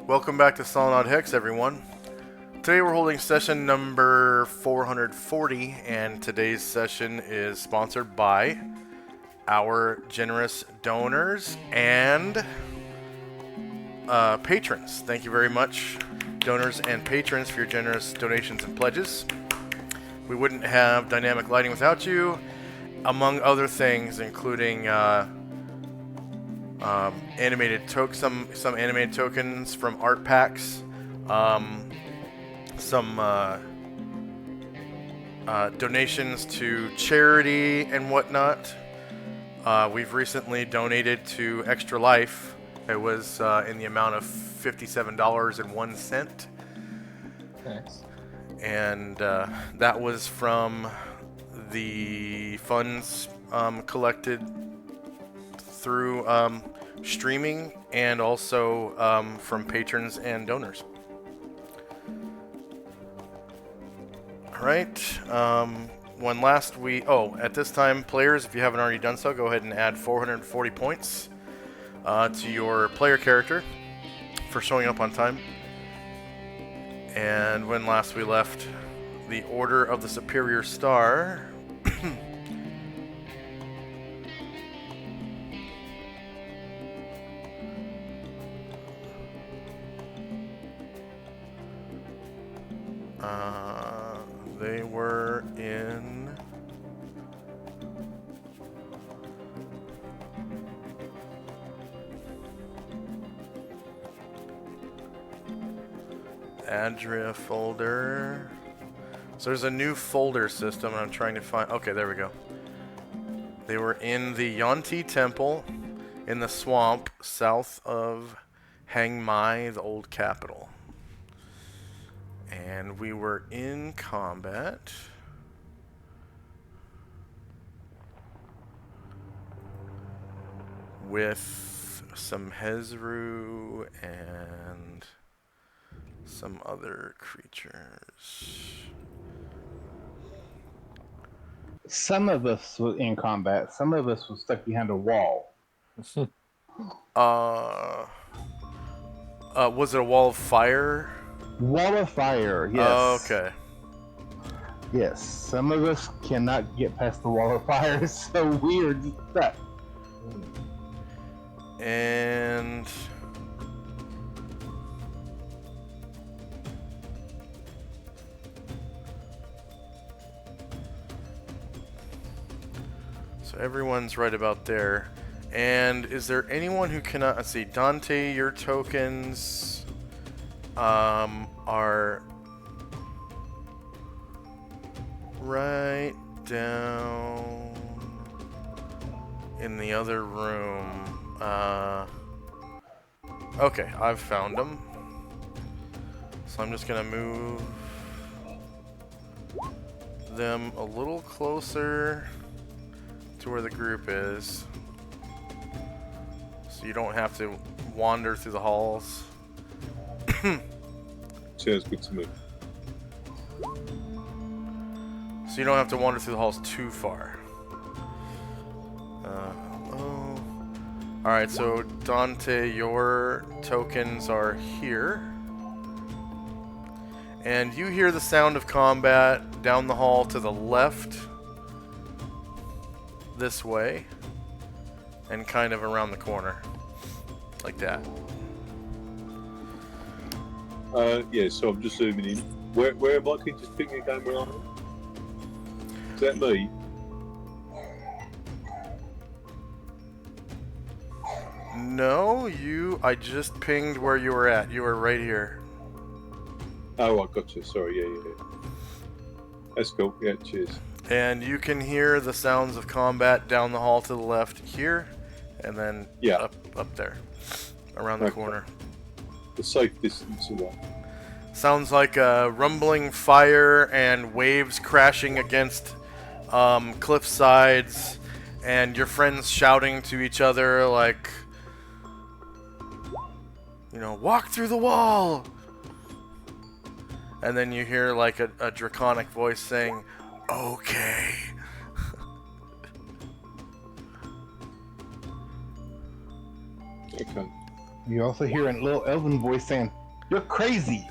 Welcome back to Solynod Hex, everyone. Today we're holding session number 440, and today's session is sponsored by our generous donors and patrons. Thank you very much, donors and patrons, for your generous donations and pledges. We wouldn't have dynamic lighting without you, among other things, including animated some animated tokens from art packs, some donations to charity and whatnot. We've recently donated to Extra Life. It was in the amount of $57.01. Nice. And that was from the funds collected through streaming, and also from patrons and donors. Alright, at this time, players, if you haven't already done so, go ahead and add 440 points to your player character for showing up on time. And when last we left the Order of the Superior Star, they were in Adria folder. So there's a new folder system, and I'm trying to find... Okay, there we go. They were in the Yonti Temple in the swamp south of Hang Mai, the old capital. And we were in combat with some Hezru and some other creatures. Some of us were in combat. Some of us were stuck behind a wall. Was it a wall of fire? Wall of fire, yes. Oh, okay. Yes, some of us cannot get past the wall of fire. It's so weird. Stuck. And so everyone's right about there. And is there anyone who cannot... Let's see, Dante, your tokens are right down in the other room. Okay, I've found them. So I'm just gonna move them a little closer to where the group is, so you don't have to wander through the halls. Sounds good to me. So you don't have to wander through the halls too far. Alright, so Dante, your tokens are here. And you hear the sound of combat down the hall to the left, this way, and kind of around the corner, like that. Yeah, so I'm just zooming in. Where have I can just pick again where I am? Is that me? No, I just pinged where you were at. You were right here. Oh, I gotcha. Sorry, yeah. That's cool. Yeah, cheers. And you can hear the sounds of combat down the hall to the left here, and then up there, around the corner. The safe distance of that. Sounds like a rumbling fire and waves crashing against cliff sides, and your friends shouting to each other like, walk through the wall! And then you hear like a draconic voice saying, okay. Okay. You also hear a little elven voice saying, "You're crazy."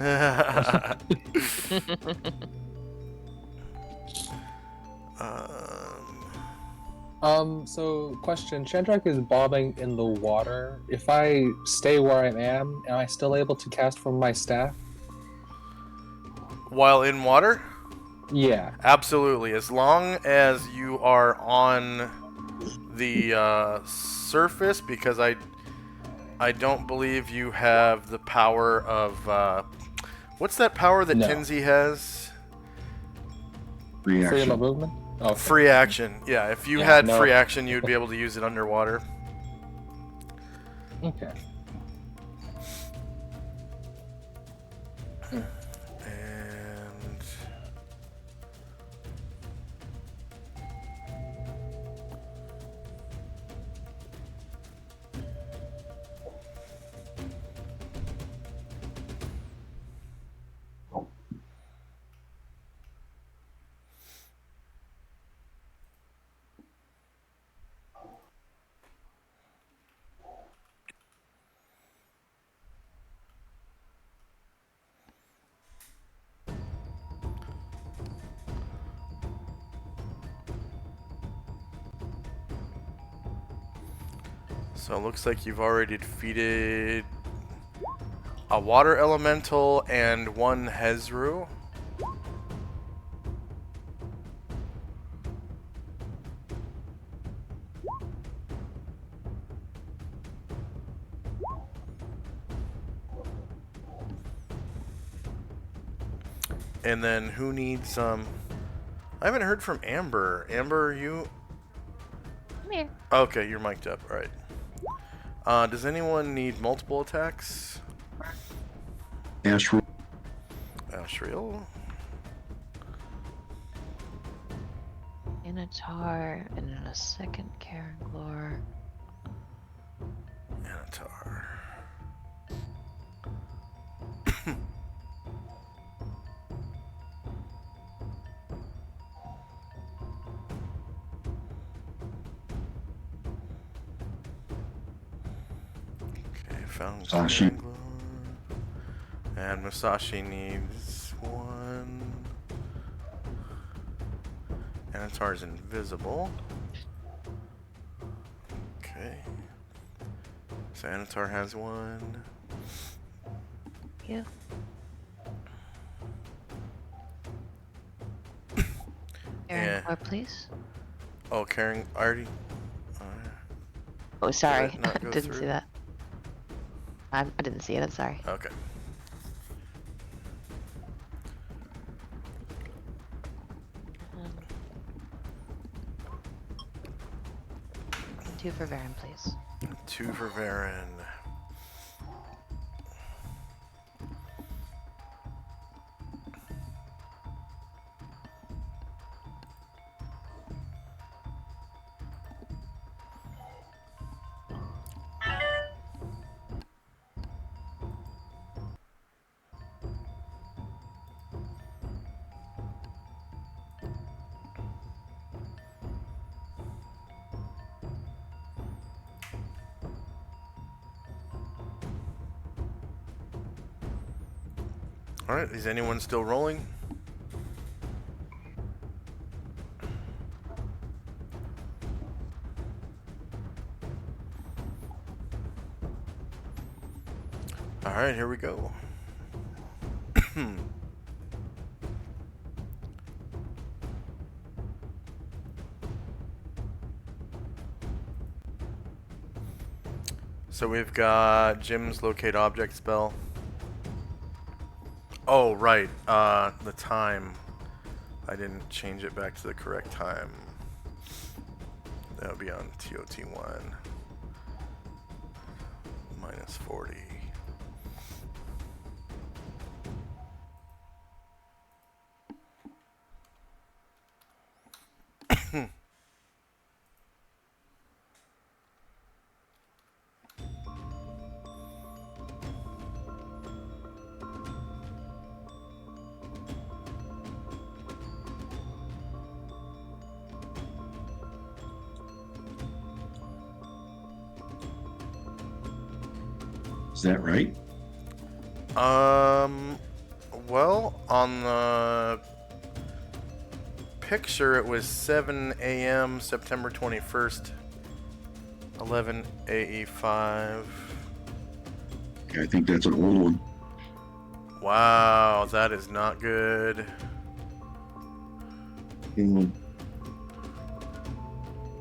So question, Chandrak is bobbing in the water. If I stay where I am I still able to cast from my staff? While in water? Yeah. Absolutely. As long as you are on the surface, because I don't believe you have the power of what's that power that No. Tinsy has? Freedom of movement? Okay. Free action. Yeah, if you Yeah, had no. free action, you'd be able to use it underwater. Okay. And so it looks like you've already defeated a water elemental and one Hezru. And then who needs I haven't heard from Amber. Amber, you? Come here. Okay, you're mic'd up. All right. Does anyone need multiple attacks? Astral. Ashriel? Anatar and then a second Karen Glor. Anatar. Okay, found Musashi. Karen Glor. And Musashi needs one. Anatar's invisible. Okay. So Anatar has one. Yeah. Yeah. Karen Glor, please. Oh, Karen already. Oh, sorry. it not I go didn't through? see that. I didn't see it. I'm sorry. Okay. Um, 2 for Varen, please. 2 for Varen. Alright, is anyone still rolling? Alright, here we go. So we've got Jim's locate object spell. Oh, right. The time. I didn't change it back to the correct time. That would be on TOT1. Minus 40. Is that right? Well, on the picture, it was 7 a.m. September 21st, 11 AE5. I think that's an old one. Wow, that is not good. Mm,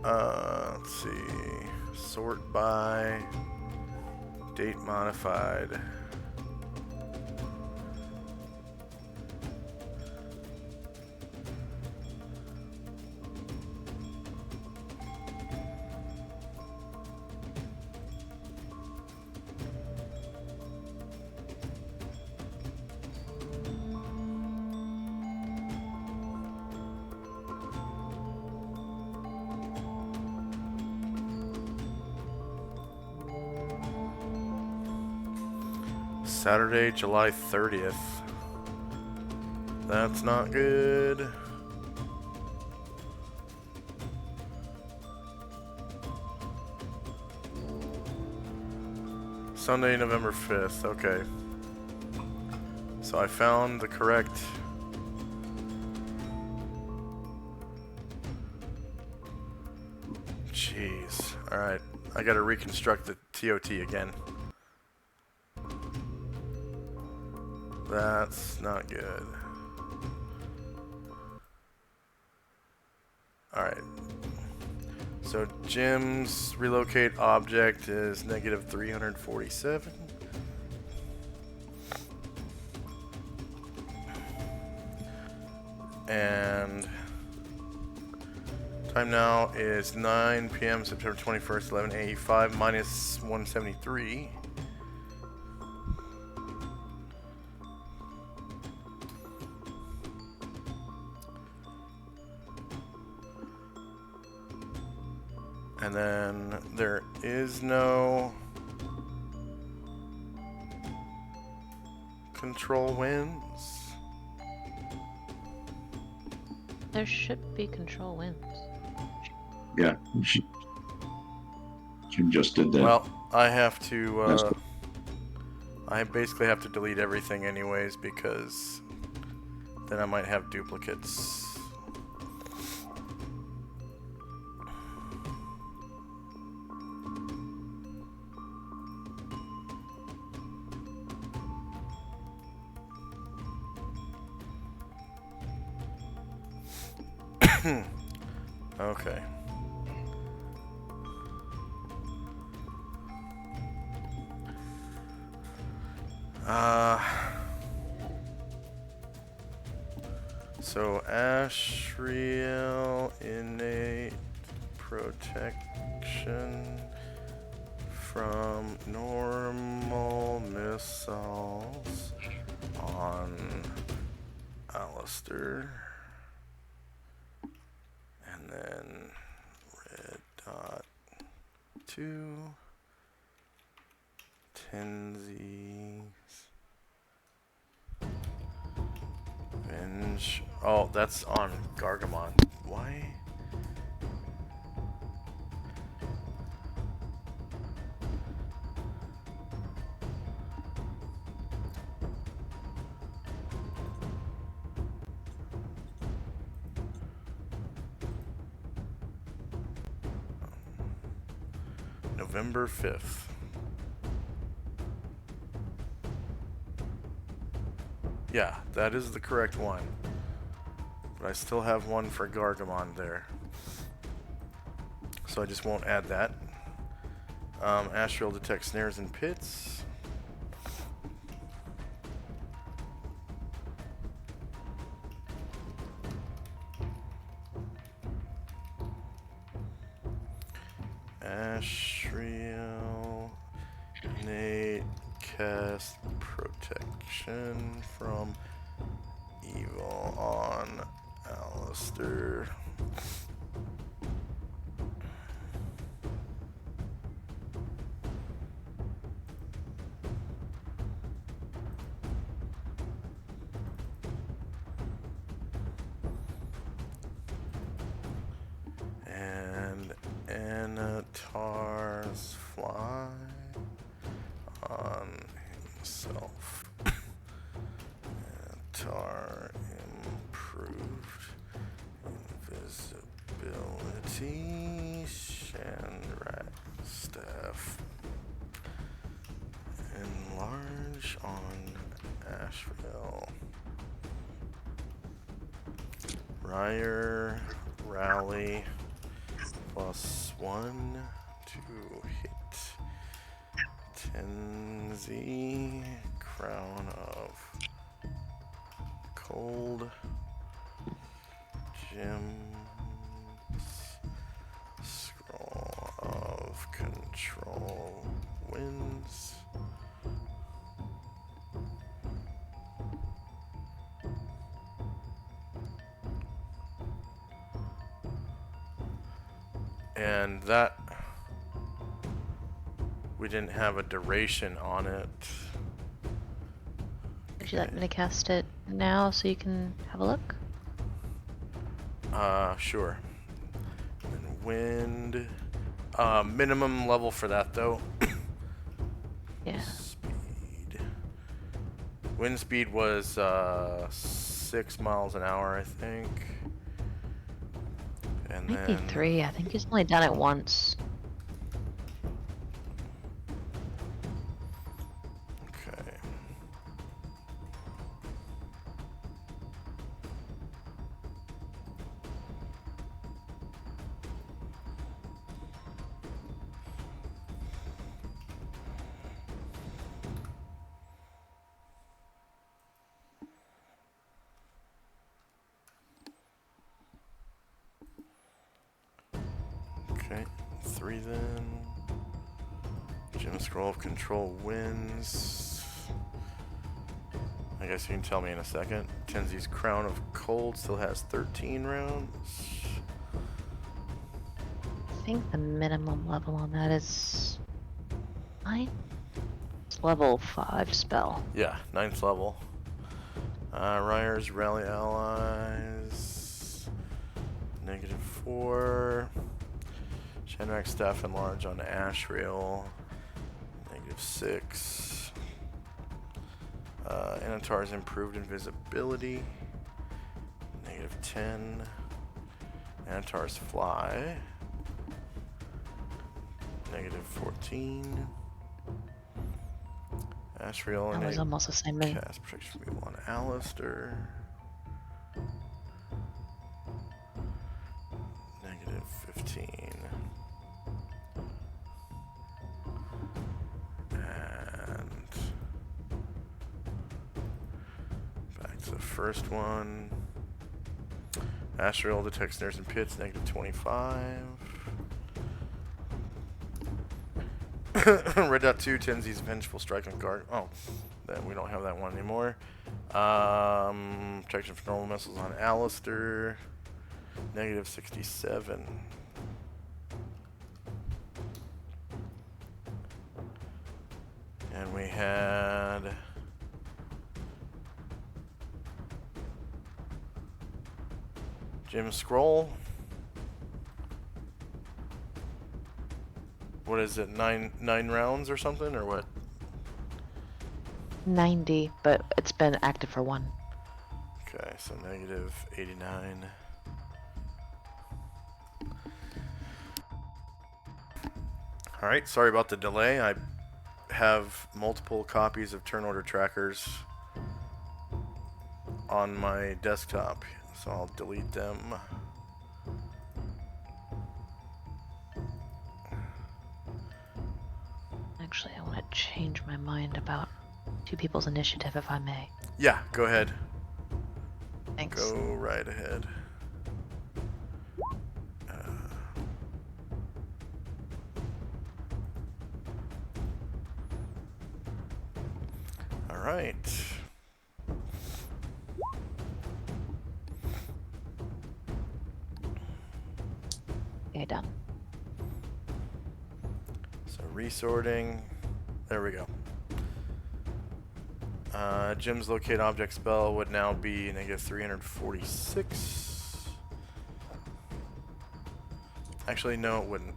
Let's see. Sort by date modified. Saturday, July 30th. That's not good. Sunday, November 5th. Okay. So I found the correct... Jeez. Alright. I gotta reconstruct the TOT again. That's not good. Alright. So Jim's relocate object is negative 347. And time now is 9 p.m. September 21st, 11:85 minus 173. And then there is no control winds. There should be control winds. yeah, Jim just did that. Well, I have to, That's- I basically have to delete everything anyways because then I might have duplicates. Okay. So Ashriel innate protection from normal missiles on Alistair. And then red dot 2 Tenzies Venge. Oh, that's on Gargamon. Why? November 5th. Yeah, that is the correct one. But I still have one for Gargamon there. So I just won't add that. Astral detect snares and pits. Ashriel innate cast protection from evil on Alistair. And Anatar's fly on self. Tar improved invisibility. Shandrak staff. Enlarge on Asheville. Ryer rally +1 to hit. Tenzi crown of cold. Jim's scroll of control wins. And that, we didn't have a duration on it. Would you like me to cast it now so you can have a look? Sure. And wind, minimum level for that though. Yeah. Speed. Wind speed was 6 miles an hour, I think. And Maybe then 3. I think he's only done it once. okay. Okay, 3 then. Jim Scroll of Control wins. I guess you can tell me in a second. Tenzi's Crown of Cold still has 13 rounds. I think the minimum level on that is 9. It's level 5 spell. Yeah, 9th level. Ryer's Rally Allies. -4. Shandrak Staff Enlarge on Ashrail. -6. Anatar's Improved Invisibility. -10. Anatar's Fly. -14. Ashrail That was and almost the same thing. cast protection wheel on Alistair. -15. And back to the first one. Astral detects snares and pits, -25. Red Dot 2, Tenzi's Vengeful Strike on guard. Oh, then we don't have that one anymore. Protection from normal missiles on Alistair. -67. And we had Jim Scroll. What is it? Nine rounds or something, or what? 90, but it's been active for 1. Okay, so -89. All right, sorry about the delay. I have multiple copies of turn order trackers on my desktop, so I'll delete them. Actually, I want to change my mind about 2 people's initiative, if I may. Yeah, go ahead. Thanks. Go right ahead. All right. Okay, done. So resorting. There we go. Jim's locate object spell would now be -346. Actually, no, it wouldn't.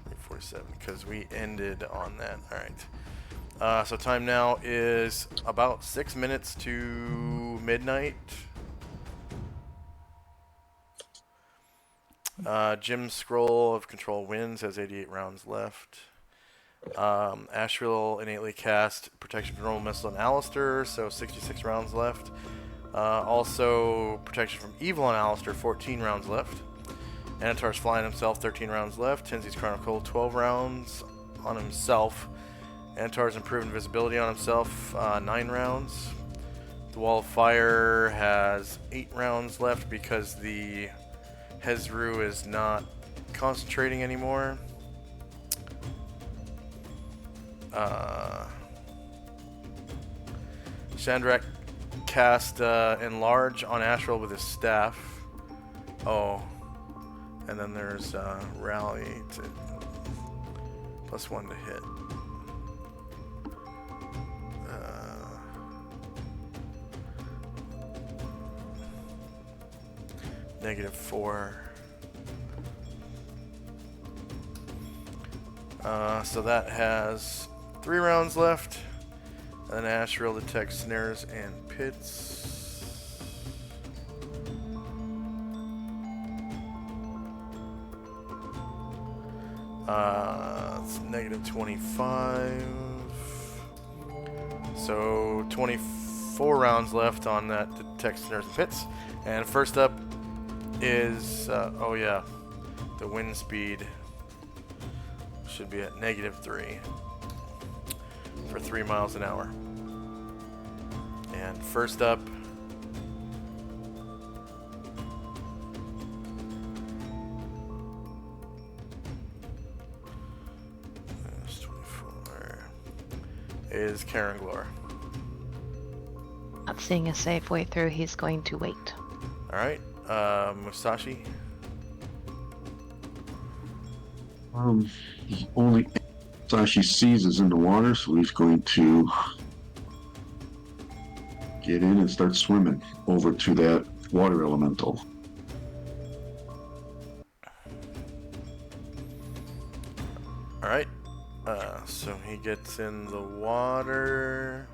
347, because we ended on that. All right. So time now is about 6 minutes to midnight. Jim's Scroll of Control wins, has 88 rounds left. Ashriel innately cast Protection from Normal Missile on Alistair, so 66 rounds left. Also, Protection from Evil on Alistair, 14 rounds left. Anatar's Flying himself, 13 rounds left. Tenzi's Chronicle, 12 rounds on himself. Anatar's Improved Invisibility on himself, 9 rounds. The Wall of Fire has 8 rounds left because the Hezru is not concentrating anymore. Shandrak cast Enlarge on Astral with his staff. Oh. And then there's Rally to +1 to hit. -4. So that has 3 rounds left. And then Ashriel detects snares and pits. It's -25. So 24 rounds left on that detect snares and pits. And first up is, oh yeah, the wind speed should be at -3 for 3 miles an hour. And first up is Karen Glor. Not seeing a safe way through, he's going to wait. Alright, Musashi. The only Sashi sees is in the water, so he's going to get in and start swimming over to that water elemental. Alright, so he gets in the water.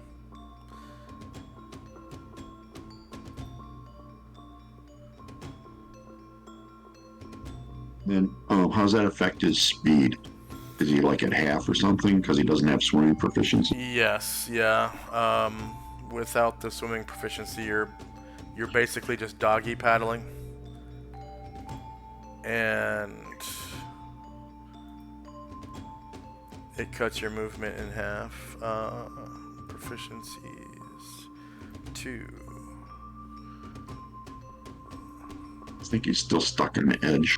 Then, how's that affect his speed? Is he like at half or something because he doesn't have swimming proficiency? Yes, yeah. Without the swimming proficiency, you're basically just doggy paddling. And it cuts your movement in half. Proficiencies 2. I think he's still stuck on the edge.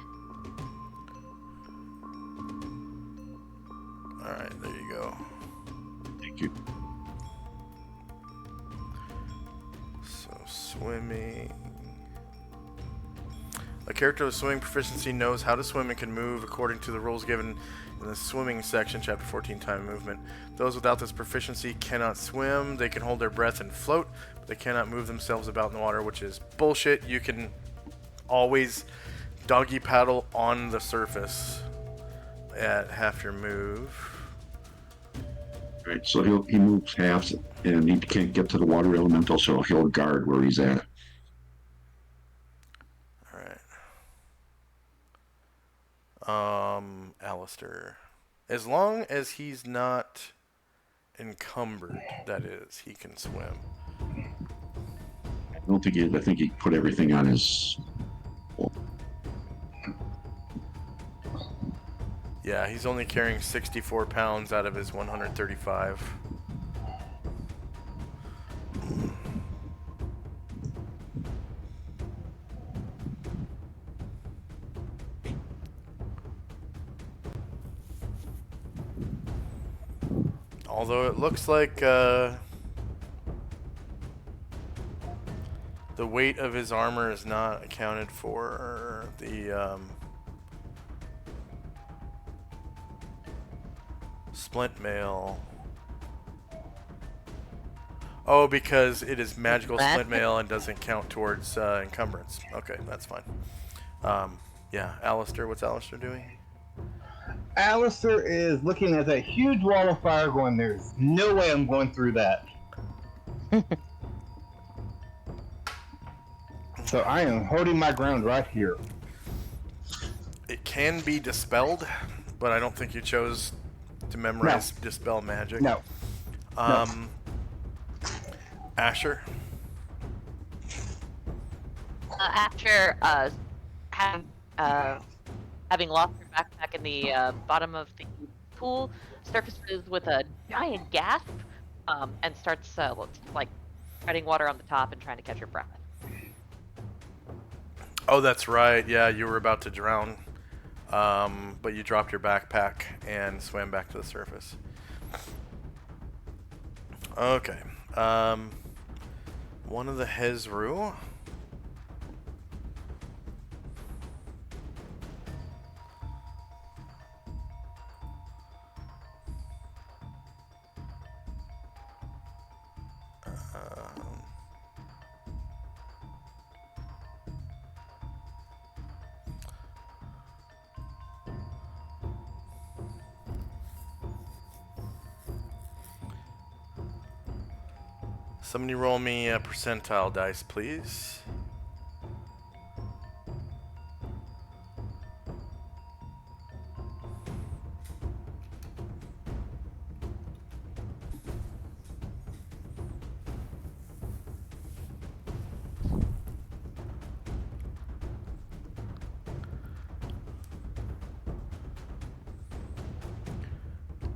Alright, there you go. Thank you. So, swimming. A character with swimming proficiency knows how to swim and can move according to the rules given in the swimming section, chapter 14, time and movement. Those without this proficiency cannot swim. They can hold their breath and float, but they cannot move themselves about in the water, which is bullshit. You can always doggy paddle on the surface at half your move. Right, so he moves half and he can't get to the water elemental, so he'll guard where he's at. Alistair. As long as he's not encumbered, that is, he can swim. I don't think he is. I think he put everything on his... Yeah, he's only carrying 64 pounds out of his 135. Although it looks like the weight of his armor is not accounted for. The splint mail. Oh, because it is magical splint mail and doesn't count towards encumbrance. Okay, that's fine. Yeah, Alistair, what's Alistair doing? Alistair is looking at that huge wall of fire going, there's no way I'm going through that. So I am holding my ground right here. It can be dispelled, but I don't think you chose to memorize dispel magic. No. Asher. After having lost her backpack in the bottom of the pool, surfaces with a giant gasp and starts like treading water on the top and trying to catch her breath. Oh, that's right. Yeah, you were about to drown, but you dropped your backpack and swam back to the surface. Okay. One of the Hezru. Somebody roll me a percentile dice, please.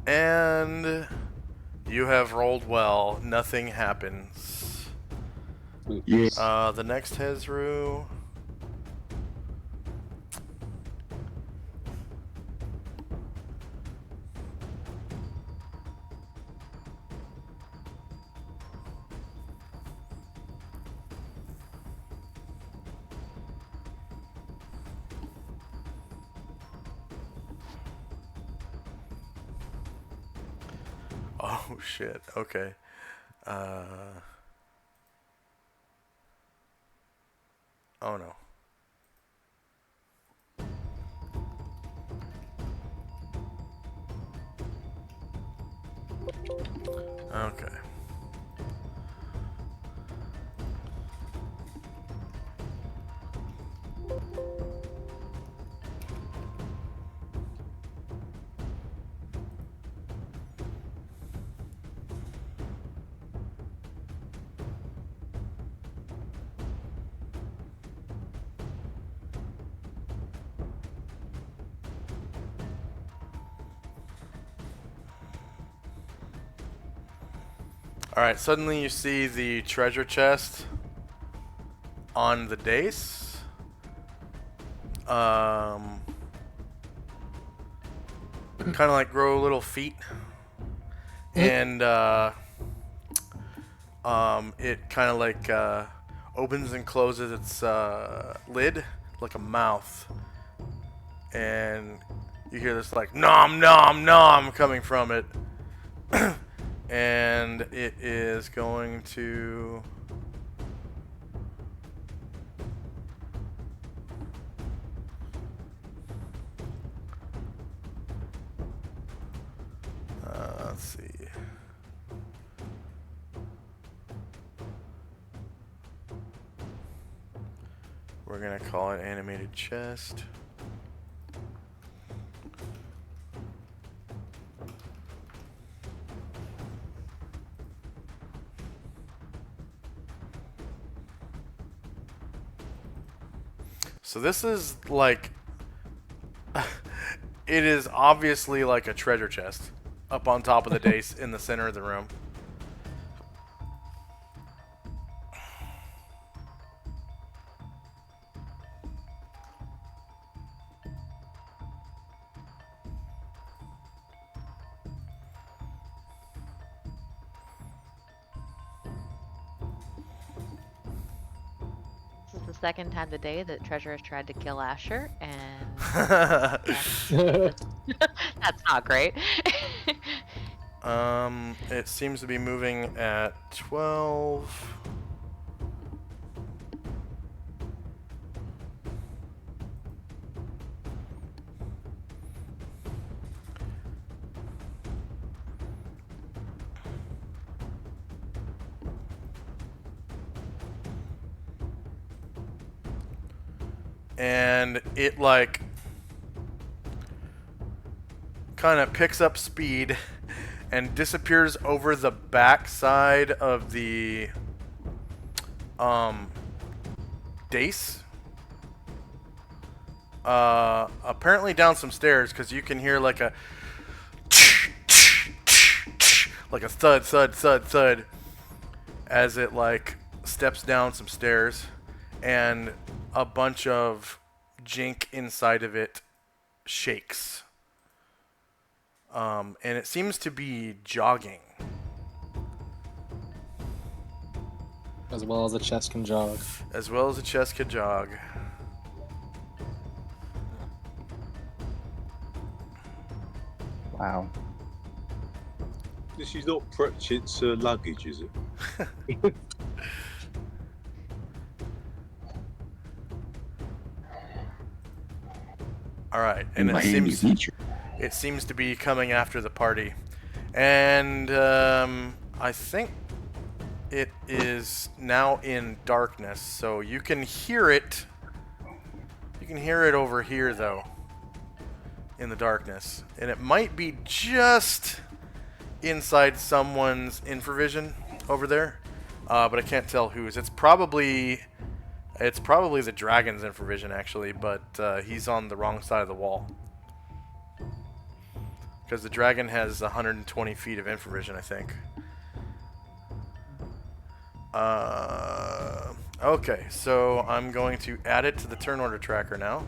And you have rolled well. Nothing happens. Yes. The next Hezru. Oh shit. Okay. Oh no. Okay. Alright, suddenly you see the treasure chest on the dais. Kind of like grow little feet. And it kind of like opens and closes its lid like a mouth. And you hear this like nom nom nom coming from it. And it is going to let's see. We're gonna call it animated chest. So this is like, it is obviously like a treasure chest up on top of the dais in the center of the room. This is the second time today that Treasure has tried to kill Asher, and that's not great. It seems to be moving at 12. and it like kind of picks up speed and disappears over the backside of the dais. Apparently down some stairs, because you can hear like a like a thud, thud, thud, thud as it like steps down some stairs, and a bunch of jink inside of it shakes. And it seems to be jogging. As well as a chest can jog. As well as a chest could jog. Wow. This is not Pratchett's luggage, is it? Alright, and it seems to be coming after the party. And I think it is now in darkness, so you can hear it. You can hear it over here, though, in the darkness. And it might be just inside someone's infravision over there, but I can't tell whose. It's probably the dragon's infravision, actually, but he's on the wrong side of the wall. Because the dragon has 120 feet of infravision, I think. Okay, so I'm going to add it to the turn order tracker now.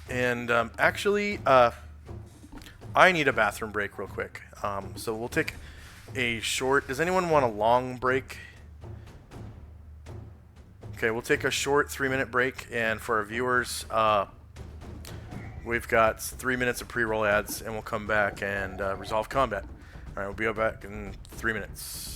And actually, I need a bathroom break real quick. So we'll take a short... Does anyone want a long break? Okay, we'll take a short 3-minute break. And for our viewers, we've got 3 minutes of pre-roll ads, and we'll come back and resolve combat. All right, we'll be back in 3 minutes.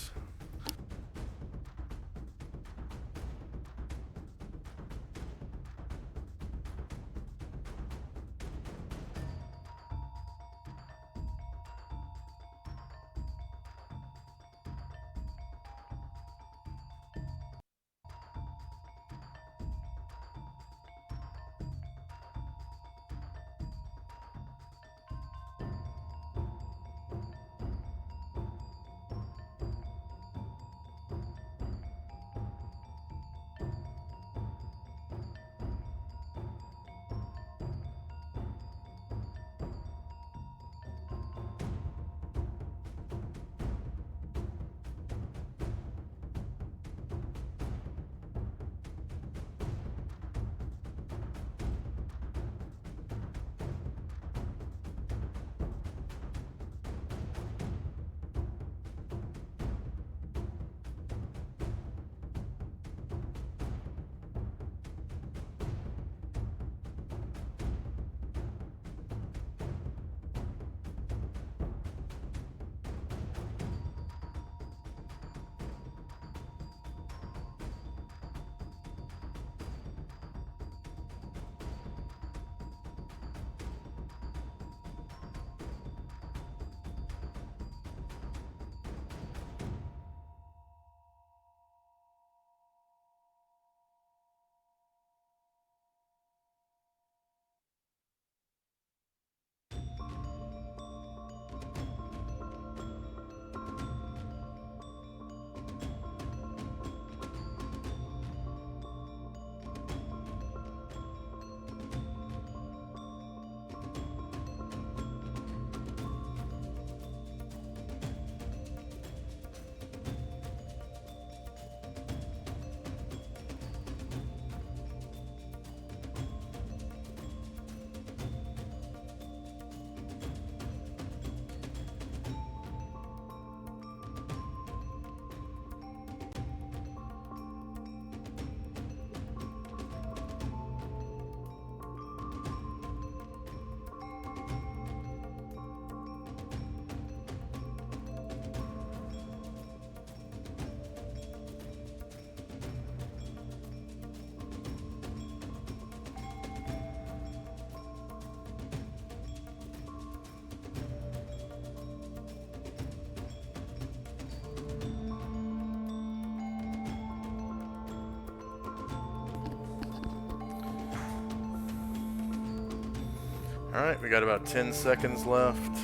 Alright, we got about 10 seconds left.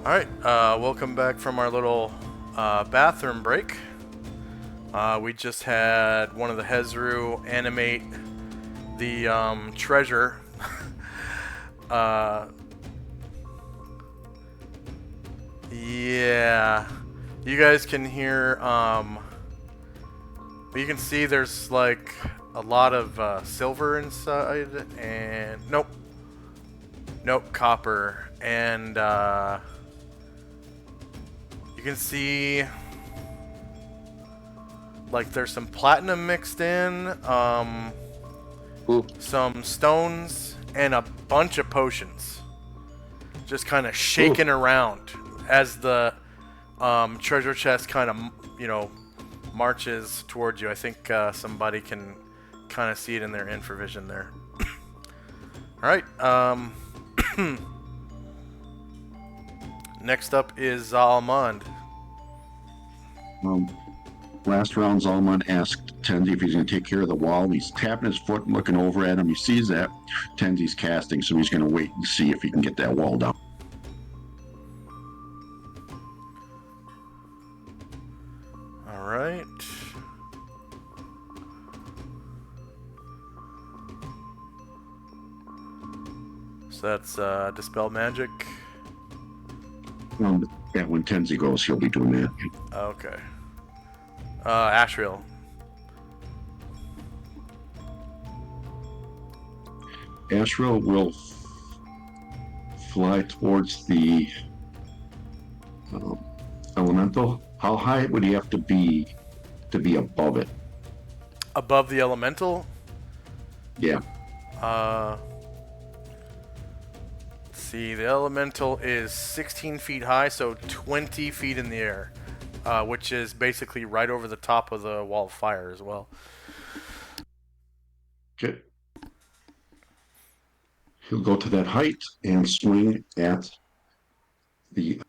Alright, welcome back from our little bathroom break. We just had one of the Hezru animate the treasure. Yeah, you guys can hear, you can see there's like a lot of silver inside, and nope, copper, and you can see like there's some platinum mixed in, Ooh. some stones, and a bunch of potions just kind of shaking around as the treasure chest kind of, you know, marches towards you. I think somebody can kind of see it in their infravision there. Alright, next up is Zalmond. Last round, Zalman asked Tenzi if he's going to take care of the wall. He's tapping his foot and looking over at him. He sees that Tenzi's casting, so he's going to wait and see if he can get that wall down. Alright. So that's Dispel Magic. Yeah, when Tenzi goes, he'll be doing that. Okay. Ashriel. Ashriel will fly towards the elemental. How high would he have to be above it? Above the elemental? Yeah. Let's see, the elemental is 16 feet high, so 20 feet in the air, which is basically right over the top of the wall of fire as well. Okay. He'll go to that height and swing at the.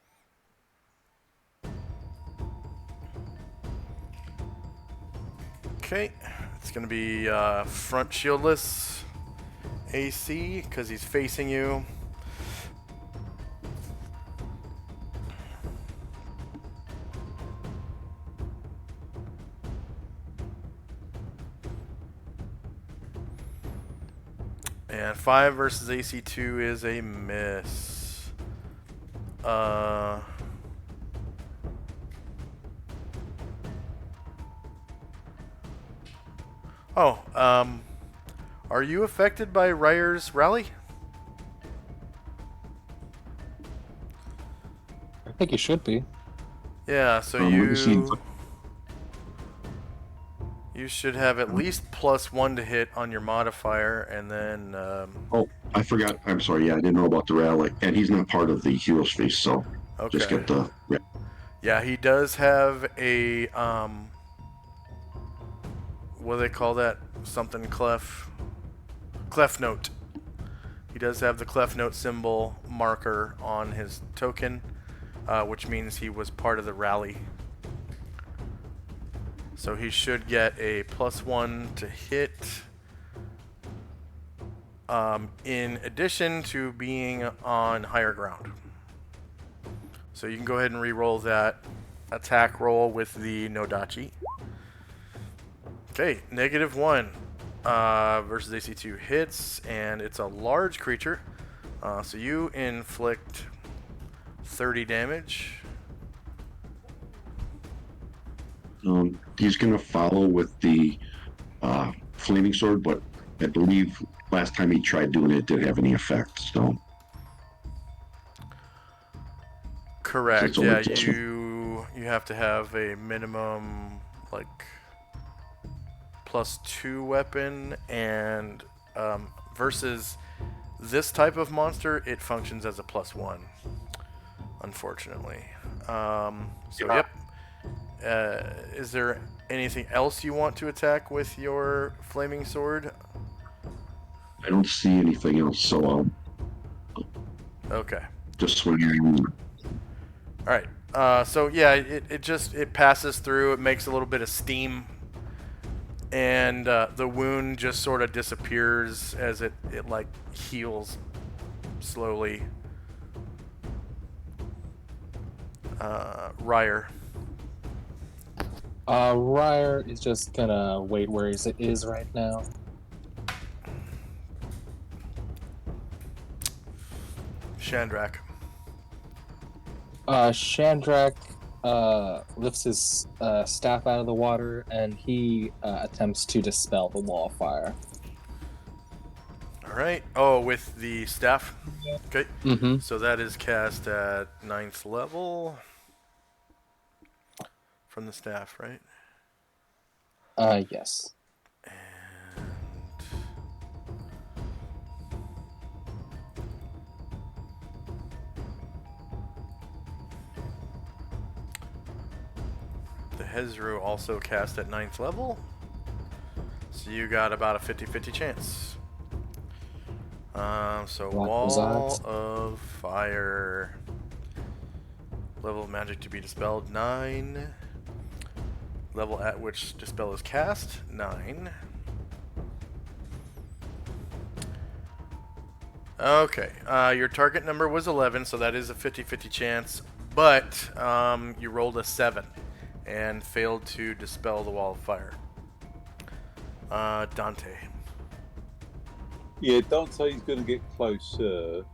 Okay, it's going to be front shieldless AC because he's facing you. And 5 versus AC2 is a miss. Are you affected by Ryer's rally? I think you should be. Yeah, so let me see. you should have at least +1 to hit on your modifier, and then Oh, I forgot. I'm sorry. Yeah, I didn't know about the rally, and he's not part of the hero's face, so okay. just get the. Yeah. Yeah, he does have a what do they call that? Something clef note. He does have the clef note symbol marker on his token, which means he was part of the rally. So he should get a +1 to hit, in addition to being on higher ground. So you can go ahead and re-roll that attack roll with the Nodachi. Okay, -1 versus AC2 hits, and it's a large creature. So you inflict 30 damage. He's going to follow with the flaming sword, but I believe last time he tried doing it didn't have any effect. So Correct. So it's Yeah, only plus you have to have a minimum like +2 weapon, and versus this type of monster, it functions as a +1. Unfortunately. So yep. Is there anything else you want to attack with your flaming sword? I don't see anything else, so I'll Okay. just swing in. All right. So yeah, it passes through. It makes a little bit of steam, and the wound just sort of disappears as it like heals slowly. Ryer. Ryer is just gonna wait where he is right now. Shandrak. Shandrak lifts his staff out of the water and he attempts to dispel the wall of fire. All right. Oh, with the staff. Okay. Mm-hmm. So that is cast at 9th level from the staff, right? Yes. And the Hezru also cast at 9th level. So you got about a 50-50 chance. So Rock Wall those odds. of Fire. Level of magic to be dispelled, 9. Level at which dispel is cast, 9. Okay, your target number was 11, so that is a 50-50 chance, but you rolled a 7 and failed to dispel the wall of fire. Dante. Yeah, Dante's going to get closer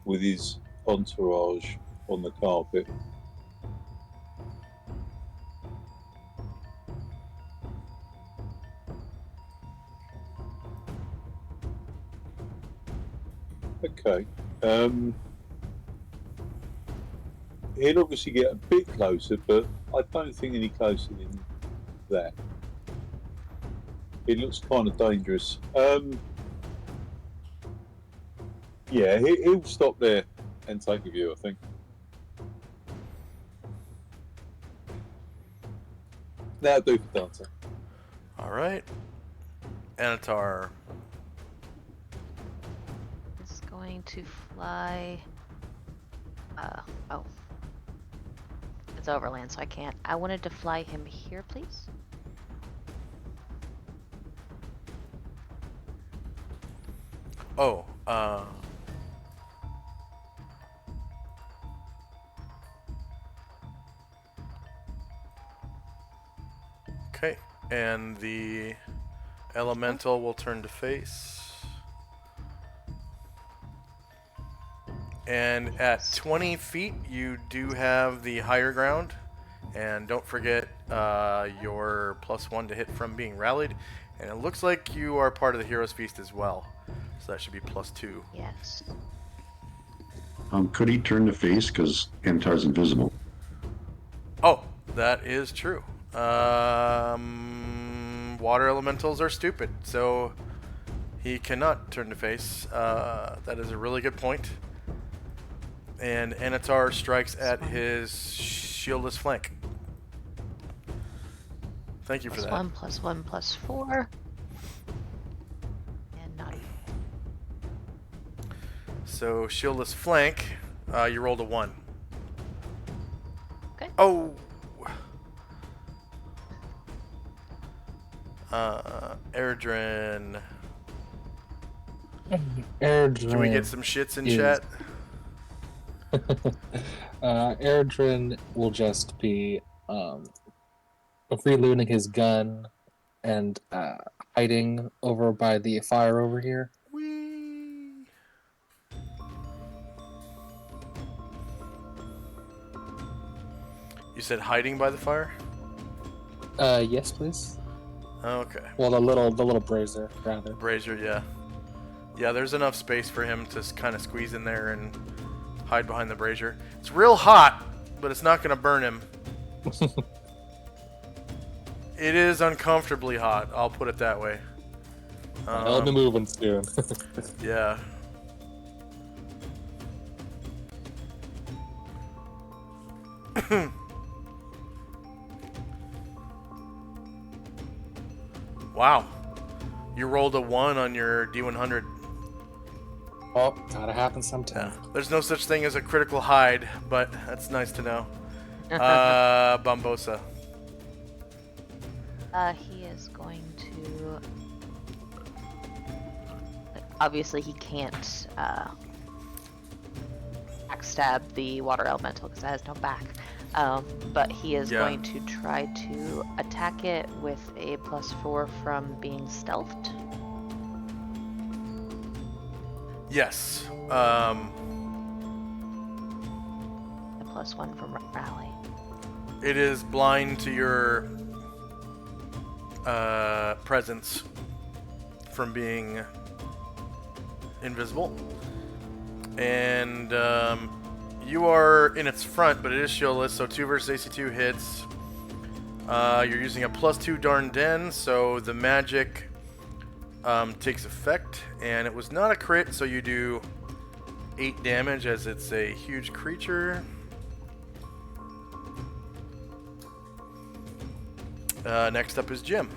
with his entourage on the carpet. Okay. He'll obviously get a bit closer, but I don't think any closer than that. It looks kind of dangerous. Yeah, he'll stop there and take a view, I think. That'll do for Dante. Alright. Anatar. Is going to fly. Oh. It's overland, so I can't. I wanted to fly him here, please. Oh, okay, and the elemental will turn to face. And at 20 feet, you do have the higher ground. And don't forget your +1 to hit from being rallied. And it looks like you are part of the Hero's Feast as well. So that should be +2. Yes. Could he turn to face because Antar's invisible? Oh, that is true. Water elementals are stupid, so he cannot turn to face. That is a really good point. And Anatar strikes at his shieldless flank. Thank you for that. +1, +1, +4. And naughty. So shieldless flank, you rolled a 1. Okay. Oh! Erdrin. Erdrin. Can we get some shits in is- chat? Erdrin will just be reloading his gun and hiding over by the fire over here. Whee! You said hiding by the fire? Yes, please. Okay. Well, the little brazier, rather. Brazier, yeah. Yeah, there's enough space for him to kind of squeeze in there and hide behind the brazier. It's real hot, but it's not going to burn him. It is uncomfortably hot, I'll put it that way. I'll be moving soon. Yeah. Wow. You rolled a 1 on your D100. Oh, gotta happen Yeah. sometime. There's no such thing as a critical hide, but that's nice to know. Bombosa. He is going to. Obviously, he can't backstab the water elemental because it has no back. But he is going to try to attack it with a +4 from being stealthed. Yes. A +1 from rally. It is blind to your presence from being invisible. And you are in its front, but it is shieldless, so 2 versus AC2 hits. You're using a +2 Darn Den, so the magic takes effect, and it was not a crit, so you do 8 damage as it's a huge creature. Next up is Jim.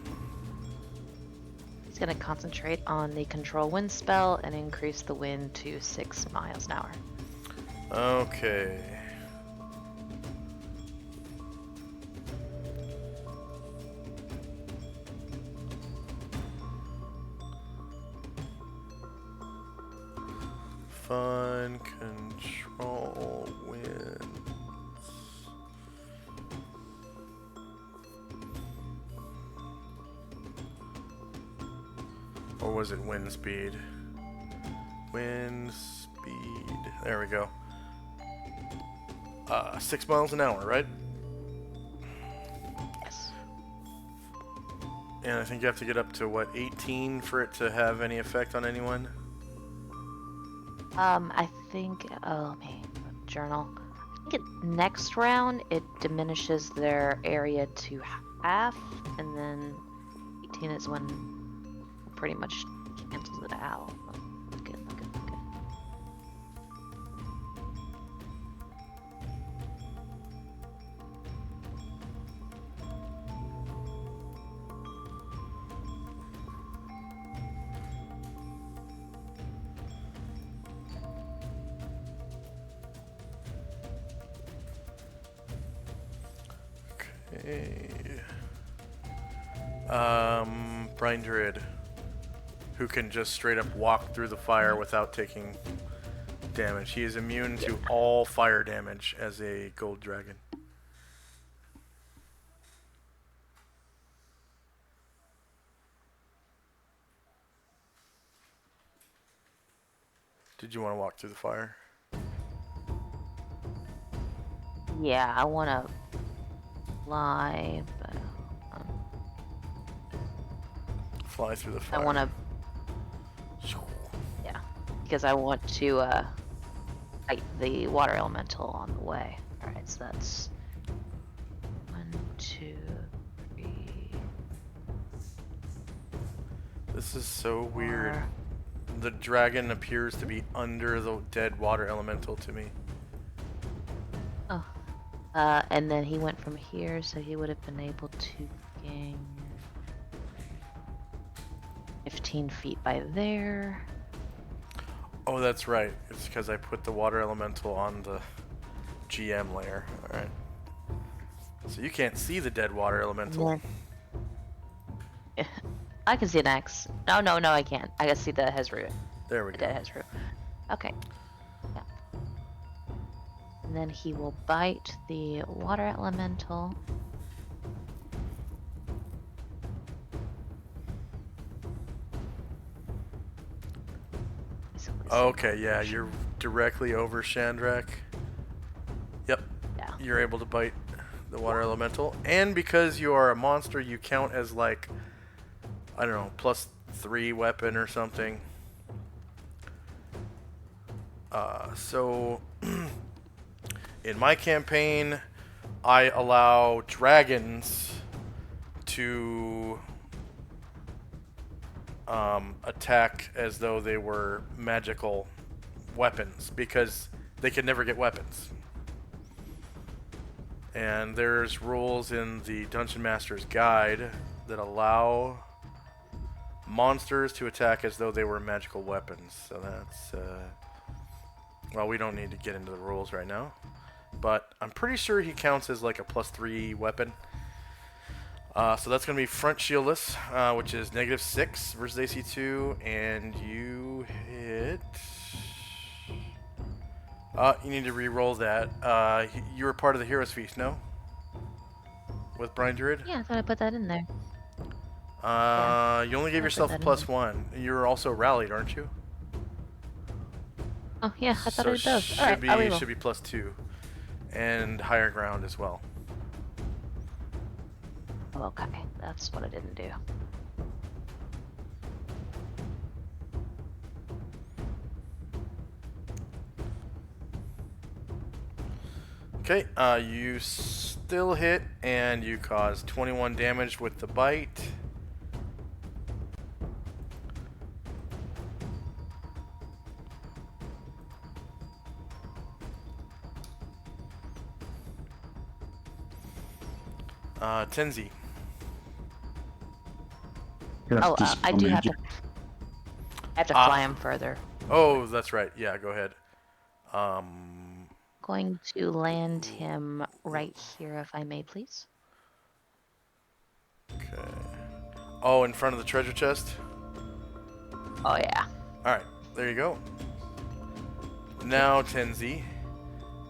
He's going to concentrate on the control wind spell and increase the wind to 6 miles an hour. Okay. Fun control winds. Or was it wind speed? Wind speed. There we go. 6 miles an hour, right? Yes. And I think you have to get up to, what, 18 for it to have any effect on anyone? I think, let me journal. I think next round it diminishes their area to half, and then 18 is when it pretty much cancels it out. Look at. Okay. Brine Druid, who can just straight up walk through the fire without taking damage. He is immune to all fire damage as a gold dragon. Did you want to walk through the fire? Yeah, I want to fly, but Fly through the fire. I want to, yeah, because I want to fight the water elemental on the way. All right, so that's 1, 2, 3. This is so weird. 4. The dragon appears to be under the dead water elemental to me. Oh. And then he went from here, so he would have been able to gain 15 feet by there. Oh, that's right. It's because I put the water elemental on the GM layer. Alright. So you can't see the dead water elemental. Yeah. I can see an X. No, I can't. I can see the Hezru. There we The go. dead Hezru. Okay. Yeah. And then he will bite the water elemental. Okay, yeah, you're directly over Shandrak. Yep. Yeah. You're able to bite the water elemental. And because you are a monster, you count as like, I don't know, +3 weapon or something. So in my campaign, I allow dragons to attack as though they were magical weapons because they can never get weapons. And there's rules in the Dungeon Master's Guide that allow monsters to attack as though they were magical weapons. So that's, well, we don't need to get into the rules right now. But I'm pretty sure he counts as like a +3 weapon. So that's going to be front shieldless, which is -6 versus AC2, and you hit... you need to re-roll that. You were part of the Hero's Feast, no? With Brian Druid? Yeah, I thought I put that in there. You only gave I put yourself a that in +1. You're also rallied, aren't you? Oh, yeah, I thought So it does. should Alright, be I'll re-roll. should be +2, and higher ground as well. Oh, okay, that's what I didn't do. Okay, you still hit, and you cause 21 damage with the bite. Tenzi. Oh, I do have to. I have to fly him further. Oh, that's right. Yeah, go ahead. Going to land him right here, if I may, please. Okay. Oh, in front of the treasure chest? Oh, yeah. Alright, there you go. Now Tenzi.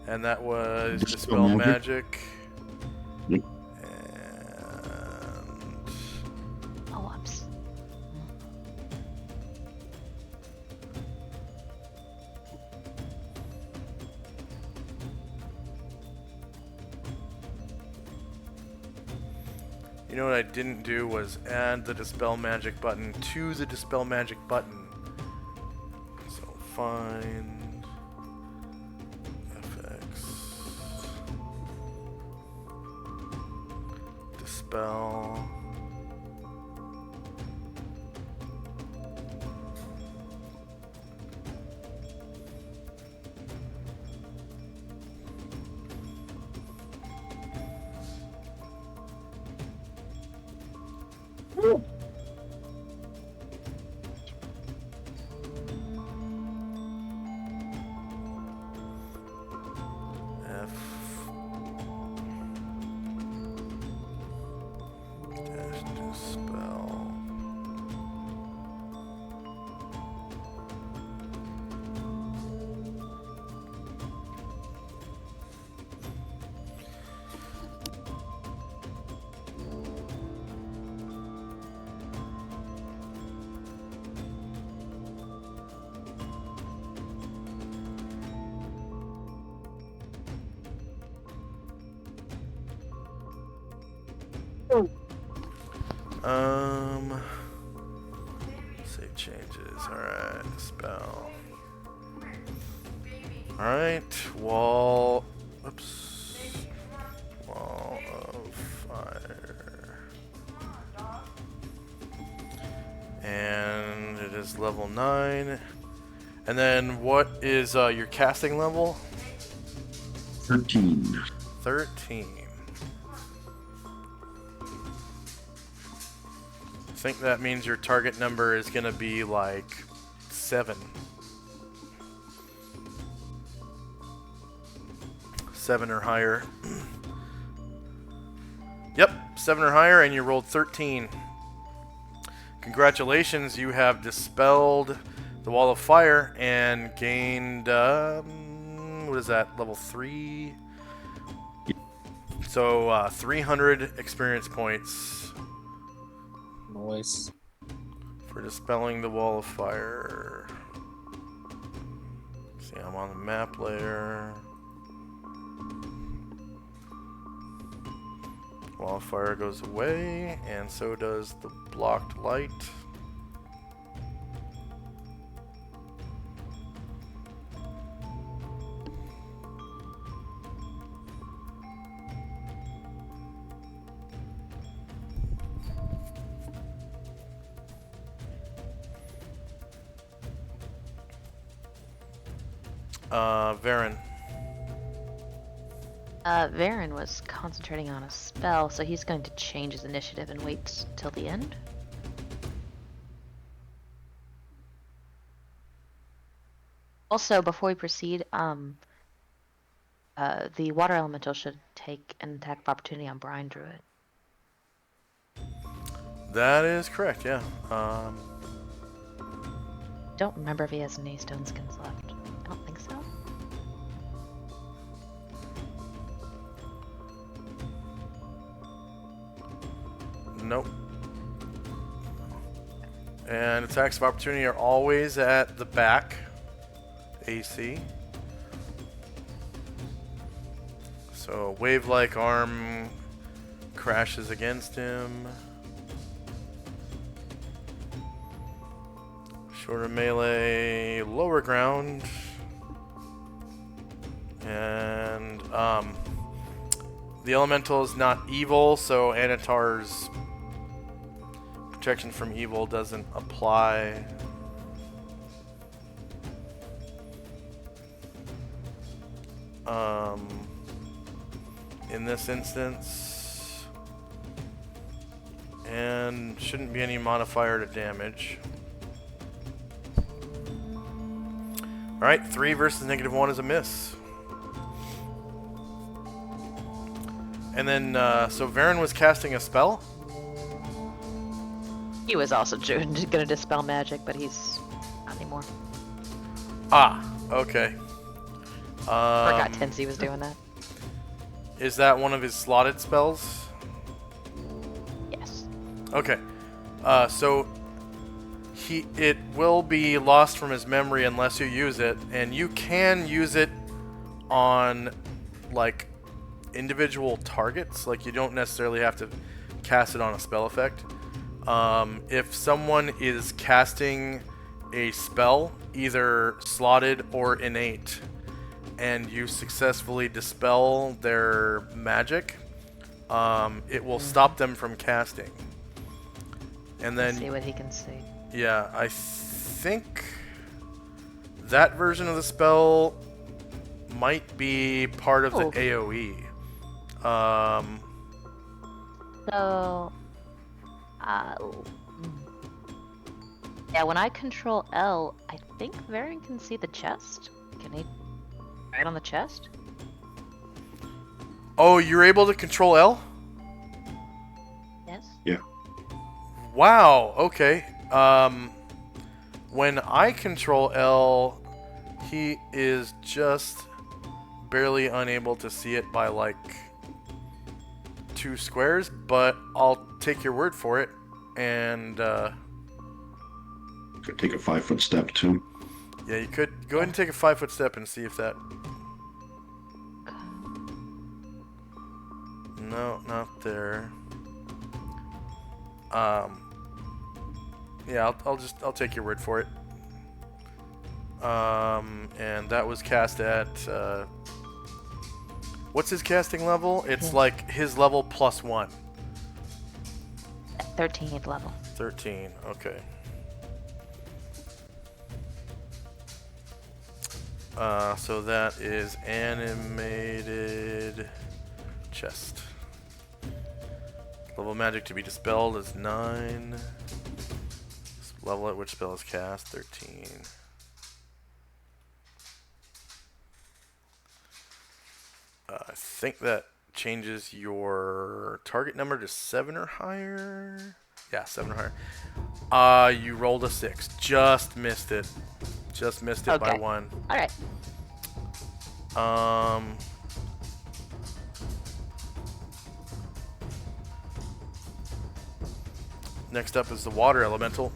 And that was Dispel Magic. Yep. And... Oh, ups. You know what I didn't do was add the Dispel Magic button to the Dispel Magic button. So find FX Dispel. F dash dispel. Save changes. Alright, spell. Alright, wall. Oops. Wall of fire. And it is level 9. And then what is your casting level? 13. 13. I think that means your target number is going to be like 7. 7 or higher. Yep, 7 or higher, and you rolled 13. Congratulations, you have dispelled the wall of fire and gained, what is that, level 3? So, 300 experience points. Nice. For dispelling the wall of fire. See, I'm on the map layer. Wall of fire goes away, and so does the blocked light. Varen. Varen was concentrating on a spell, so he's going to change his initiative and wait till the end. Also, before we proceed, the water elemental should take an attack of opportunity on Brine Druid. That is correct, yeah. Don't remember if he has any stone skins left. I don't think so. Nope. And attacks of opportunity are always at the back. AC. So wave-like arm crashes against him. Shorter melee, lower ground. And the elemental is not evil, so Anatar's protection from evil doesn't apply. In this instance, and shouldn't be any modifier to damage. Alright, 3 versus -1 is a miss. And then, so Varen was casting a spell? He was also gonna dispel magic, but he's not anymore. Ah, okay. Forgot Tenzi was doing that. Is that one of his slotted spells? Yes. Okay. So it will be lost from his memory unless you use it, and you can use it on like individual targets. Like you don't necessarily have to cast it on a spell effect. If someone is casting a spell, either slotted or innate, and you successfully dispel their magic, it will stop them from casting. And then See what he can see. yeah, I think that version of the spell might be part of the Oh. AoE. So, yeah, when I control L, I think Varen can see the chest. Can he right on the chest? Oh, you're able to control L? Yes. Wow, okay. When I control L, he is just barely unable to see it by like 2 squares, but I'll take your word for it. And Could take a 5-foot step too. yeah, you could go ahead and take a 5-foot step and see if that. No, not there. Yeah, I'll take your word for it. And that was cast at what's his casting level? It's like his level +1. 13th level. 13. Okay. So that is animated chest. Level of magic to be dispelled is 9. Level at which spell is cast, 13. I think that changes your target number to 7 or higher. Yeah, 7 or higher. You rolled a 6. Just missed it. Just missed it by Okay. 1. Alright. Next up is the water elemental.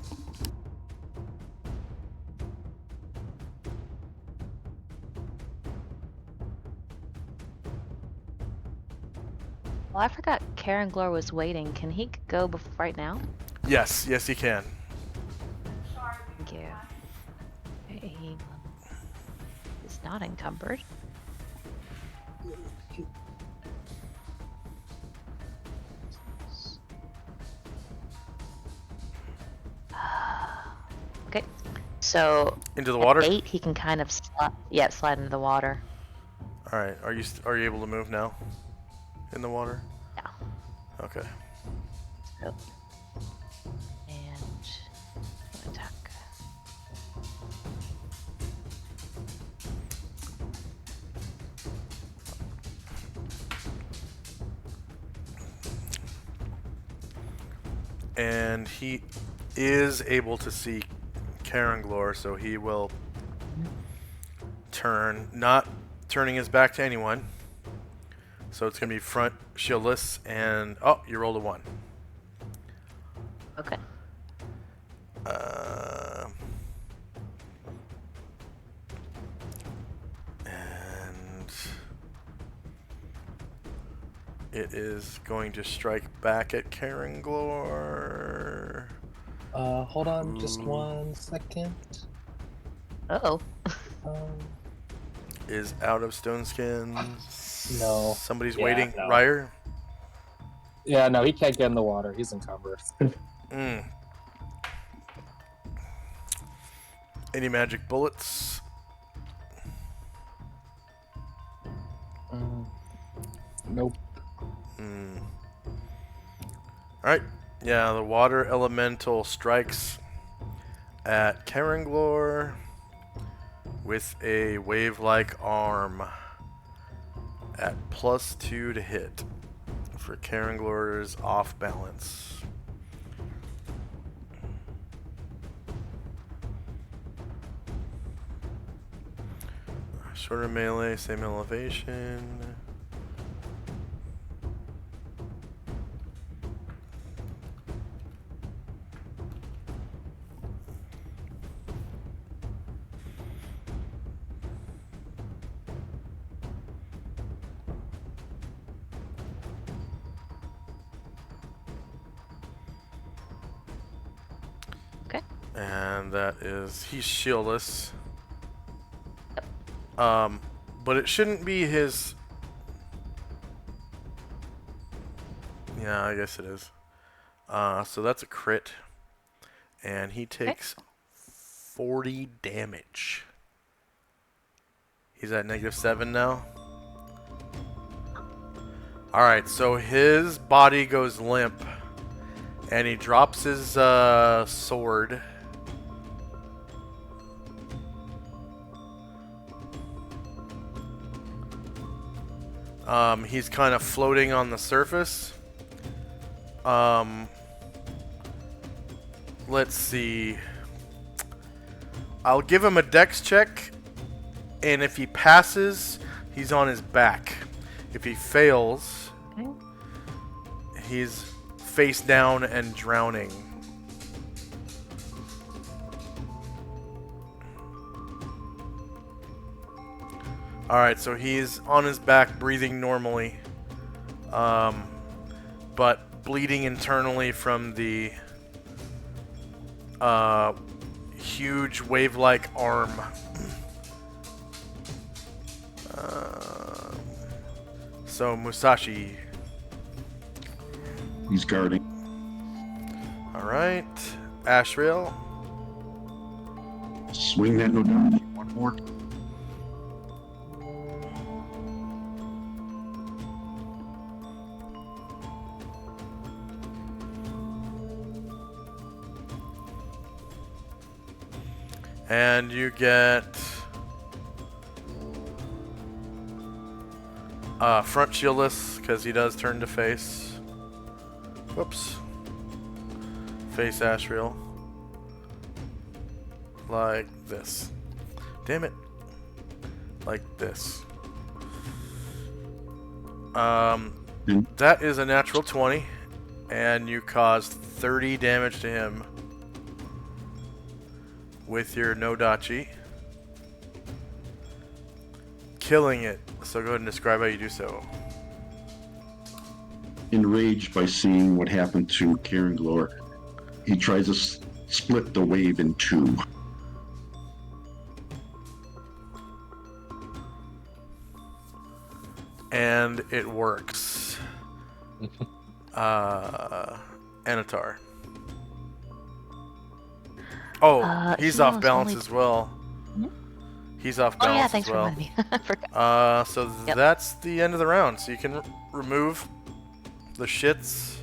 Well, I forgot Karen Glor was waiting. Can he go right now? Yes, yes, he can. Thank you. He is not encumbered. Okay, so Into the at water. 8 he can kind of slide into the water. All right. Are you able to move now? In the water. Yeah. Okay. So, and attack. And he is able to see Karanglor, so he will turn, not turning his back to anyone. So it's going to be front shieldless, and oh, you rolled a 1. Okay. And it is going to strike back at Karanglor. Hold on just Ooh. 1 second. Uh-oh. Is out of stone skin. No. Somebody's Yeah, waiting. no. Ryer? Yeah, no, he can't get in the water. He's encumbered. Mm. Any magic bullets? Nope. Alright. Yeah, the water elemental strikes at Karanglor with a wave-like arm at +2 to hit for Karanglor's off balance. Shorter melee, same elevation. Okay. And that is, he's shieldless. But it shouldn't be his. Yeah, I guess it is. So that's a crit. And he takes 40 damage. He's at -7 now. Alright, so his body goes limp. And he drops his sword. He's kind of floating on the surface. Let's see. I'll give him a dex check, and if he passes, he's on his back. If he fails, he's face down and drowning. Alright, so he's on his back, breathing normally, but bleeding internally from the huge wave-like arm. So Musashi. He's guarding. Alright, Ashrael. Swing that no down. One more. And you get front shieldless, because he does turn to face. Whoops. Face Ashrael. Like this. Damn it. Like this. That is a natural 20. And you caused 30 damage to him with your Nodachi. Killing it. So go ahead and describe how you do so. Enraged by seeing what happened to Karanglor, he tries to split the wave in two. And it works. Anatar. Oh, he's he off was balance only- as well. He's off Oh yeah, balance thanks as for well. reminding me. I forgot. So Yep. that's the end of the round. So you can remove the shits.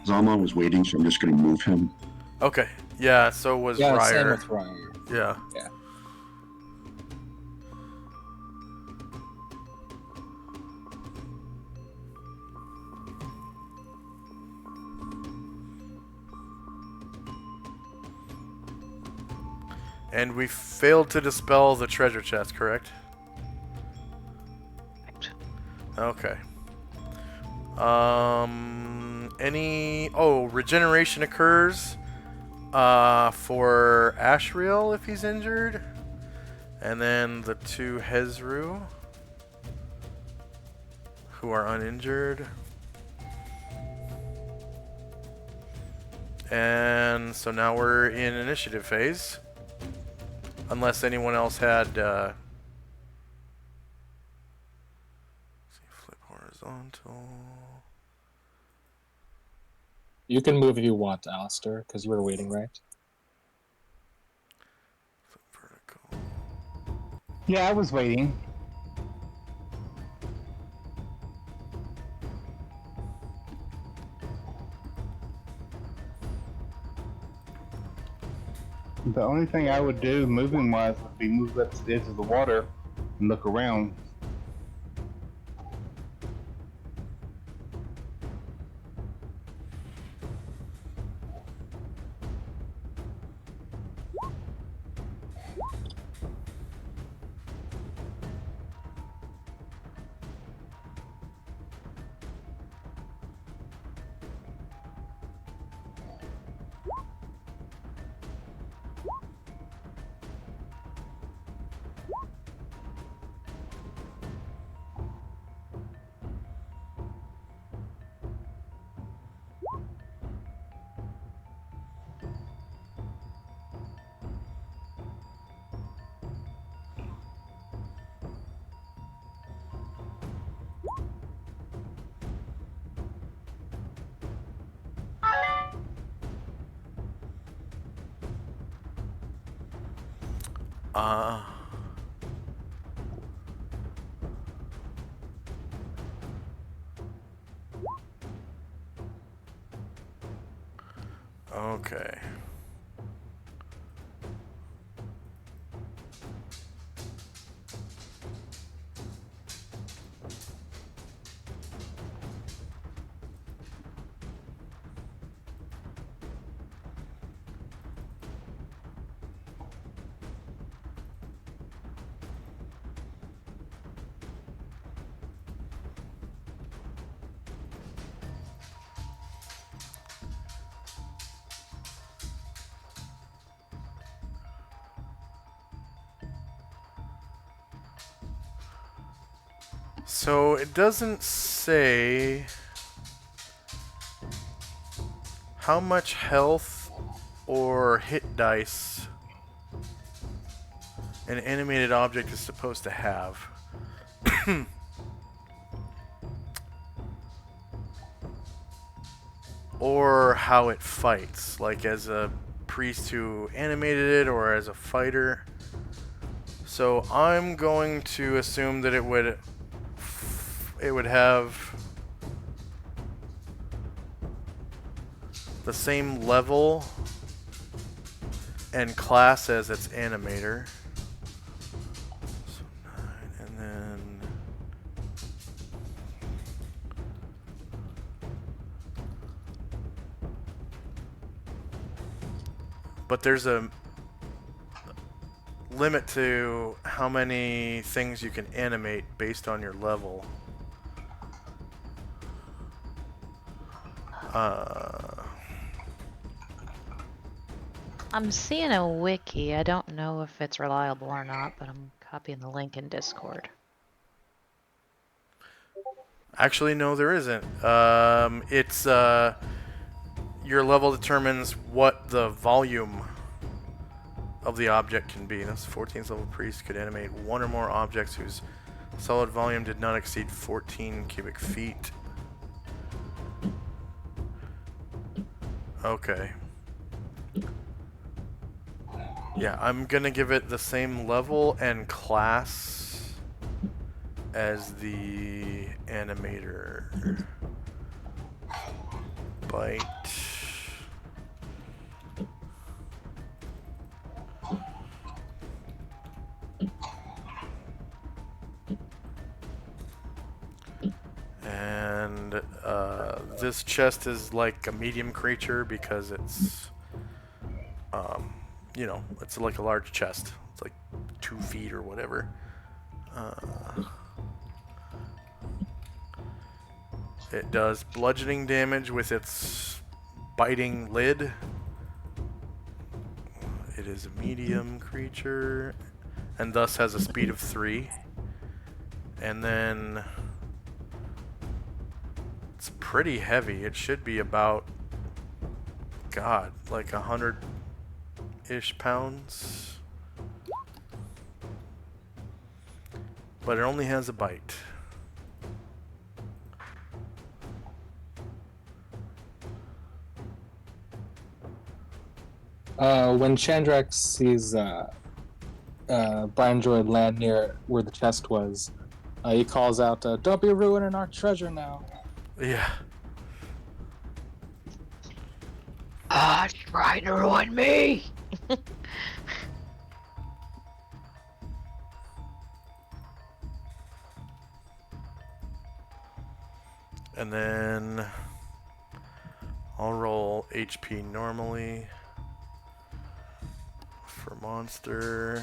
Zalman was waiting, so I'm just going to move him. Okay. Yeah, so was Yeah, same Ryer. with Ryan. Yeah. Yeah. And we failed to dispel the treasure chest, correct? Correct. Okay. Regeneration occurs for Ashriel if he's injured. And then the 2 Hezru who are uninjured. And so now we're in initiative phase. Unless anyone else had flip horizontal. You can move if you want, Alistair, because you were waiting, right? Flip vertical. Yeah, I was waiting. The only thing I would do moving wise would be move up to the edge of the water and look around. Okay. So it doesn't say how much health or hit dice an animated object is supposed to have. Or how it fights, like as a priest who animated it or as a fighter. So I'm going to assume that it would have the same level and class as its animator. So 9, and then but there's a limit to how many things you can animate based on your level. I'm seeing a wiki. I don't know if it's reliable or not, but I'm copying the link in Discord. Actually, no, there isn't. It's your level determines what the volume of the object can be. That's 14th level priest could animate one or more objects whose solid volume did not exceed 14 cubic feet. Okay. Yeah, I'm gonna give it the same level and class as the animator. Bite. And this chest is like a medium creature because it's you know, it's like a large chest. It's like 2 feet or whatever. It does bludgeoning damage with its biting lid. It is a medium creature, and thus has a speed of 3. And then it's pretty heavy. It should be about, God, like 100-ish pounds. But it only has a bite. When Chandrax sees Brian Droid land near where the chest was, he calls out, "Don't be ruining our treasure now." Yeah. Trying to ruin me! And then I'll roll HP normally for monster.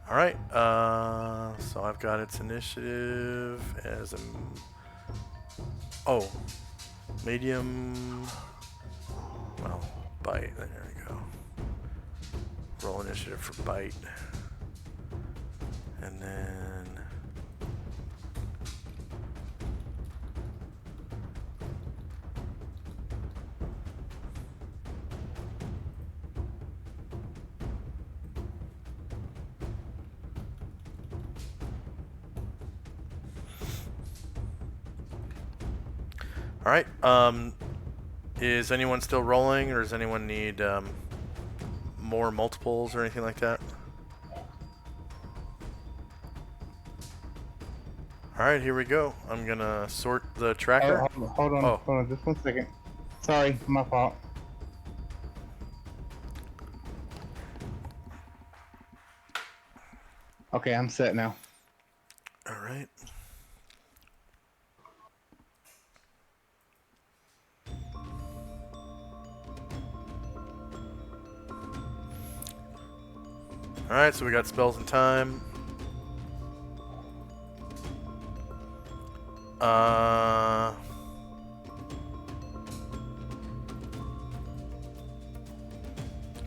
Alright, so I've got its initiative as a... Oh, medium... Well, bite, there we go. Roll initiative for bite. And then... Alright, is anyone still rolling, or does anyone need more multiples or anything like that? Alright, here we go. I'm gonna sort the tracker. Hold on, just 1 second. Sorry, my fault. Okay, I'm set now. Alright. Alright, so we got spells and time.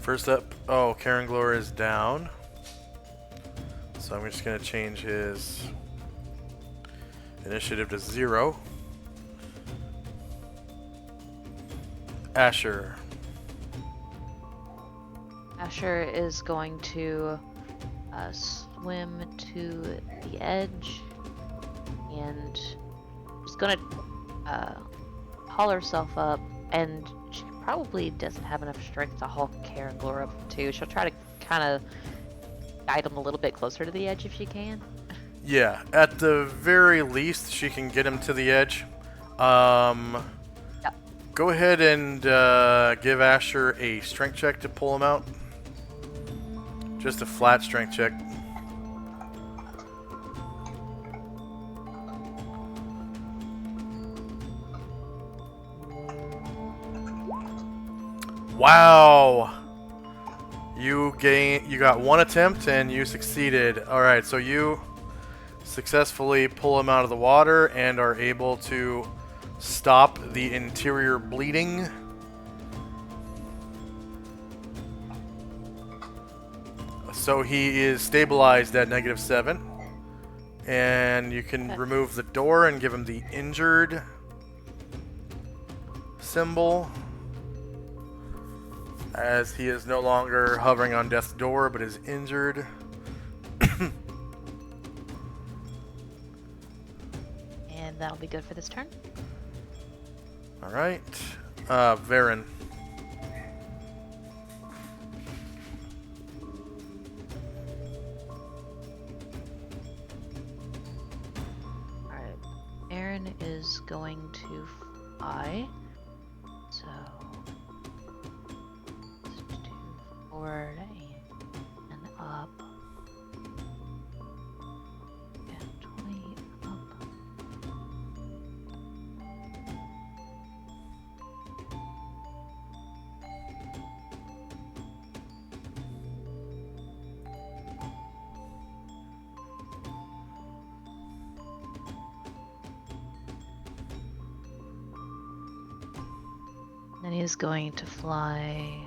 First up, oh, Karen Glor is down. So I'm just going to change his initiative to 0. Asher. Asher is going to swim to the edge and she's going to haul herself up, and she probably doesn't have enough strength to haul Karen Glor up too. She'll try to kind of guide him a little bit closer to the edge if she can. Yeah, at the very least, she can get him to the edge. Go ahead and give Asher a strength check to pull him out. Just a flat strength check. Wow! You got 1 attempt and you succeeded. Alright, so you successfully pull him out of the water and are able to stop the interior bleeding. So he is stabilized at -7. And you can remove the door and give him the injured symbol, as he is no longer hovering on death's door but is injured. And that'll be good for this turn. Alright. Varen. Alright. Aaron is going to fly. So let's do forward and up. And 20 up. And he's going to fly.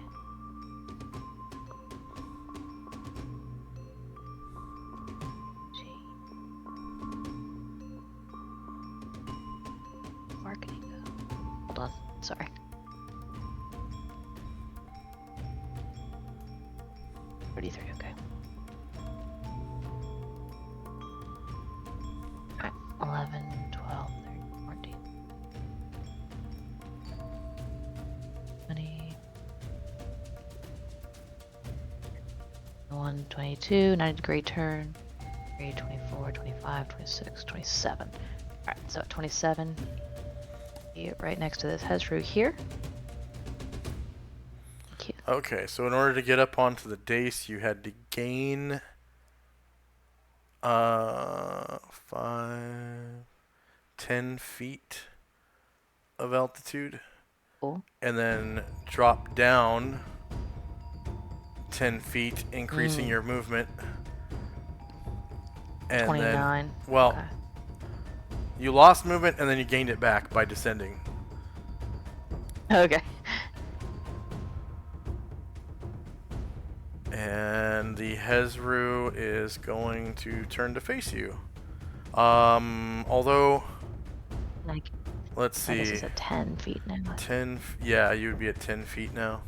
Marketing. Hold on. Sorry. Okay. Alright, 11, 12, 13, 14. 20. 21, 22, 90-degree turn. 24, 25, 26, 27. Alright, so at 27, be right next to this Hezru here. Thank you. Okay, so in order to get up onto the dais, you had to gain 5, 10 feet of altitude, Cool. and then drop down 10 feet, increasing your movement. And 29. then, well, Okay. you lost movement and then you gained it back by descending. Okay. And the Hezru is going to turn to face you. Although, Like, let's I guess see. it's at 10 feet now. 10, yeah, you would be at 10 feet now.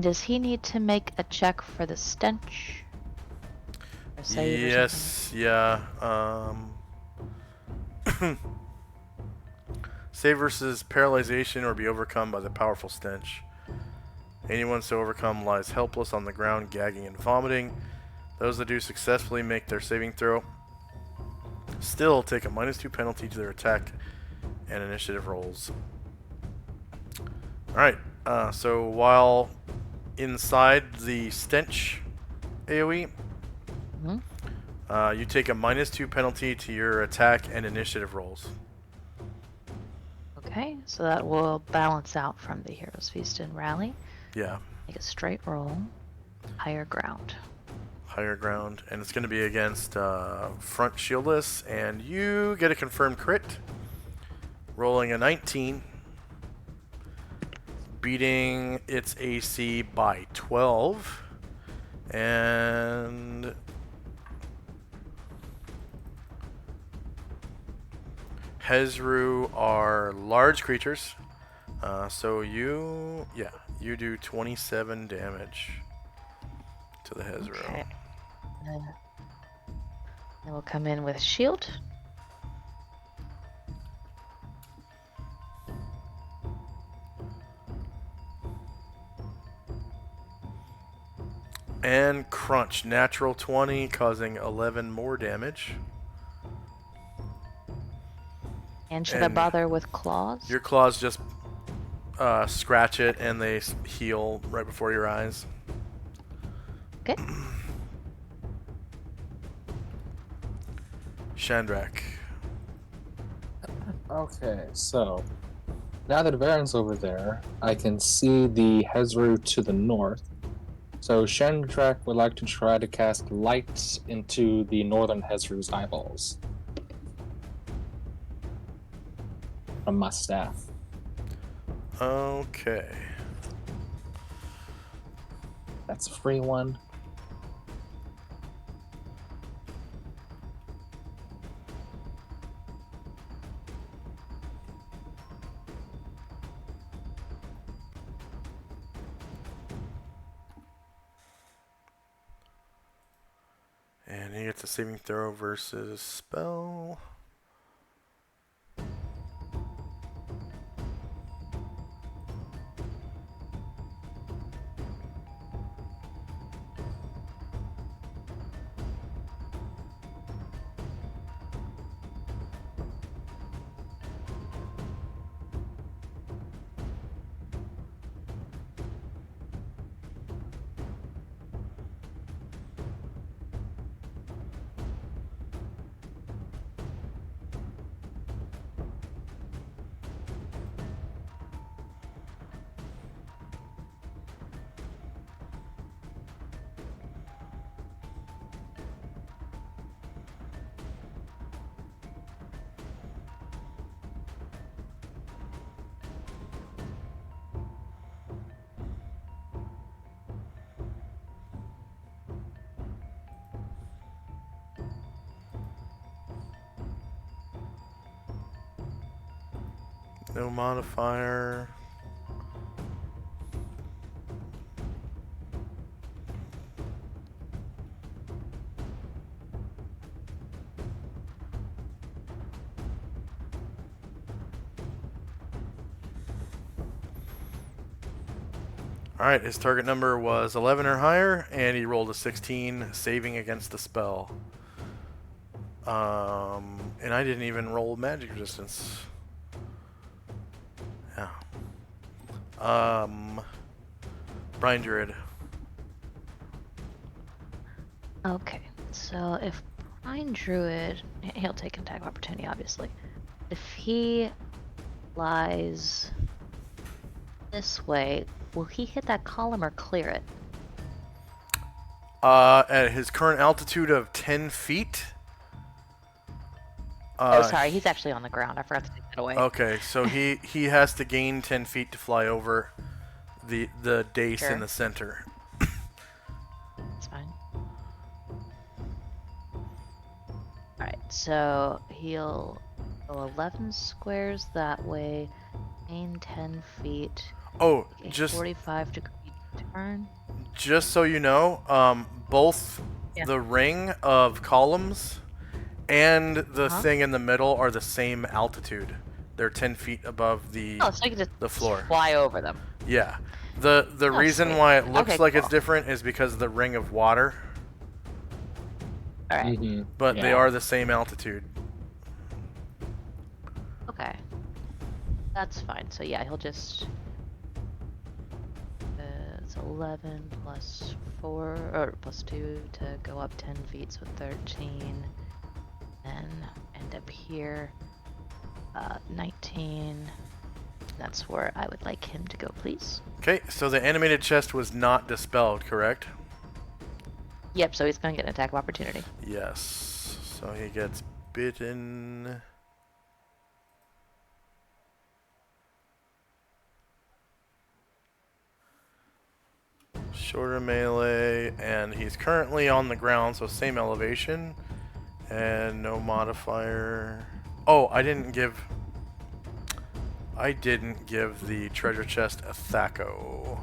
Does he need to make a check for the stench? Or save or Yes, yeah. Save versus paralyzation or be overcome by the powerful stench. Anyone so overcome lies helpless on the ground, gagging and vomiting. Those that do successfully make their saving throw still take a -2 penalty to their attack and initiative rolls. Alright, so while inside the stench AoE, you take a -2 penalty to your attack and initiative rolls. Okay, so that will balance out from the Hero's Feast and Rally. Yeah, Make a straight roll. Higher ground. higher ground, and it's going to be against front shieldless, and you get a confirmed crit, rolling a 19, beating its AC by 12, and Hezru are large creatures, so you do 27 damage to the Hezru. Okay. Then we'll come in with shield. And crunch, natural 20, causing 11 more damage. And should I And bother with claws? your claws just scratch it, and they heal right before your eyes. Okay. Shandrak. Okay, so now that Varen's over there, I can see the Hezru to the north. So Shandrak would like to try to cast light into the northern Hezru's eyeballs from my staff. Okay. That's a free one. And he gets a saving throw versus spell. No modifier. Alright, his target number was 11 or higher, and he rolled a 16, saving against the spell. And I didn't even roll magic resistance. Yeah. Brian Druid. Okay, so if Blind Druid, he'll take an attack of opportunity, obviously. If he lies this way, will he hit that column or clear it? At his current altitude of 10 feet. Oh, sorry, he's actually on the ground. I forgot to take that away. Okay, so he has to gain 10 feet to fly over the dais Sure. in the center. That's fine. Alright, so he'll go 11 squares that way, gain 10 feet, Oh, a just 45-degree turn. just so you know, both Yeah. the ring of columns and the Uh-huh. thing in the middle are the same altitude. They're 10 feet above the Oh, so you can just the floor. fly over them. Yeah. The Oh, reason sweet. why it looks Okay, like it's cool. different is because of the ring of water, Alright, but they Yeah. are the same altitude. okay. That's fine. So yeah, he'll just... it's 11 plus 4, or plus 2 to go up 10 feet, so 13. Then end up here, 19. That's where I would like him to go, please. Okay, so the animated chest was not dispelled, correct? Yep, so he's going to get an attack of opportunity. Yes. So he gets bitten. Shorter melee, and he's currently on the ground, so same elevation. And no modifier. Oh, I didn't give the treasure chest a Thaco.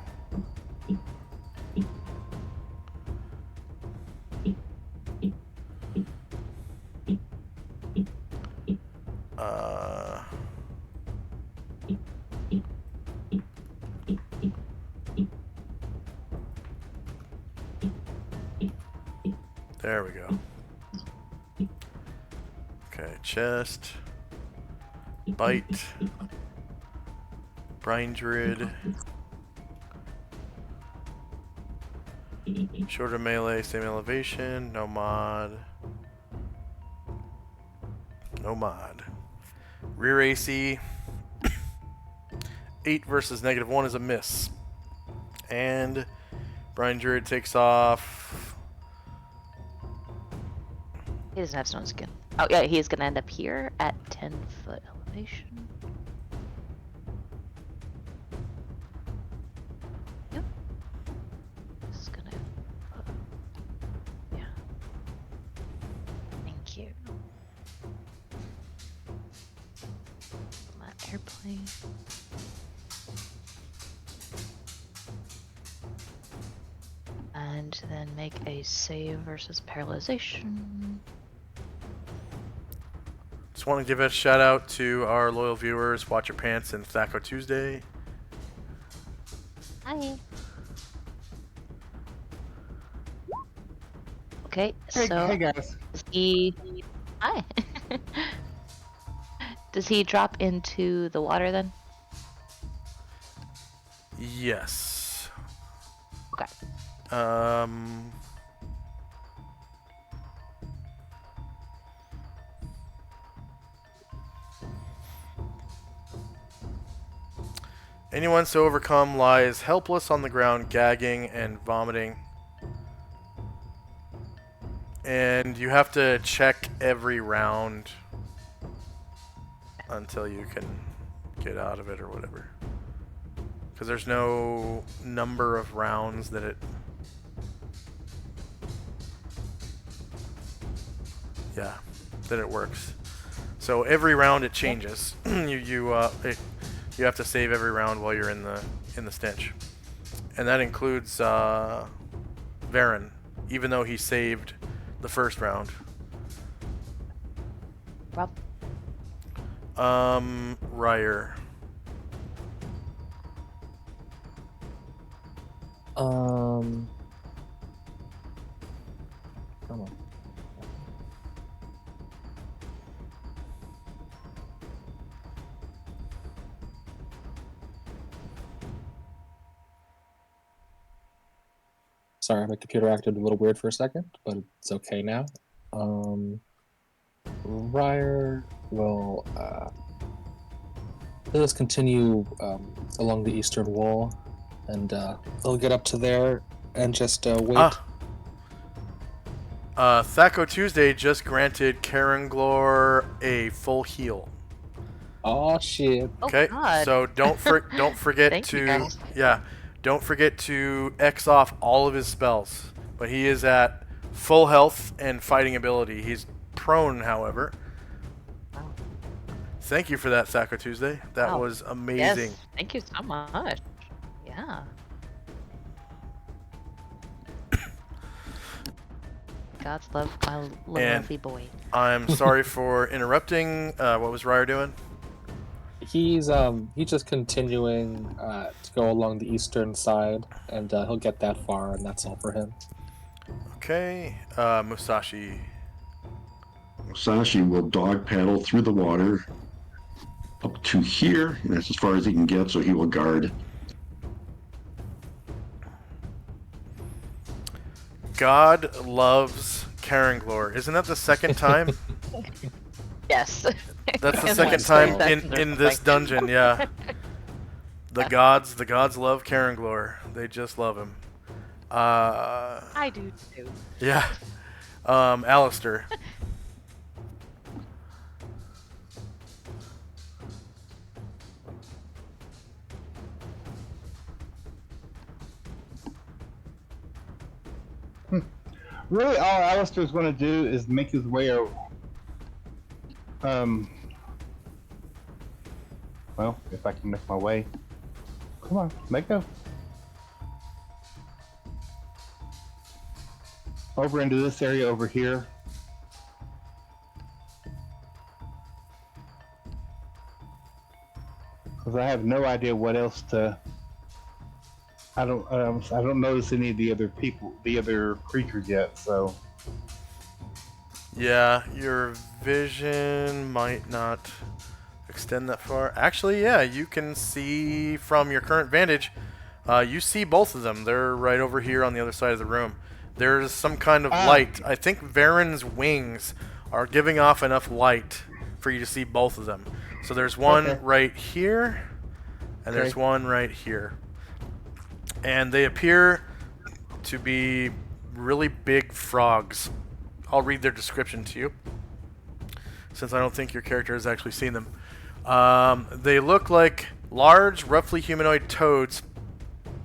There we go. Okay, chest. Bite. Brine Druid. Shorter melee, same elevation, no mod. No mod. Rear AC. 8 versus -1 is a miss. And Brine Druid takes off. He doesn't have stone skin. Oh yeah, he is going to end up here at 10-foot elevation. Yep. Just gonna... yeah. Thank you. My airplane. And then make a save versus paralyzation. Just want to give a shout out to our loyal viewers, Watch Your Pants and Thaco Tuesday. Hi. Okay, Hey, so hey guys. does he... Hi. Does he drop into the water then? Yes. Okay. Anyone so overcome lies helpless on the ground, gagging and vomiting. And you have to check every round until you can get out of it or whatever. Because there's no number of rounds that it... yeah, that it works. So every round it changes. It You have to save every round while you're in the stench, and that includes Varen, even though he saved the first round. Rob? Ryer. Come on. Sorry, my computer acted a little weird for a second, but it's okay now. Ryer will he'll just continue along the eastern wall, and he'll get up to there and just wait. Thaco Tuesday just granted Karanglor a full heal. Oh shit! Okay, God. so don't forget Thank you, to guys. don't forget to X off all of his spells. But he is at full health and fighting ability. He's prone, however. Wow. Thank you for that, Thaco Tuesday. That Wow. was amazing. Yes, thank you so much. Yeah. God's love my little And- lovely boy. I'm sorry for interrupting. What was Ryer doing? He's just continuing to go along the eastern side, and he'll get that far, and that's all for him. Okay, Musashi. Sashi will dog paddle through the water up to here, and that's as far as he can get, so he will guard. God loves Karanglor. Isn't that the second time? Yes. That's the And second that's time that's in this dungeon, yeah. The gods love Karanglor. They just love him. I do too. Yeah. Alistair. Really, all Alistair's going to do is make his way over. Well, if I can make my way. Come on, make go. Over into this area over here. Because I have no idea what else to. I don't notice any of the other people, the other creatures yet. So Yeah, your vision might not extend that far. Actually, yeah, you can see from your current vantage. You see both of them. They're right over here on the other side of the room. There's some kind of light. I think Varen's wings are giving off enough light for you to see both of them. So there's one right here, and there's one right here. And they appear to be really big frogs. I'll read their description to you, since I don't think your character has actually seen them. They look like large, roughly humanoid toads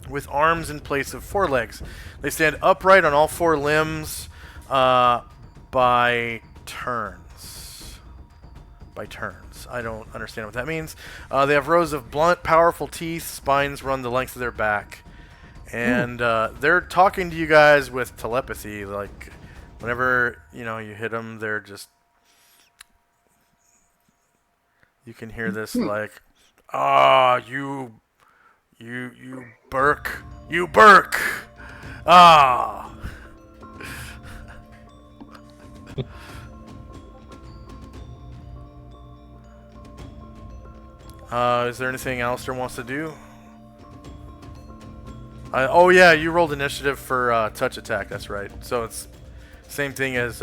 with arms in place of forelegs. They stand upright on all four limbs by turns. By turns. I don't understand what that means. They have rows of blunt, powerful teeth. Spines run the length of their back. And they're talking to you guys with telepathy. Like, whenever, you hit them, they're just... You can hear this, like, you Burke. You Burke! Ah! Is there anything Alistair wants to do? Oh yeah, you rolled initiative for touch attack, that's right. So it's same thing as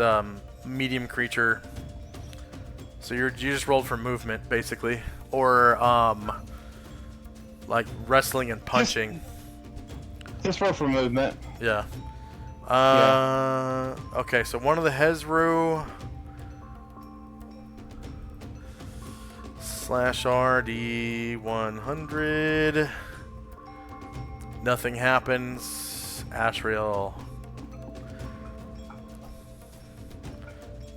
medium creature. So you just rolled for movement, basically. Or, like wrestling and punching. just roll for movement. Yeah. Okay, so one of the Hezru /RD 100. Nothing happens. Ashriel.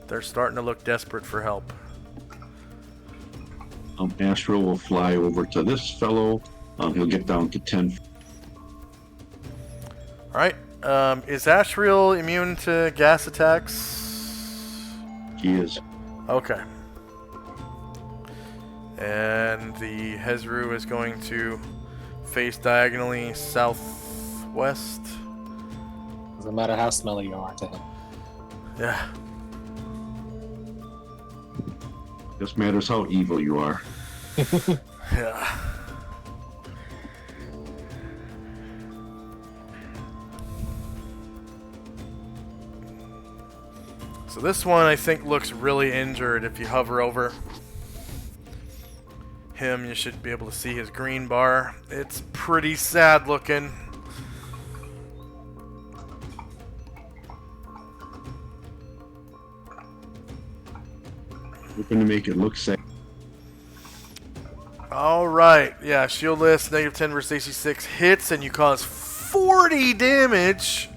They're starting to look desperate for help. Astro will fly over to this fellow. He'll get down to 10. Alright. Is Ashriel immune to gas attacks? He is. Okay. And the Hezru is going to face diagonally southwest. Doesn't matter how smelly you are to him. Yeah. Just matters how evil you are. Yeah. So this one I think looks really injured. If you hover over him, you should be able to see his green bar. It's pretty sad looking. We're going to make it look sad. Alright, yeah, shieldless, -10 versus AC 6 hits, and you cause 40 damage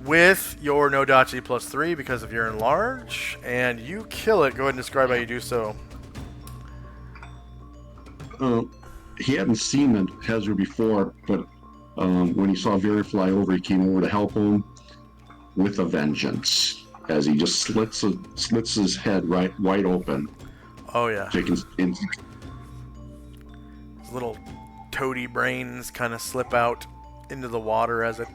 with your no Dachi +3 because of your enlarge, and you kill it. Go ahead and describe how you do so. He hadn't seen the Hezru before, but when he saw Very fly over, he came over to help him with a vengeance. As he just slits his head wide open. Oh yeah. So His little toady brains kind of slip out into the water as it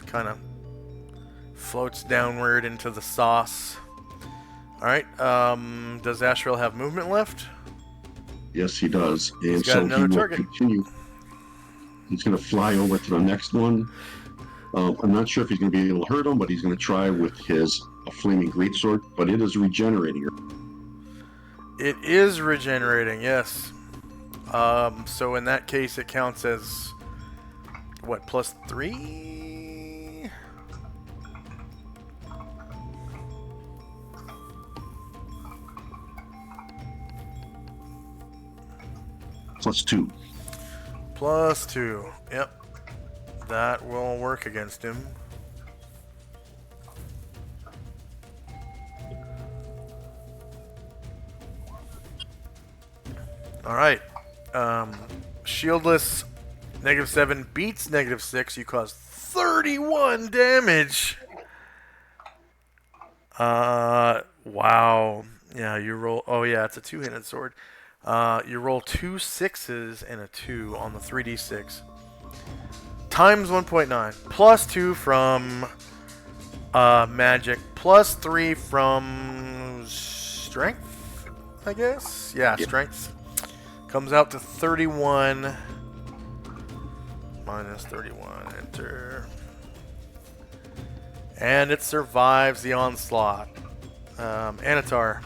kind of floats downward into the sauce. Alright, does Ashriel have movement left? Yes, he does. And He's got so another he will target. continue. He's going to fly over to the next one. I'm not sure if he's going to be able to hurt him, but he's going to try with his flaming greatsword. But it is regenerating. It is regenerating, yes. So in that case, it counts as what, +3? +2. +2. Yep. That will work against him. Alright. Shieldless, -7 beats -6. You cause 31 damage. Wow. Yeah, you roll. Oh, yeah, it's a two-handed sword. You roll 2 6s and a 2 on the 3d6. Times 1.9. +2 from magic. +3 from strength, I guess? Yeah, strength. Comes out to 31. Minus 31. Enter. And it survives the onslaught. Anatar.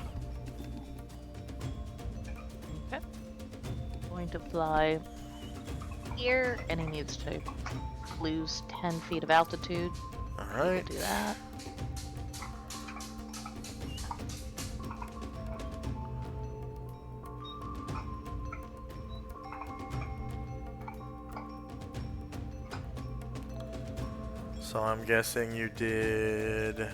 Okay. Going to fly here, and he needs to lose 10 feet of altitude. Alright. Do that. So I'm guessing you did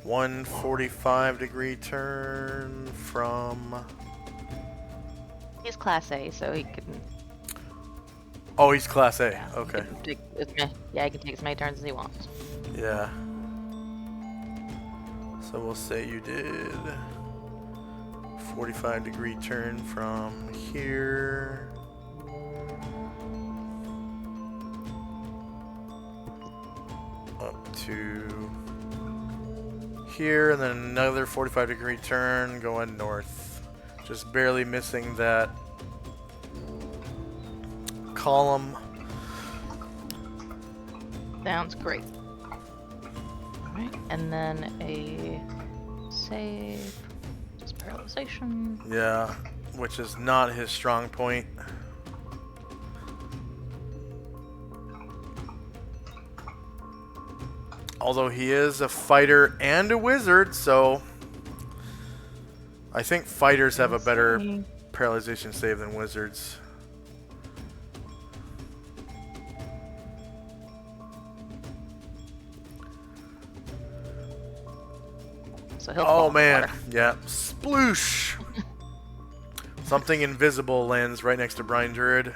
145-degree turn from... He's Class A, so he can. Oh, he's Class A. Yeah, Okay. He can take he can take as many turns as he wants. Yeah. So we'll say you did 45-degree turn from here. Up to here, and then another 45-degree turn going north. Just barely missing that column. Sounds great. Alright, and then a save. Just paralyzation. Yeah, which is not his strong point. Although he is a fighter and a wizard, so I think fighters have a better paralyzation save than wizards. so he'll fall Oh in the man, water. yeah, sploosh. Something invisible lands right next to Brine Druid.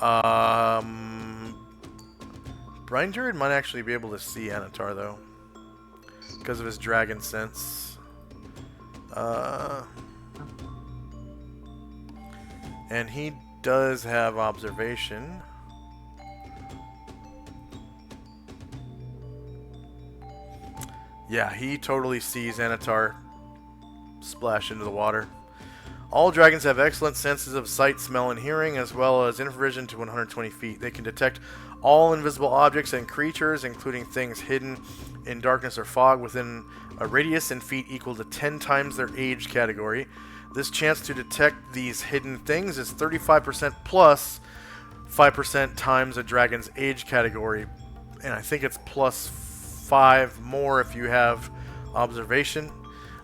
Brine Druid might actually be able to see Anatar though, because of his dragon sense. And he does have observation. Yeah, he totally sees Anatar splash into the water. All dragons have excellent senses of sight, smell, and hearing, as well as infravision to 120 feet. They can detect all invisible objects and creatures, including things hidden in darkness or fog, within a radius in feet equal to 10 times their age category. This chance to detect these hidden things is 35% plus 5% times a dragon's age category. And I think it's plus 5 more if you have observation.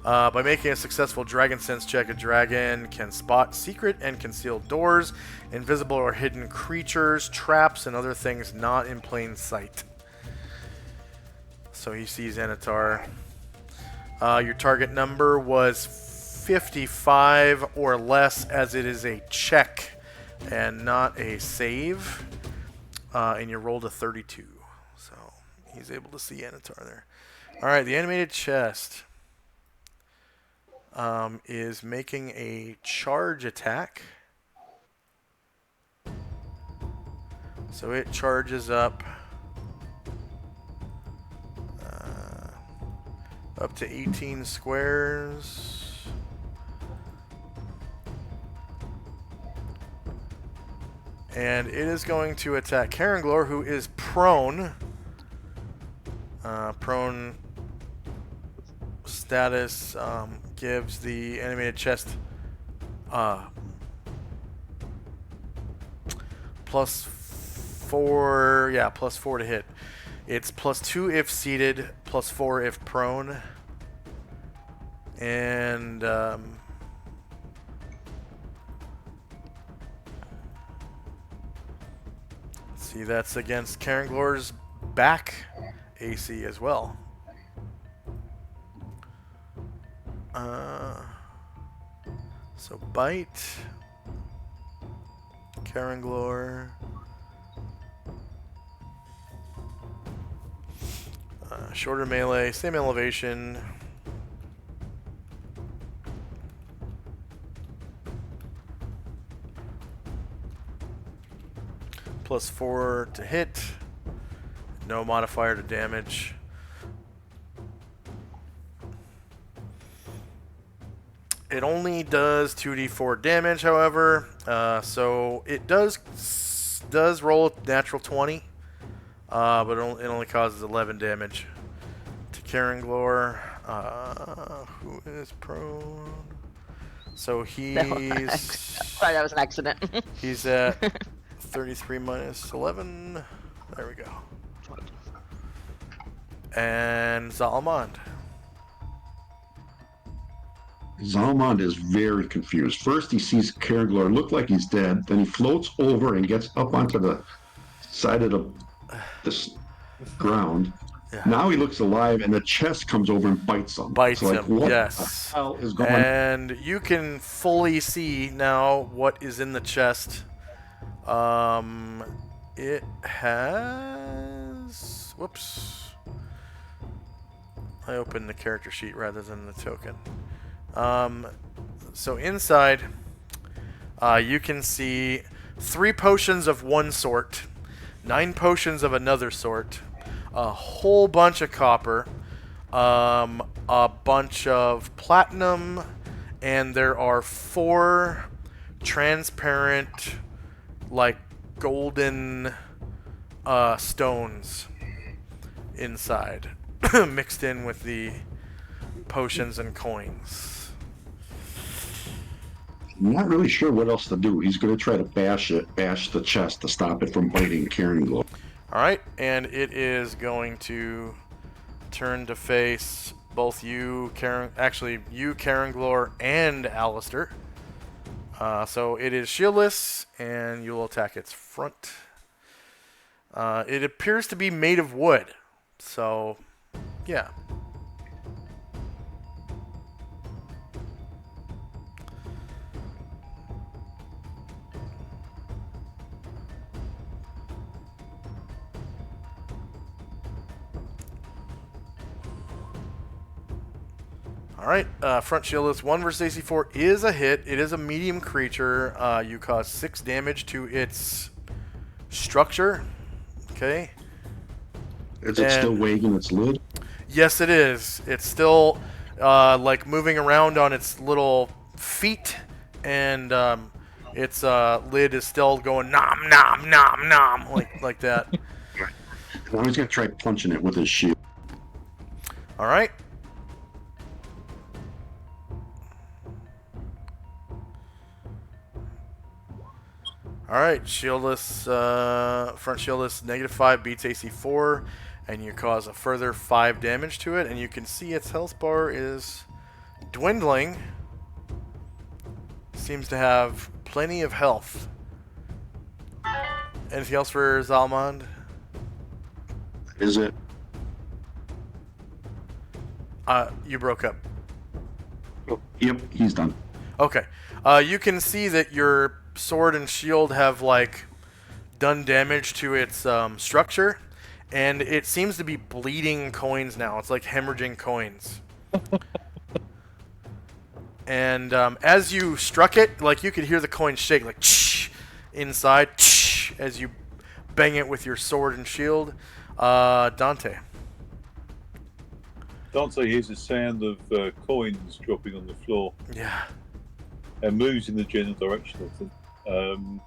By making a successful dragon sense check, a dragon can spot secret and concealed doors, invisible or hidden creatures, traps, and other things not in plain sight. So he sees Anatar. Your target number was 55 or less, as it is a check and not a save. And you rolled a 32. So he's able to see Anatar there. Alright, the animated chest is making a charge attack. So it charges up to 18 squares. And it is going to attack Caranglor, who is prone. Prone status gives the animated chest plus 4, yeah, plus 4 to hit. It's plus 2 if seated, plus 4 if prone. And see, that's against Caranglor's back AC as well. So bite, Caranglor, shorter melee, same elevation. Plus 4 to hit, no modifier to damage. It only does 2d4 damage, however, so it does roll a natural 20, but it only causes 11 damage to Caranglor, who is prone. So he's Sorry, that was an accident. he's at 33 minus 11. There we go. And Zalmond. Zalmond is very confused. First, he sees Caranglor look like he's dead. Then he floats over and gets up onto the side of this ground. Yeah. Now he looks alive, and the chest comes over and bites him. Bites so, like, him, what yes. the hell is going And you can fully see now what is in the chest. It has... Whoops. I opened the character sheet rather than the token. So inside, you can see 3 potions of one sort, 9 potions of another sort, a whole bunch of copper, a bunch of platinum, and there are 4 transparent, like, golden stones inside, mixed in with the potions and coins. I'm not really sure what else to do. He's going to try to bash the chest to stop it from biting Caranglor. Alright, and it is going to turn to face both you, Caranglor, and Alistair. So it is shieldless, and you'll attack its front. It appears to be made of wood, so yeah. Alright, front shieldless 1 versus AC4 is a hit. It is a medium creature. You cause 6 damage to its structure. Okay. Is it still wagging its lid? Yes, it is. It's still like moving around on its little feet, and its lid is still going nom nom nom nom like that. Now he's gonna try punching it with his shield. All right. All right, shieldless, front shieldless, -5 beats AC4, and you cause a further 5 damage to it, and you can see its health bar is dwindling. Seems to have plenty of health. Anything else for Zalmond? Is it? You broke up. Oh, yep, he's done. Okay. You can see that your sword and shield have like done damage to its structure, and it seems to be bleeding coins now. It's like hemorrhaging coins. And as you struck it, like you could hear the coin shake, like inside, as you bang it with your sword and shield. Dante. Dante hears a sound of coins dropping on the floor Yeah. and moves in the general direction of them.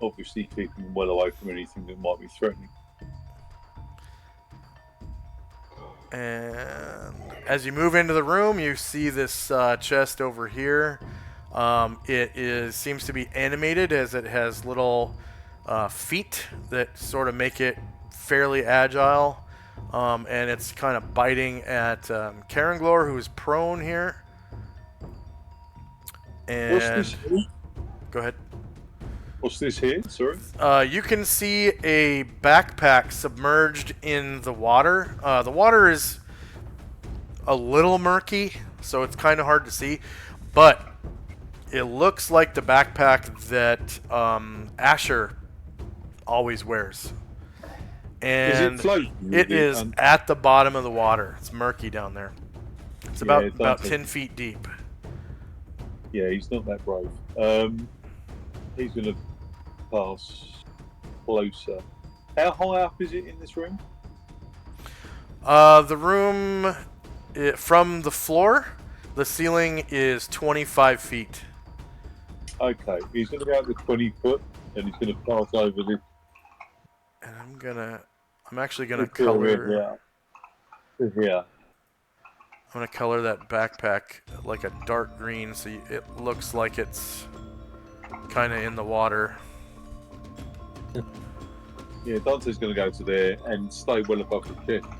Obviously keeping well away from anything that might be threatening. And as you move into the room, you see this chest over here. It seems to be animated, as it has little feet that sort of make it fairly agile. And it's kind of biting at Karanglor, who's prone here. And What's this here? go ahead. What's this here? Sorry. You can see a backpack submerged in the water. The water is a little murky, so it's kind of hard to see, but it looks like the backpack that Asher always wears. And Is it floating? it is at the bottom of the water. It's murky down there. It's Yeah, about Dante. 10 feet deep. Yeah, he's not that brave. He's going to pass closer. How high up is it in this room? The room, from the floor, the ceiling is 25 feet. Okay, he's going to go up to 20 foot and he's going to pass over this. And I'm actually gonna this area color. here. Here. I'm gonna color that backpack like a dark green, so it looks like it's kind of in the water. Yeah, Dante's going to go to there and stay well above the chest.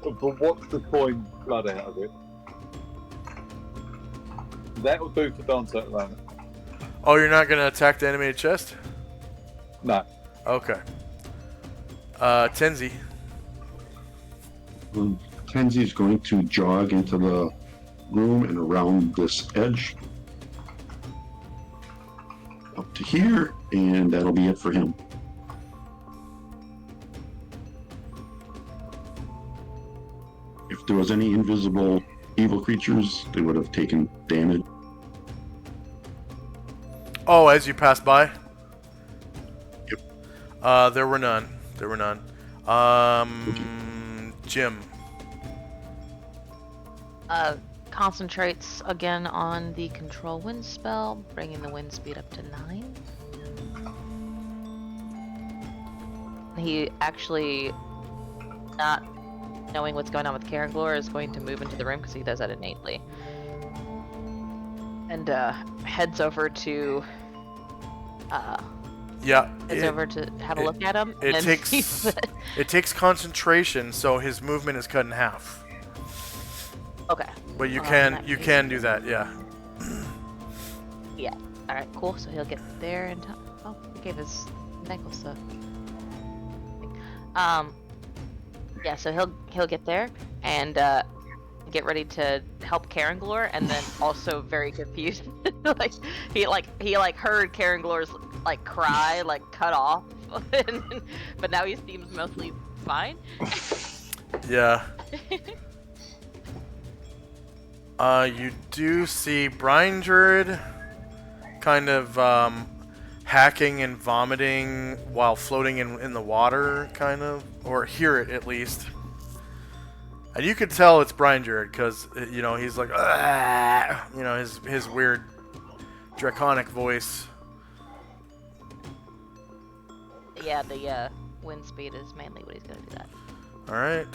But what's the coin blood out of it? That'll do for Dante at the moment. Oh, you're not gonna attack the animated chest? No. Okay. Tenzi. Tenzi's going to jog into the room and around this edge up to here, and that'll be it for him. If there was any invisible evil creatures, they would have taken damage. Oh, as you pass by? Yep. There were none. There were none. Jim. Concentrates again on the control wind spell, bringing the wind speed up to 9. He actually, not knowing what's going on with Karanglor, is going to move into the room because he does that innately. And heads over to Yeah. over to have a look at him. It and takes sees that- it takes concentration, so his movement is cut in half. Okay. But you In can that case- can do that, yeah. Yeah. All right. Cool. So he'll get there and oh, he gave his necklace up. Yeah. So he'll get there and get ready to help Karanglor, and then also very confused. like he heard Karanglor's like cry, like cut off, but now he seems mostly fine. Yeah. You do see Brine Druid kind of hacking and vomiting while floating in the water, kind of, or hear it at least. And you could tell it's Brine Druid because you know he's like, "Ah!" You know, his weird draconic voice. Yeah, the wind speed is mainly what he's gonna do that. All right.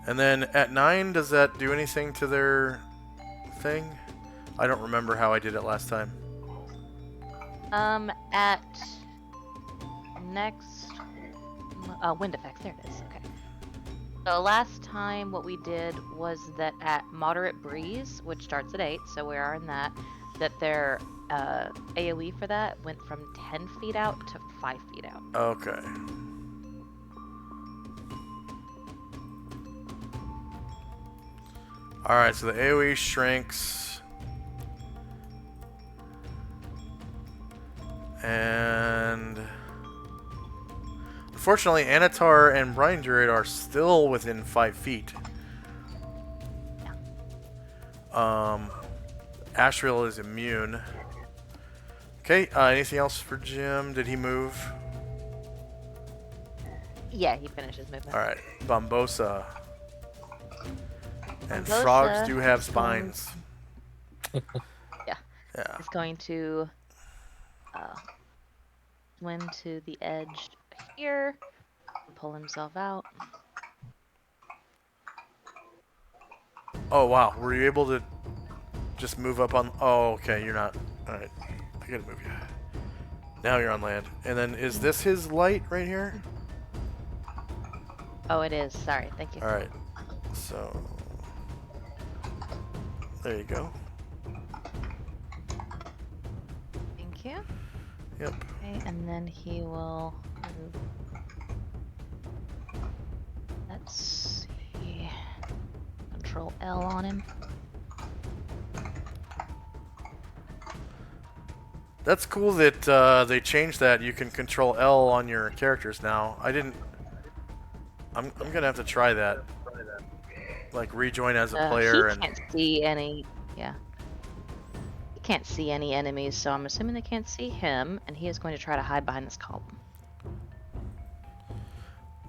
And then at 9, does that do anything to their thing? I don't remember how I did it last time. At next, wind effects. There it is. Okay. So last time what we did was that at moderate breeze, which starts at 8, so we are in that their AOE for that went from 10 feet out to 5 feet out. Okay. Alright, so the AoE shrinks. And unfortunately, Anatar and Brine Druid are still within 5 feet. Ashriel is immune. Okay, anything else for Jim? Did he move? Yeah, he finished his movement. Alright, Bombosa. And Bombosa frogs do have is going- spines. Yeah. Yeah. He's going to swim to the edge here, pull himself out. Oh, wow. Were you able to just move up on... Oh, okay. You're not... Alright. I gotta move you. Now you're on land. And then is this his light right here? Oh, it is. Sorry. Thank you. Alright. So... There you go. Thank you. Yep. Okay, and then he will move. Let's see. Control L on him. That's cool that they changed that. You can control L on your characters now. I didn't... I'm gonna have to try that. Like, rejoin as a player He and... can't see any. Yeah. He can't see any enemies, so I'm assuming they can't see him, and he is going to try to hide behind this column.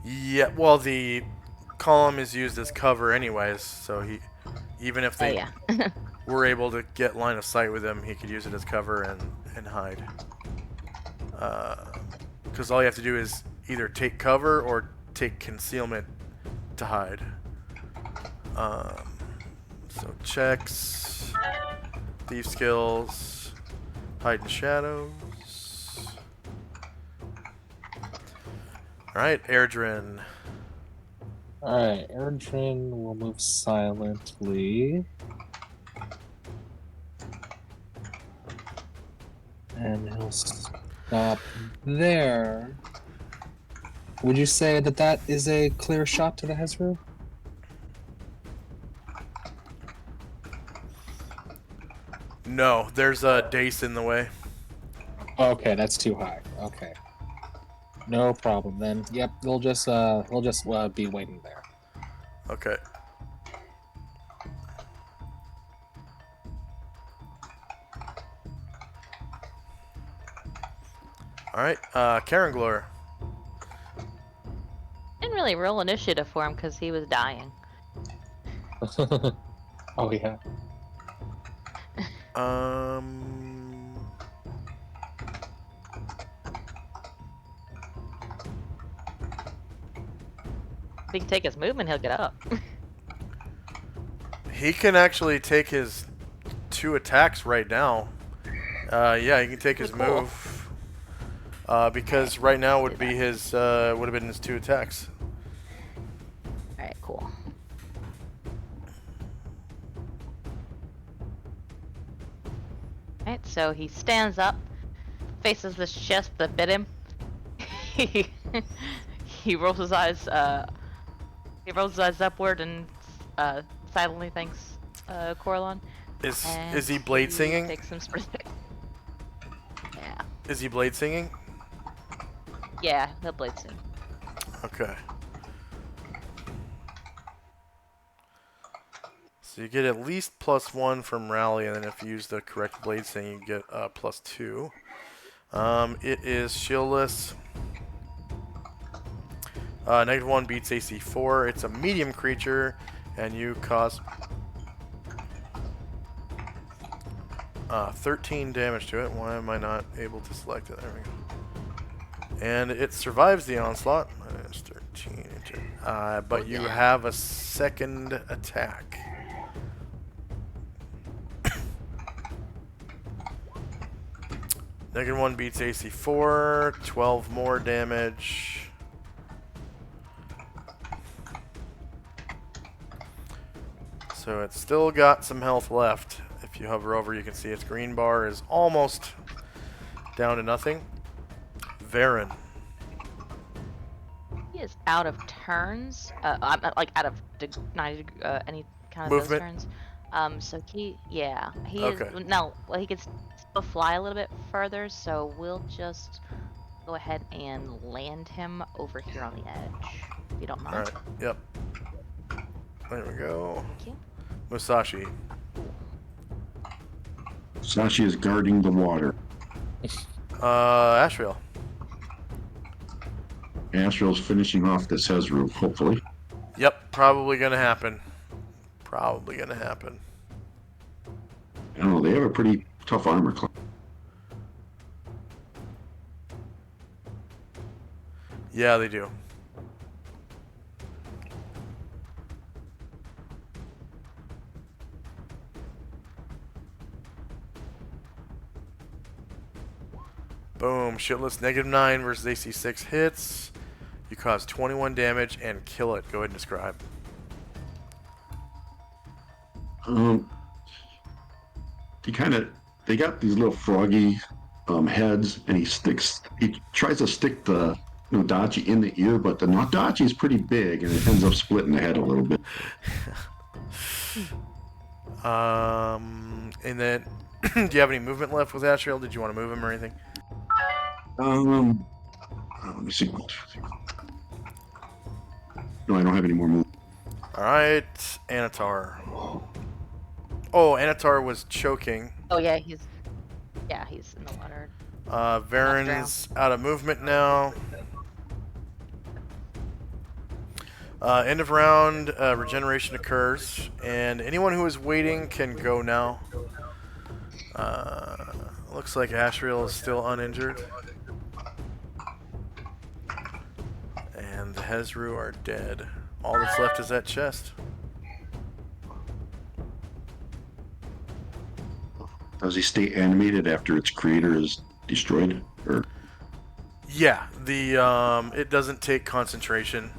Yeah, well, the column is used as cover anyways, so he... Even if Oh, they yeah. were able to get line of sight with him, he could use it as cover and hide. Because all you have to do is either take cover or take concealment to hide. So checks, thief skills, hide in shadows. Alright, Airdrin. Alright, Erdrin will move silently. And he'll stop there. Would you say that that is a clear shot to the Hezru? No, there's a Dace in the way. Okay, that's too high. Okay. No problem then. Yep, we'll just be waiting there. Okay. Alright, Karenglor. Didn't really roll initiative for him because he was dying. Oh yeah. If he can take his movement, he'll get up. He can actually take his 2 attacks right now. Yeah, he can take his Cool. move. Because right now would be his, would have been his 2 attacks. Alright, cool. Alright, so he stands up, faces this chest that bit him. He rolls his eyes, upward and silently thanks Coralon. Is he blade singing? Takes some Yeah. Is he blade singing? Yeah, he'll blade sing. Okay. So you get at least +1 from rally, and then if you use the correct blade thing, you get +2. It is shieldless. -1 beats AC 4. It's a medium creature, and you cause 13 damage to it. Why am I not able to select it? There we go. And it survives the onslaught. Minus 13. But you have a second attack. -1 beats AC 4. 12 more damage. So it's still got some health left. If you hover over, you can see its green bar is almost down to nothing. Varen. He is out of turns. I'm like out of any kind of Movement. those turns. So he Okay. is no. Well, he can still fly a little bit further. So we'll just go ahead and land him over here on the edge, if you don't mind. Alright, yep. There we go. Thank you. Musashi. Sashi is guarding the water. Ashriel. Astral's finishing off this Hezru, hopefully. Yep, probably gonna happen. Probably gonna happen. I don't know, they have a pretty tough armor class. Yeah, they do. Boom. Shitless -9 versus AC 6 hits. You cause 21 damage and kill it. Go ahead and describe. They got these little froggy heads, and he tries to stick the Nodachi in the ear, but the Nodachi is pretty big, and it ends up splitting the head a little bit. And then, do you have any movement left with Ashriel? Did you want to move him or anything? Let me see. No, I don't have any more moves. Alright, Anatar. Oh, Anatar was choking. Oh yeah, he's in the water. Varen's out of movement now. End of round, regeneration occurs, and anyone who is waiting can go now. Looks like Ashriel is still uninjured. And the Hezru are dead. All that's left is that chest. Does he stay animated after its creator is destroyed? Or Yeah, it doesn't take concentration.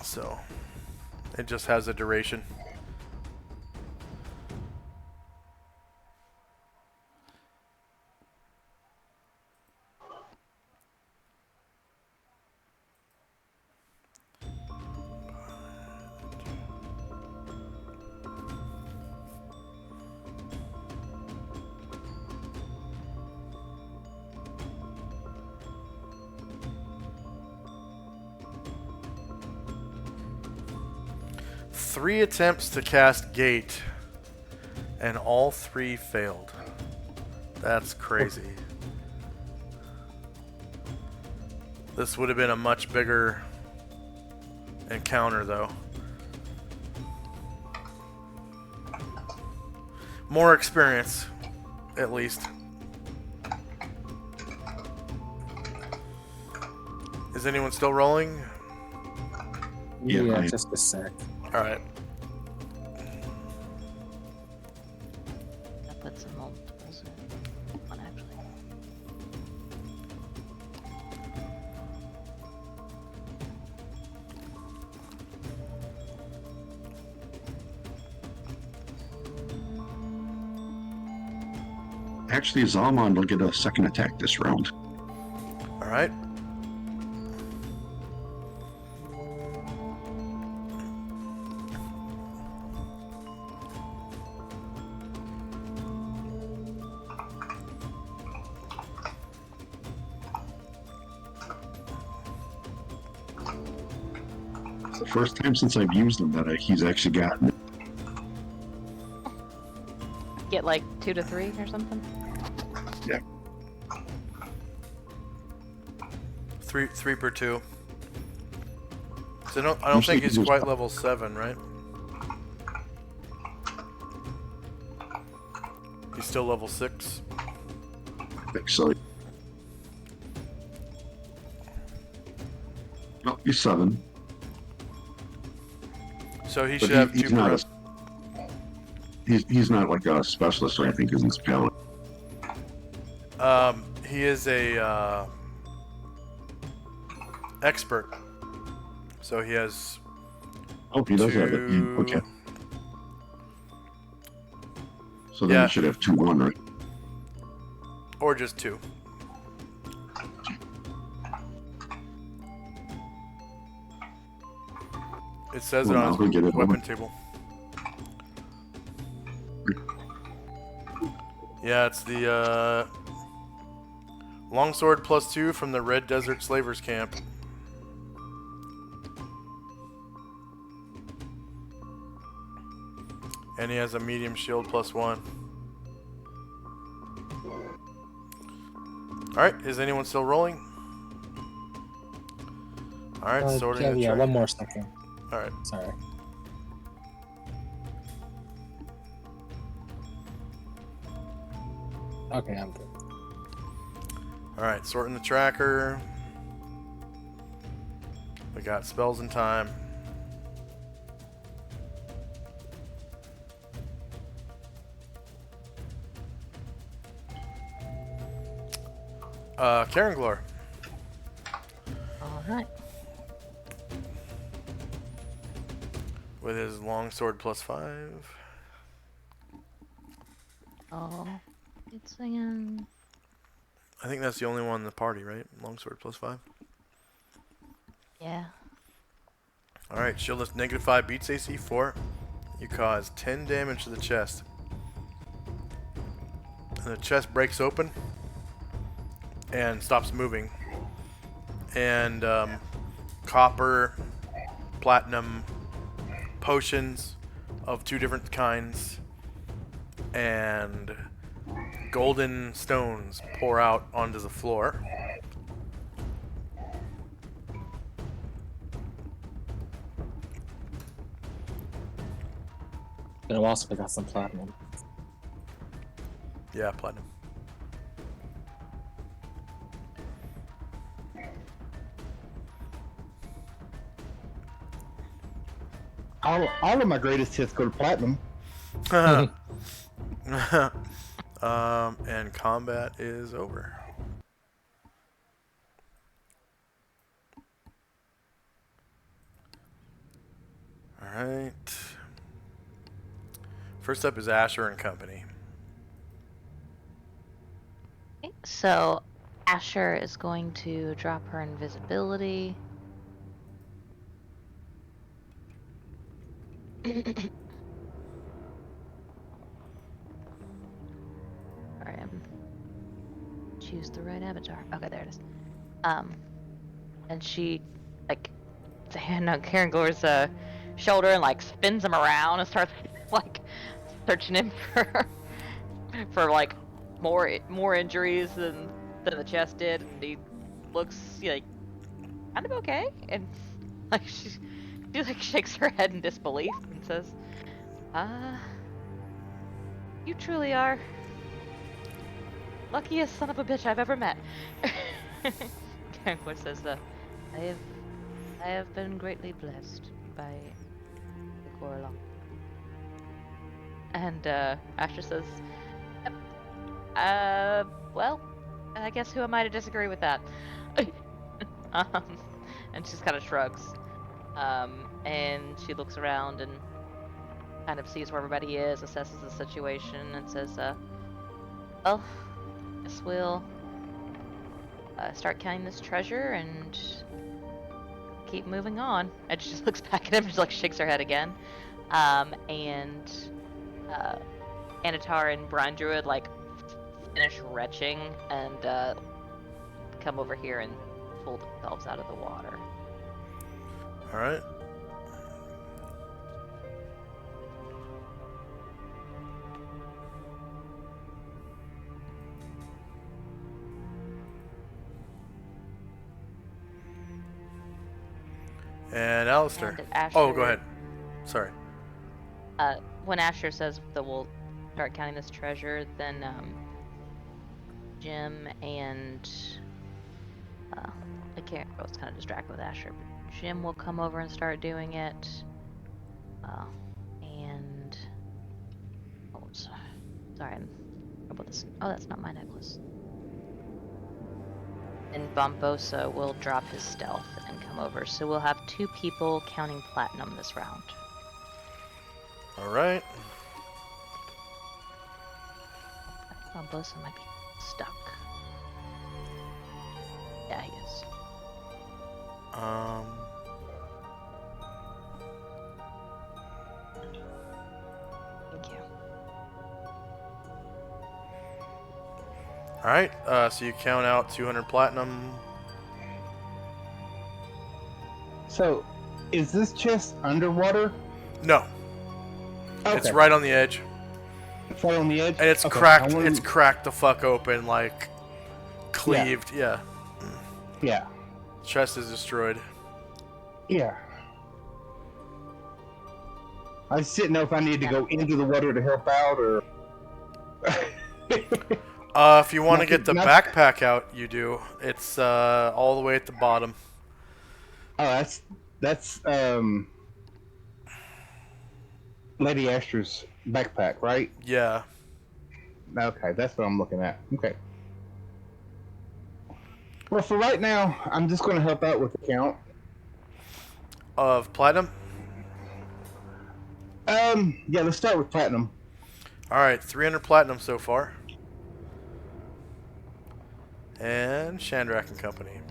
So it just has a duration. Three attempts to cast Gate, and all 3 failed. That's crazy. This would have been a much bigger encounter, though. More experience, at least. Is anyone still rolling? Yeah, Yeah, I- just a sec. Alright. I put some multiples in one actually. actually, Zalman will get a second attack this round. Alright. It's the first time since I've used him that he's actually gotten it. Get like 2 to 3 or something. Yeah. 3 per 2. So I don't think he's quite level 7, right? He's still level 6. I think so. No, he's 7. So he But should have he's 2 per. not he's not like a specialist or anything because he's paladin. He is a expert. So he has. Oh, he does have it. two- Okay. So then Yeah. he should have 2-1, right? Or just 2. It says it Well, on now he'll get his it weapon over. table. Yeah, it's the longsword +2 from the Red Desert Slavers Camp. And he has a medium shield +1. Alright, is anyone still rolling? Alright, sorting yeah, the yeah, track. one more second. Alright. Sorry. Okay, I'm good. Alright, sorting the tracker. We got spells in time. Karen Glor. Alright. With his longsword +5. Oh, it's singing. I think that's the only one in the party, right? Longsword +5. Yeah. Alright, shieldless -5 beats AC 4. You cause 10 damage to the chest. And the chest breaks open and stops moving. And copper, platinum, potions of 2 different kinds, and golden stones pour out onto the floor. Been a while since I got some platinum. Yeah, platinum. All of my greatest hits go to platinum. And combat is over. Alright. First up is Asher and Company. Okay, so Asher is going to drop her invisibility. Alright, choose the right avatar. Okay, there it is. And she, like, puts a hand on Karen Gore's shoulder and like spins him around and starts like searching him for like more injuries than the chest did. And he looks like kind of okay, and like she like shakes her head in disbelief and says, you truly are luckiest son of a bitch I've ever met." Karen Gore says, I have been greatly blessed by the Coralong. And Asher says, "Yep. Well, I guess who am I to disagree with that?" And she just kind of shrugs. And she looks around and kind of sees where everybody is, assesses the situation, and says, well, guess we'll start counting this treasure and keep moving on. And she just looks back at him and just like shakes her head again. And Anatar and Brine Druid like finish retching and come over here and pull themselves out of the water. Alright. And Alistair. And Asher, Oh, go ahead. Sorry. When Asher says that we'll start counting this treasure, then Jim and I was kind of distracted with Asher, but Jim will come over and start doing it. And sorry, I'm about this. Oh, that's not my necklace. And Bombosa will drop his stealth and come over. So we'll have 2 people counting platinum this round. All right. Bombosa might be stuck. Yeah, he is. Thank you. All right. So you count out 200 platinum. So, is this chest underwater? No, Okay. it's right on the edge, It's right on the edge. and it's Okay, cracked. I wanna- It's cracked the fuck open, like cleaved. Yeah. Yeah. Chest is destroyed. Yeah. I just didn't know if I need to go into the water to help out or. If you want to get the backpack out, you do. It's all the way at the bottom. Oh, that's Lady Asher's backpack, right? Yeah. Okay, that's what I'm looking at. Okay. Well, for right now, I'm just going to help out with the count. Of platinum. Yeah, let's start with platinum. All right, 300 platinum so far. And Chandrak and Company.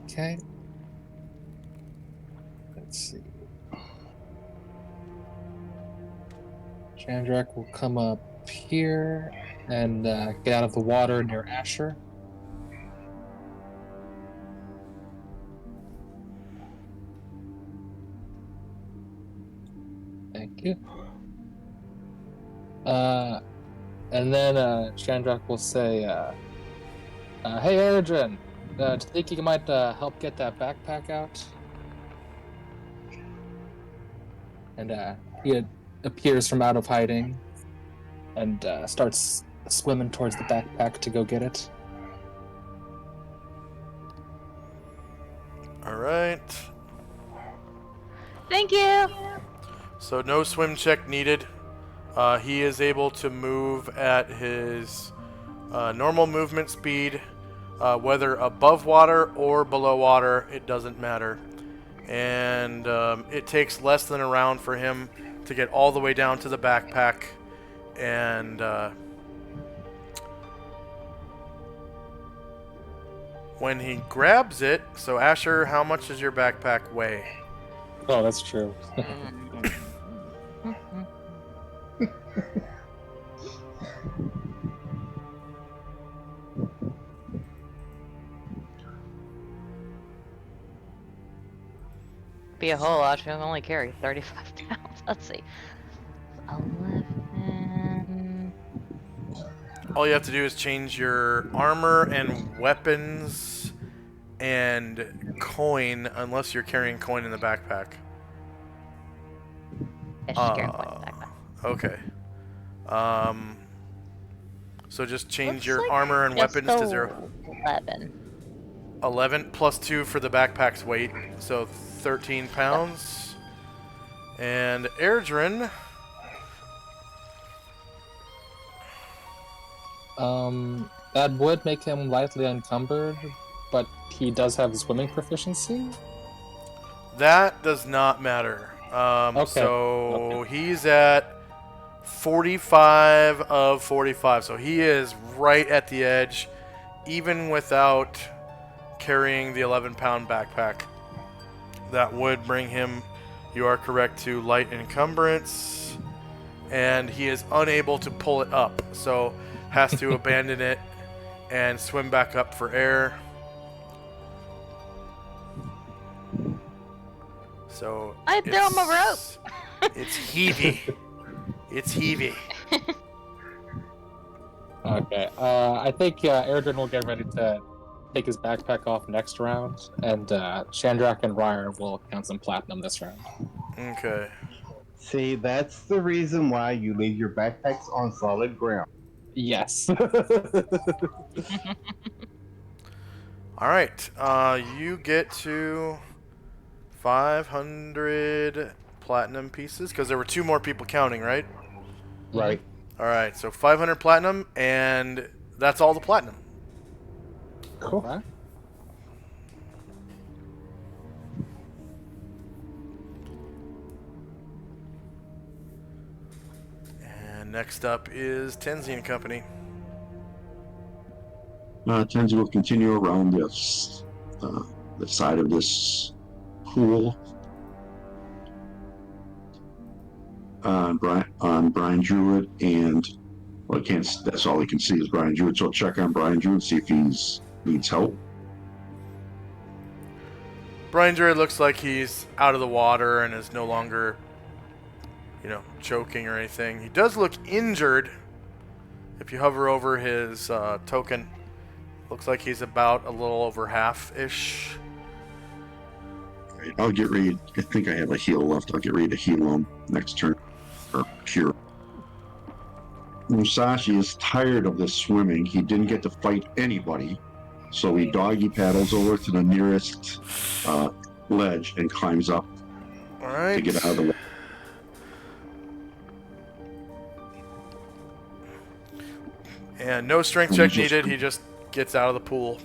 Okay. Let's see. Chandrak will come up here and get out of the water near Asher. Thank you. And then Chandrak will say, "Hey, Erdrin, do you think you might help get that backpack out?" And he appears from out of hiding and starts swimming towards the backpack to go get it. All right. Thank you! So no swim check needed. He is able to move at his normal movement speed, whether above water or below water, it doesn't matter. And it takes less than a round for him to get all the way down to the backpack. And when he grabs it, so Asher, how much does your backpack weigh? Oh, that's true. Be a whole lot. She'll only carry 35 pounds. Let's see. 11. All you have to do is change your armor and weapons and coin, unless you're carrying coin in the backpack. Yeah, she's carrying quite a backpack. Okay. So just change Looks your like armor and just weapons to 0. 11. 11 plus 2 for the backpack's weight, so 13 pounds. And Erdrin, That would make him lightly encumbered, but he does have swimming proficiency. that does not matter. Okay. So he's at 45 of 45, so he is right at the edge, even without carrying the 11-pound backpack. That would bring him, you are correct, to light encumbrance, and he is unable to pull it up, so has to abandon it and swim back up for air. So I threw him a rope. It's heavy. It's heavy. Okay. I think Erdrin will get ready to take his backpack off next round, and Chandrak and Ryer will count some platinum this round. Okay. See, that's the reason why you leave your backpacks on solid ground. Yes. All right. You get to 500 platinum pieces because there were 2 more people counting, right? Right. All right. So 500 platinum, and that's all the platinum. Cool. Right. And next up is Tenzi and Company. Tenzi will continue around this, the side of this pool on Brian Druid, and well, I can't. That's all he can see is Brian Druid. So I'll check on Brian Druid, see if he's needs help. Brian Druid looks like he's out of the water and is no longer, choking or anything. He does look injured. If you hover over his token, looks like he's about a little over half-ish. I'll get ready. I think I have a heal left. I'll get ready to heal him next turn. Or cure. Musashi is tired of this swimming. He didn't get to fight anybody. So he doggy paddles over to the nearest ledge and climbs up All right. to get out of the water. And no strength check needed. He just gets out of the pool,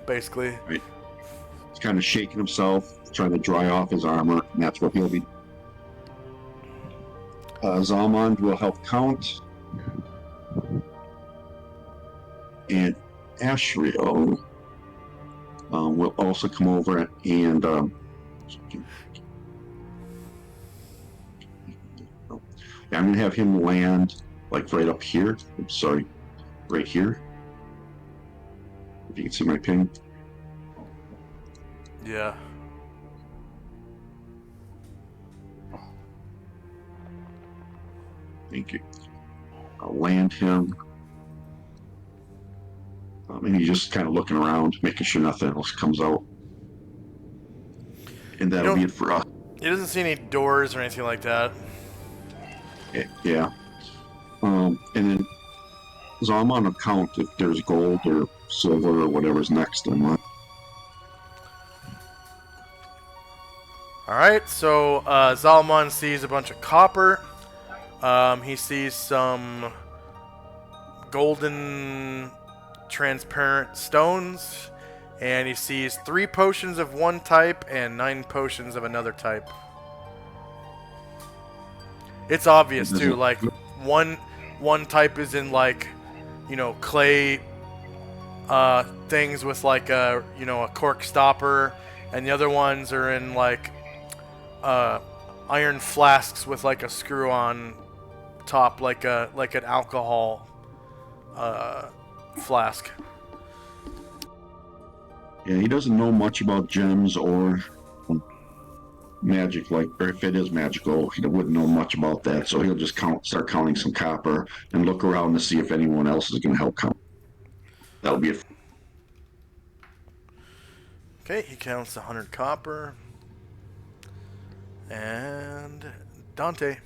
basically. Right. He's kind of shaking himself, trying to dry off his armor, and that's what he'll be. Zalmond will help count. And Ashrio will also come over and I'm going to have him land like right up here. I'm sorry, right here. If you can see my ping. Yeah. Thank you. I'll land him. And he's just kind of looking around, making sure nothing else comes out. And that'll be it for us. He doesn't see any doors or anything like that. Yeah. And then, so I'm on a count if there's gold or silver or whatever's next in line. Alright, so Zalman sees a bunch of copper. He sees some golden transparent stones. And he sees 3 potions of one type and 9 potions of another type. It's obvious too, like one type is in like, clay things with like a cork stopper, and the other ones are in like iron flasks with like a screw on top, like an alcohol flask. Yeah, he doesn't know much about gems or magic, or if it is magical, he wouldn't know much about that. So he'll just start counting some copper and look around to see if anyone else is going to help count. That'll be it. Okay, he counts 100 copper. And Dante.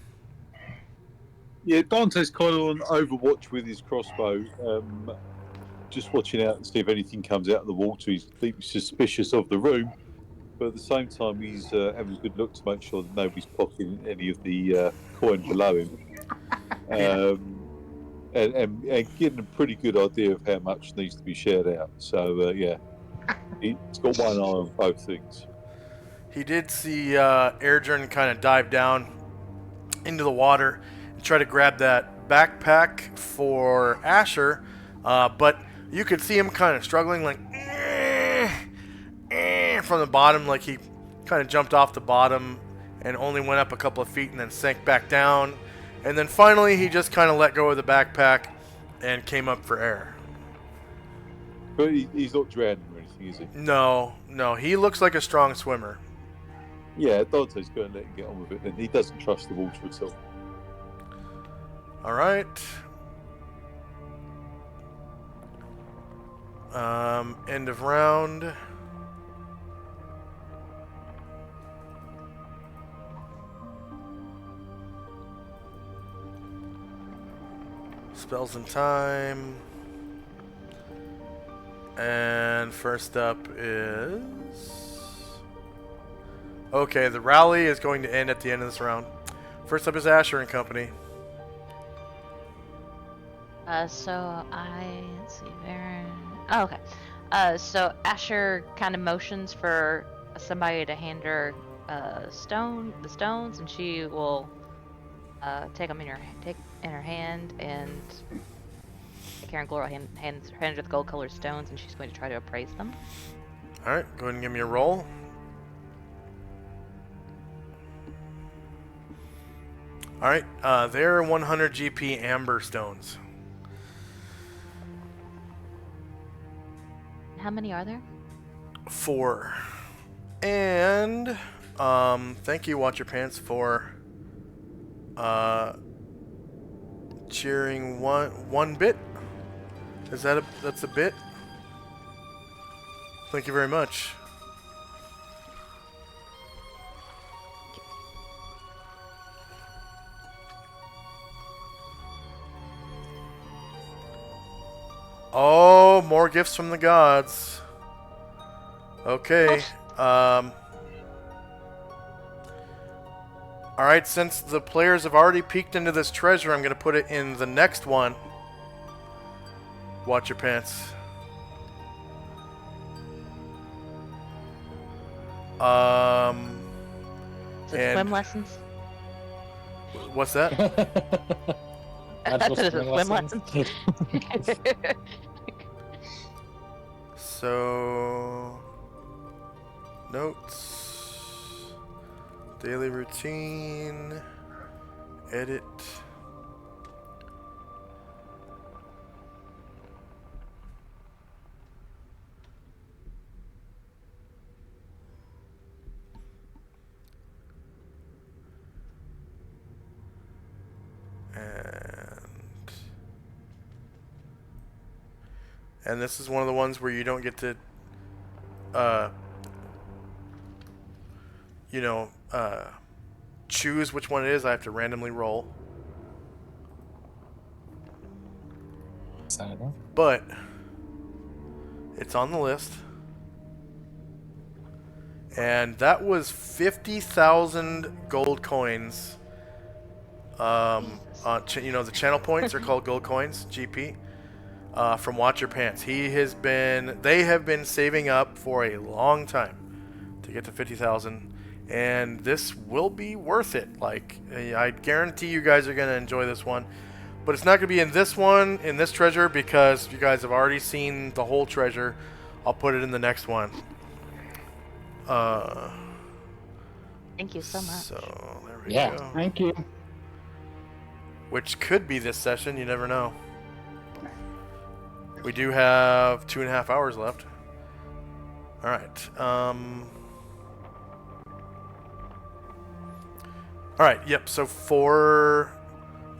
Yeah, Dante's kind of on overwatch with his crossbow, just watching out and see if anything comes out of the water. He's deeply suspicious of the room, but at the same time, he's having a good look to make sure that nobody's pocketing any of the coin below him, and getting a pretty good idea of how much needs to be shared out. So, yeah, he's got one eye on both things. He did see Erdrin kind of dive down into the water and try to grab that backpack for Asher, but you could see him kind of struggling, like from the bottom, like he kind of jumped off the bottom and only went up a couple of feet and then sank back down. And then finally he just kind of let go of the backpack and came up for air. But he's not drowning or anything, is he? No, he looks like a strong swimmer. Yeah, Dante's going to let him get on with it, and he doesn't trust the water at all. All right. End of round. Spells in time. And first up is... Okay, the rally is going to end at the end of this round. First up is Asher and Company. Let's see, Varen. Oh, okay. So Asher kind of motions for somebody to hand her the stones, and she will take them in her hand, and Karen Glora hands her the gold-colored stones, and she's going to try to appraise them. All right, go ahead and give me a roll. All right, they're 100 GP amber stones. How many are there? 4. And thank you, Watch Your Pants, for cheering one bit. Is that that's a bit? Thank you very much. Oh, more gifts from the gods. Okay. Alright, since the players have already peeked into this treasure, I'm going to put it in the next one. Watch your pants. Is it swim lessons? What's that? Actual Swim swim lessons. So, notes, daily routine, edit. And this is one of the ones where you don't get to, choose which one it is. I have to randomly roll. Exciting. But it's on the list. And that was 50,000 gold coins. The channel points are called gold coins, GP. From Watch Your Pants. They have been saving up for a long time to get to 50,000, and this will be worth it. Like, I guarantee you guys are going to enjoy this one, but it's not going to be in this treasure, because you guys have already seen the whole treasure. I'll put it in the next one. Thank you so much. So, there we Yeah. go. Thank you. Which could be this session, you never know. We do have 2.5 hours left. Alright. Alright, yep, so 4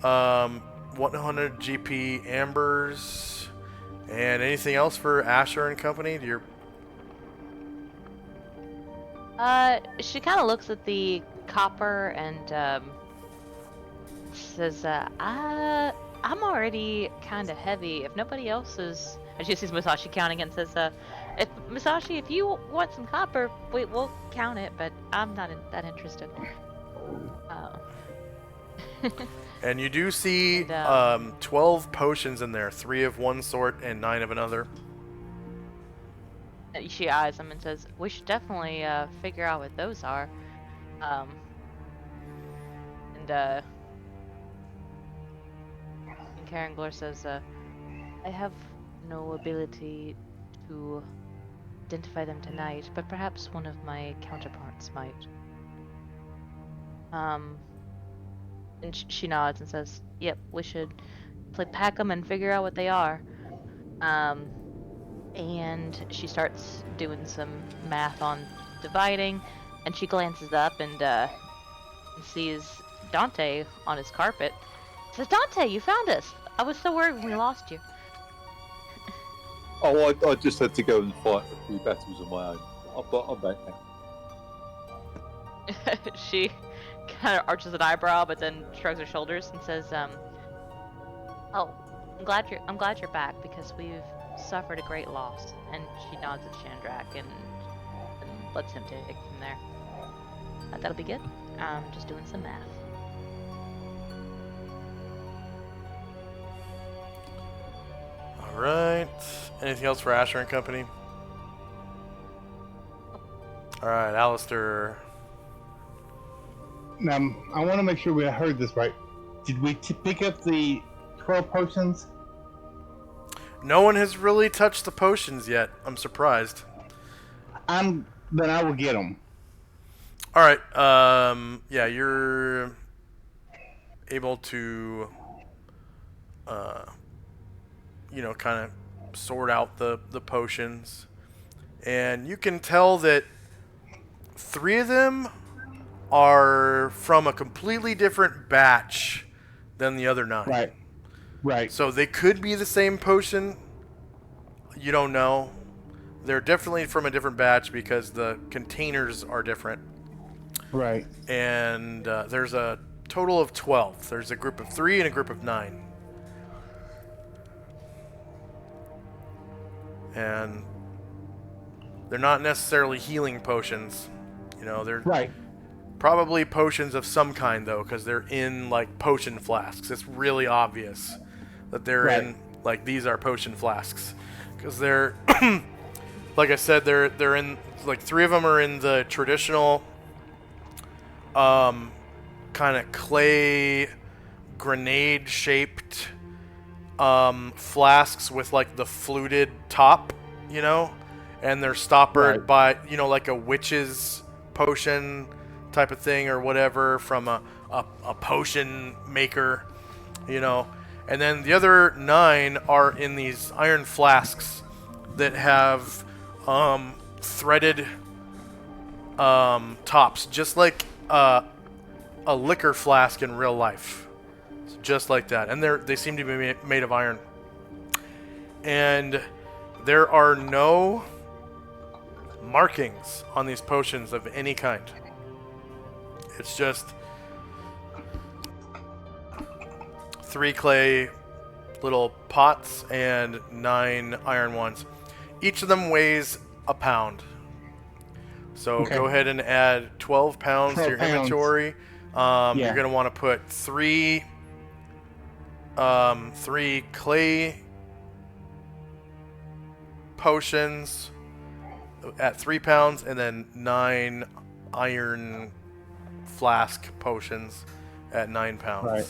100 GP ambers. And anything else for Asher and Company? She kind of looks at the copper and says, I'm already kind of heavy. If nobody else is... And she sees Musashi counting and says, Musashi, if you want some copper, we'll count it, but I'm not that interested. And you do see 12 potions in there. 3 of one sort and 9 of another. She eyes them and says, we should definitely figure out what those are. And Karen Glor says, I have no ability to identify them tonight, but perhaps one of my counterparts might. And she nods and says, yep, we should pack them and figure out what they are. And she starts doing some math on dividing, and she glances up and sees Dante on his carpet. Says, Dante, you found us! I was so worried when we lost you. Oh, I just had to go and fight a few battles on my own. I'm back now. She kind of arches an eyebrow, but then shrugs her shoulders and says, "Oh, I'm glad you're back because we've suffered a great loss." And she nods at Shandrak and lets him take it from there. That'll be good. Just doing some math. All right. Anything else for Asher and company? All right, Alistair. Now, I want to make sure we heard this right. Did we pick up the 12 potions? No one has really touched the potions yet. I'm surprised. Then I will get them. All right. Yeah, you're able to, kind of sort out the potions, and you can tell that 3 of them are from a completely different batch than the other 9. Right. So they could be the same potion. You don't know. They're definitely from a different batch because the containers are different. Right. And there's a total of 12. There's a group of 3 and a group of 9. And they're not necessarily healing potions. They're Right. probably potions of some kind, though, because they're in, like, potion flasks. It's really obvious that they're in, like, these are potion flasks. Because they're, like I said, they're in, like, 3 of them are in the traditional kind of clay grenade-shaped flasks with, like, the fluted top, and they're stoppered by, like a witch's potion type of thing or whatever from a potion maker, and then the other 9 are in these iron flasks that have threaded tops, just like a liquor flask in real life, just like that, and they seem to be made of iron, and there are no markings on these potions of any kind. It's just 3 clay little pots and 9 iron ones. Each of them weighs a pound. So go ahead and add 12 pounds to your inventory. You're going to want to put 3 clay potions at 3 pounds and then 9 iron flask potions at 9 pounds. Right.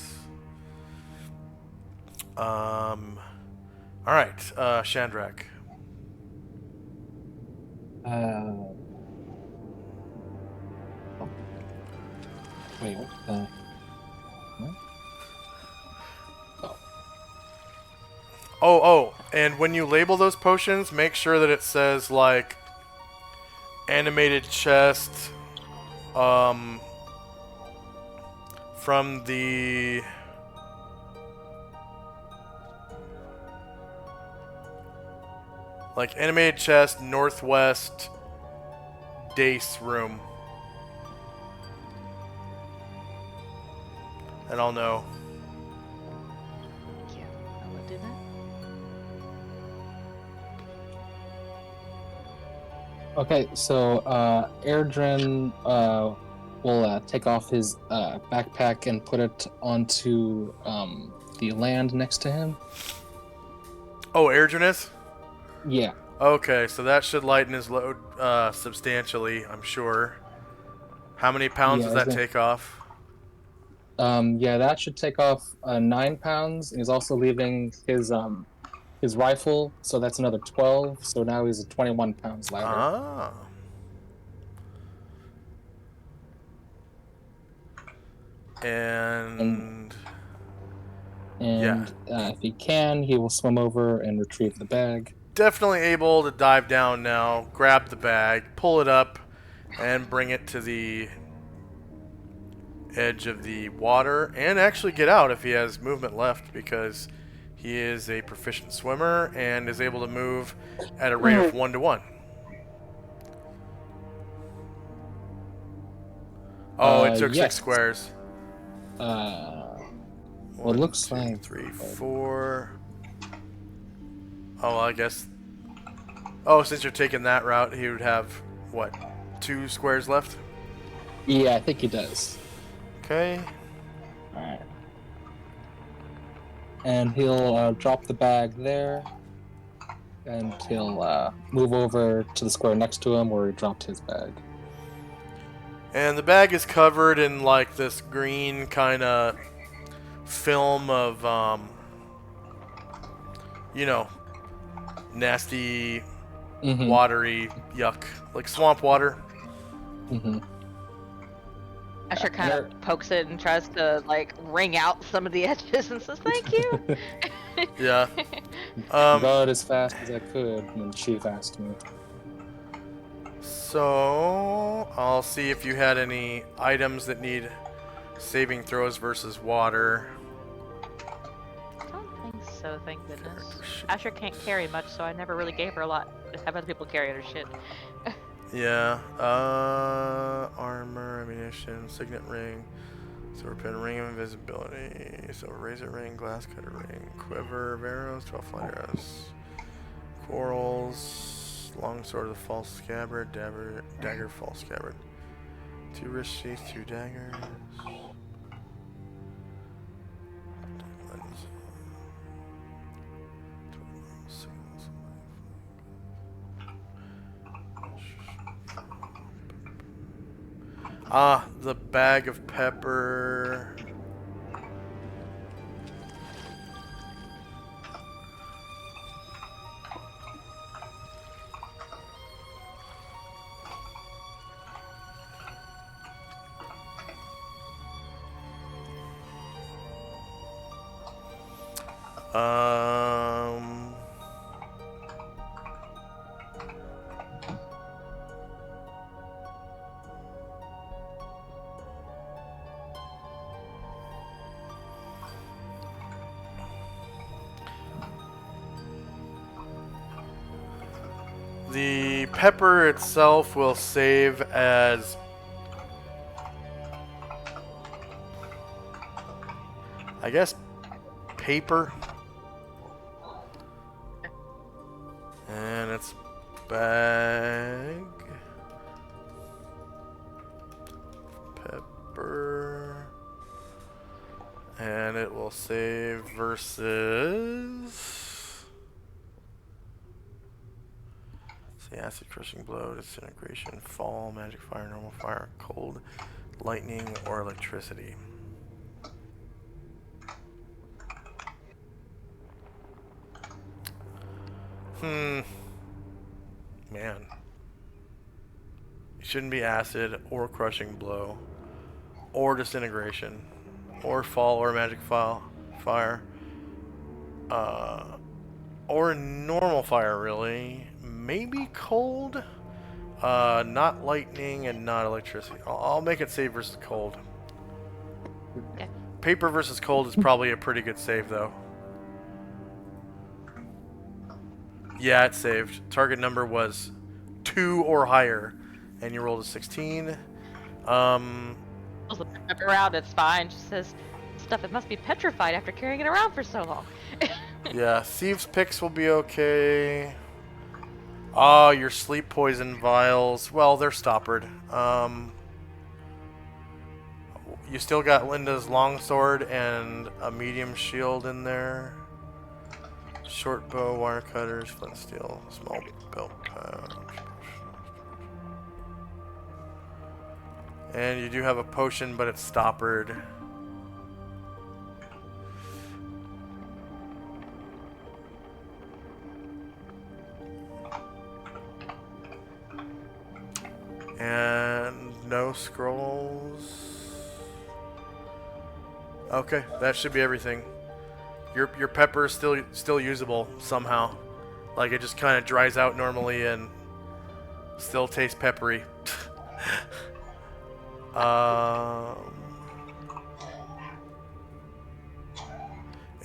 All right, Shandrak. Wait, what the? Oh, and when you label those potions, make sure that it says, like, animated chest, from the... like, animated chest, northwest, Dace room. And I'll know. Thank you. I will do that. Okay, so Airdrin will take off his backpack and put it onto the land next to him. Oh, Airdrin? Yeah. Okay, so that should lighten his load substantially, I'm sure. How many pounds does that take off? Yeah, that should take off 9 pounds. He's also leaving his rifle, so that's another 12. So now he's 21 pounds lighter. Ah. And yeah. If he can, he will swim over and retrieve the bag. Definitely able to dive down now, grab the bag, pull it up, and bring it to the edge of the water, and actually get out if he has movement left, because He is a proficient swimmer and is able to move at a rate of 1 to 1. Oh, it took 6 yes. squares. Well, it 1, looks 2, like 3, 4. Oh, I guess. Oh, since you're taking that route, he would have what? 2 squares left. Yeah, I think he does. Okay. All right. And he'll drop the bag there, and he'll move over to the square next to him where he dropped his bag. And the bag is covered in like this green kind of film of, you know, nasty, Mm-hmm. watery yuck, like swamp water. Mm-hmm. Asher kind of pokes it and tries to like wring out some of the edges and says, "Thank you." Yeah. About as fast as I could when Chief asked me. So I'll see if you had any items that need saving throws versus water. I don't think so, thank goodness. Asher can't carry much, so I never really gave her a lot. Just have other people carry her shit. Yeah. Armor, ammunition, signet ring, silver pin, ring of invisibility, silver razor ring, glass cutter ring, quiver of arrows, 12 flight arrows, quarrels, long sword of the false scabbard, dagger, false scabbard, 2 wrist sheaths, 2 daggers. Ah, the bag of pepper. Um... The pepper itself will save as I guess paper. And it's bag pepper. And it will save versus acid, crushing blow, disintegration, fall, magic fire, normal fire, cold, lightning, or electricity. Man. It shouldn't be acid, or crushing blow, or disintegration, or fall, or magic fire. Or normal fire, really. Maybe cold? Not lightning and not electricity. I'll make it save versus cold. Okay. Paper versus cold is probably a pretty good save, though. Yeah, it saved. Target number was 2 or higher, and you rolled a 16. Pulls the pepper out, it's fine. She says, "Stuff, it must be petrified after carrying it around for so long." Yeah, Thieves' Picks will be okay. Oh, your sleep poison vials. Well, they're stoppered. You still got Linda's longsword and a medium shield in there. Short bow, wire cutters, flint steel, small belt pouch. And you do have a potion, but it's stoppered. And no scrolls. Okay, that should be everything. Your pepper is still usable somehow. Like it just kind of dries out normally and still tastes peppery.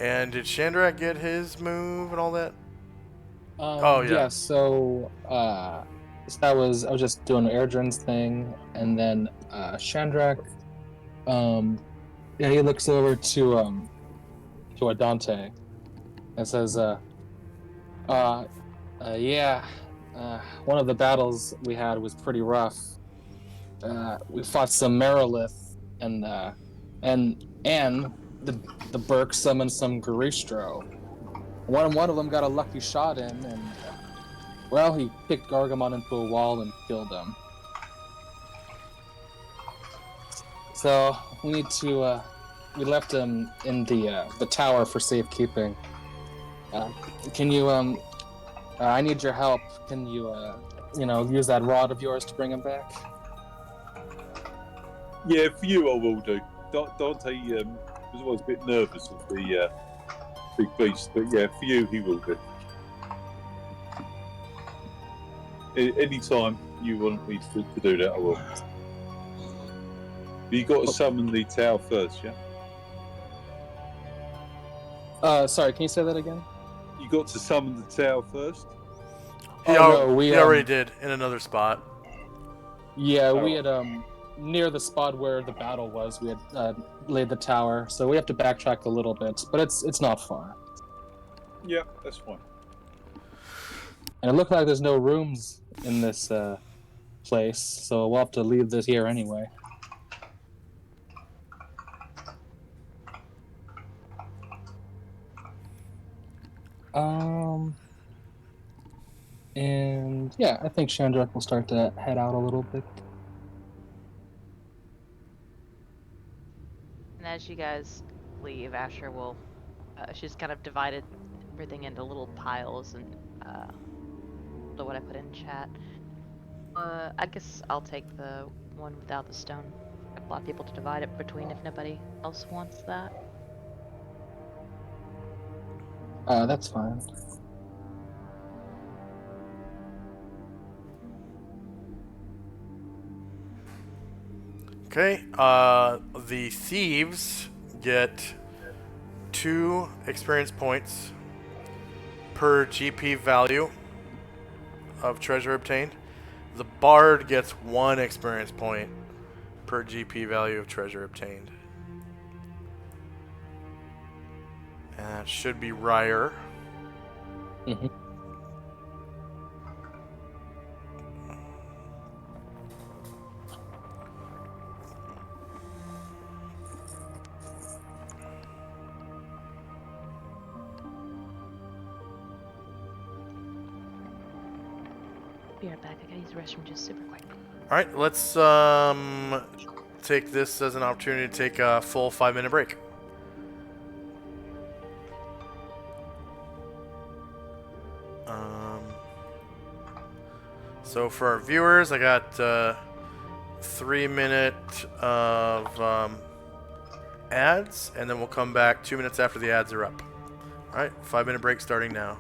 And did Chandrak get his move and all that? Oh, yeah. Yeah, so I was just doing an Airdrin's thing, and then Chandrak, yeah, he looks over to Adante and says, uh, yeah, one of the battles we had was pretty rough. We fought some Merilith, and the Burke summoned some Garistro. One of them got a lucky shot in, and well, he kicked Gargamon into a wall and killed him. So we need to. We left him in the tower for safekeeping. Uh, can you I need your help. Can you use that rod of yours to bring him back? Yeah, for you I will do. Dante was always a bit nervous of the big beast, but yeah, for you he will do. Anytime you want me to do that, I will. But you got to summon the tower first, yeah? Sorry, can you say that again? You got to summon the tower first? He already did in another spot. Yeah, we had near the spot where the battle was, we had laid the tower, so we have to backtrack a little bit, but it's not far. Yeah, that's fine. And it looked like there's no rooms in this place, so we'll have to leave this here anyway. And yeah, I think Chandrak will start to head out a little bit. And as you guys leave, Asher will. She's kind of divided everything into little piles and what I put in chat. I guess I'll take the one without the stone. I have a lot of people to divide it between if nobody else wants that. That's fine. Okay, the thieves get 2 experience points per GP value of treasure obtained. The bard gets 1 experience point per GP value of treasure obtained. And that should be Ryer. Mm-hmm. Be right back. I gotta use the restroom just super quick. Alright, let's take this as an opportunity to take a full 5-minute break. So for our viewers, I got 3 minutes of ads, and then we'll come back 2 minutes after the ads are up. Alright, 5-minute break starting now.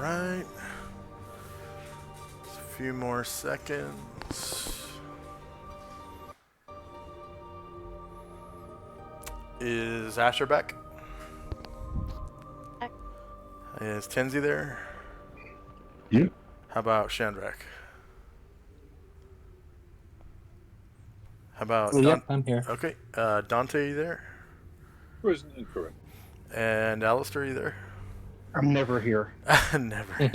Alright. A few more seconds. Is Asher back? Back. Is Tenzi there? Yeah. How about Shandrak? How about Yep, I'm here. Okay. Dante, you there? Present and correct. And Alistair, you there? I'm never here. Never.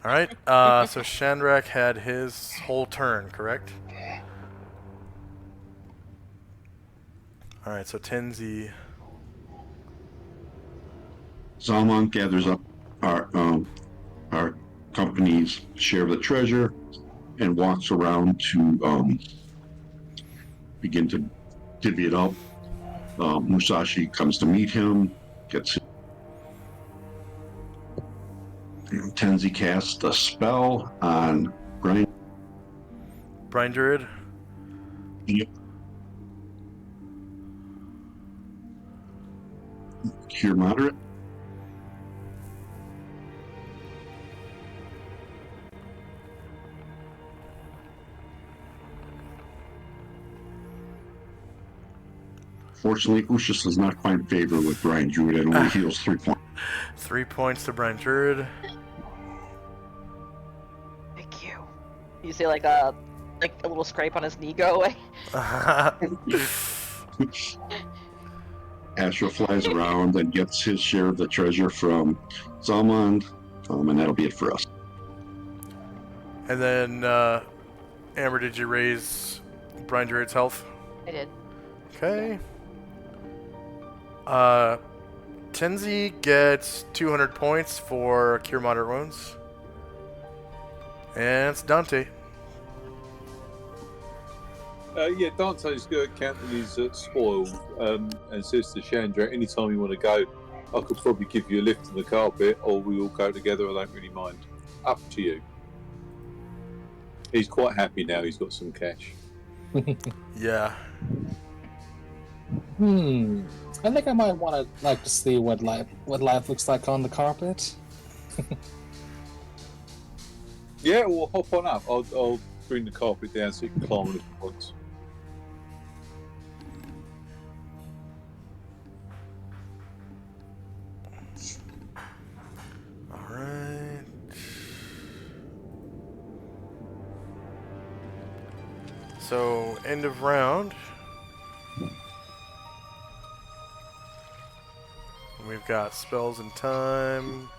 Alright. So Shandrak had his whole turn, correct? Alright, so Tenzi. Zalman gathers up our company's share of the treasure and walks around to begin to divvy it up. Musashi comes to meet him, gets him. Tenzi casts a spell on Brian. Brian Druid. Yep. Cure moderate. Fortunately, Ushas does not find favor with Brian Druid and only heals 3 points. 3 points to Brian Druid. Thank you. You see like a little scrape on his knee go away. Asher flies around and gets his share of the treasure from Zalman, and that'll be it for us. And then, Amber, did you raise Brian Druid's health? I did. Okay. Tenzi gets 200 points for Cure Moderate Wounds. And it's Dante. Yeah, Dante's counting his spoil and says to Chandra, anytime you want to go, I could probably give you a lift on the carpet or we all go together, I don't really mind. Up to you. He's quite happy now, he's got some cash. Yeah. I think I might want to see what life looks like on the carpet. Yeah, well, hop on up. I'll bring the carpet down so you can climb on it once. Alright. So, end of round. We've got spells and time.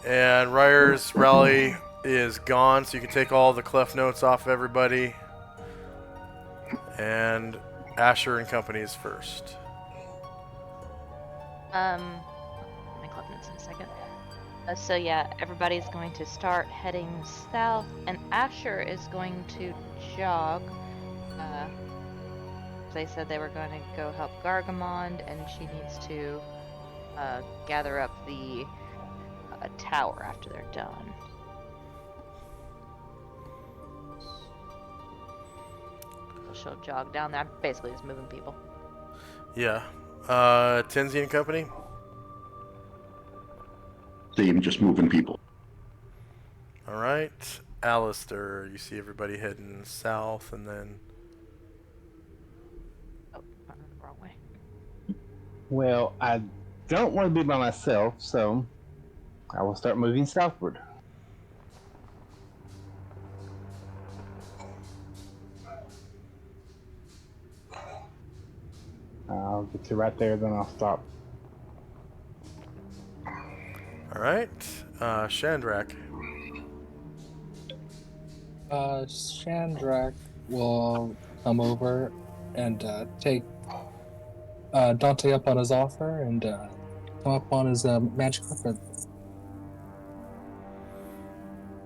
And Ryer's rally is gone, so you can take all the clef notes off of everybody. And Asher and company is first. My club notes in a second. So yeah, everybody's going to start heading south, and Asher is going to jog. They said they were going to go help Gargamond, and she needs to gather up the tower after they're done. So she'll jog down there. I'm basically just moving people. Yeah. Tenzi and company? Same, just moving people. Alright. Alistair, you see everybody heading south, and then... Oh, I went the wrong way. Well, I don't want to be by myself, so I will start moving southward. I'll get to right there, then I'll stop. Alright. Shandrak. Shandrak will come over and take Dante up on his offer and come up on his magic carpet.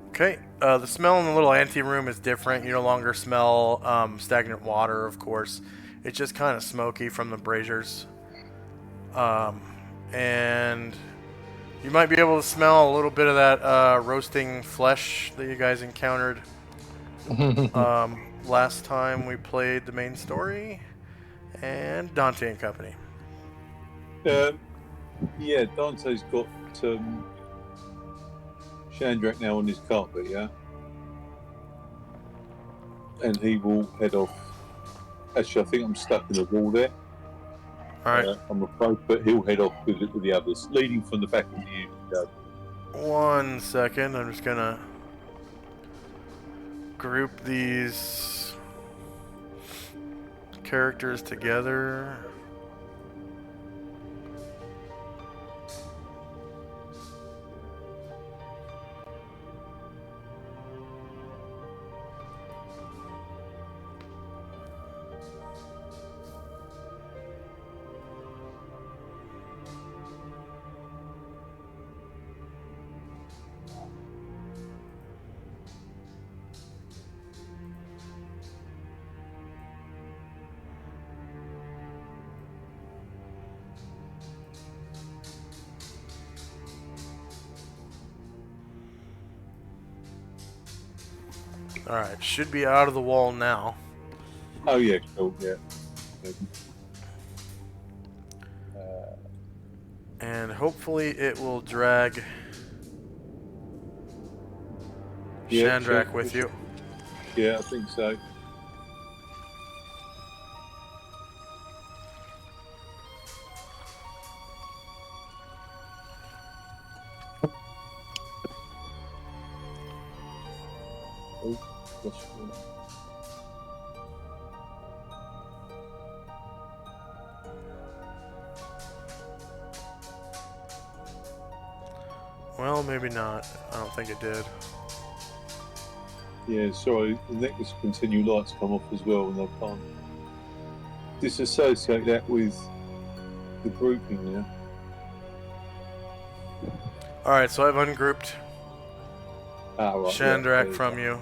Okay. The smell in the little anteroom is different. You no longer smell stagnant water, of course. It's just kind of smoky from the braziers. And you might be able to smell a little bit of that roasting flesh that you guys encountered last time we played the main story. And Dante and Company. Yeah, Dante's got Shandrak now on his carpet, yeah? And he will head off. Actually, I think I'm stuck in the wall there. Alright, I'm afraid, but he'll head off with the others, leading from the back of the unit. 1 second. I'm just gonna group these characters together. Alright, should be out of the wall now. Oh, yeah, cool, yeah. And hopefully it will drag Yeah, Shandrak sure. with you. Yeah, I think so. Oh, gosh. Well, maybe not. I don't think it did. Yeah, sorry, the necklace continue lights come off as well, and I can't disassociate that with the grouping now. Alright, so I've ungrouped Ah, right, Shandrak yeah, from you.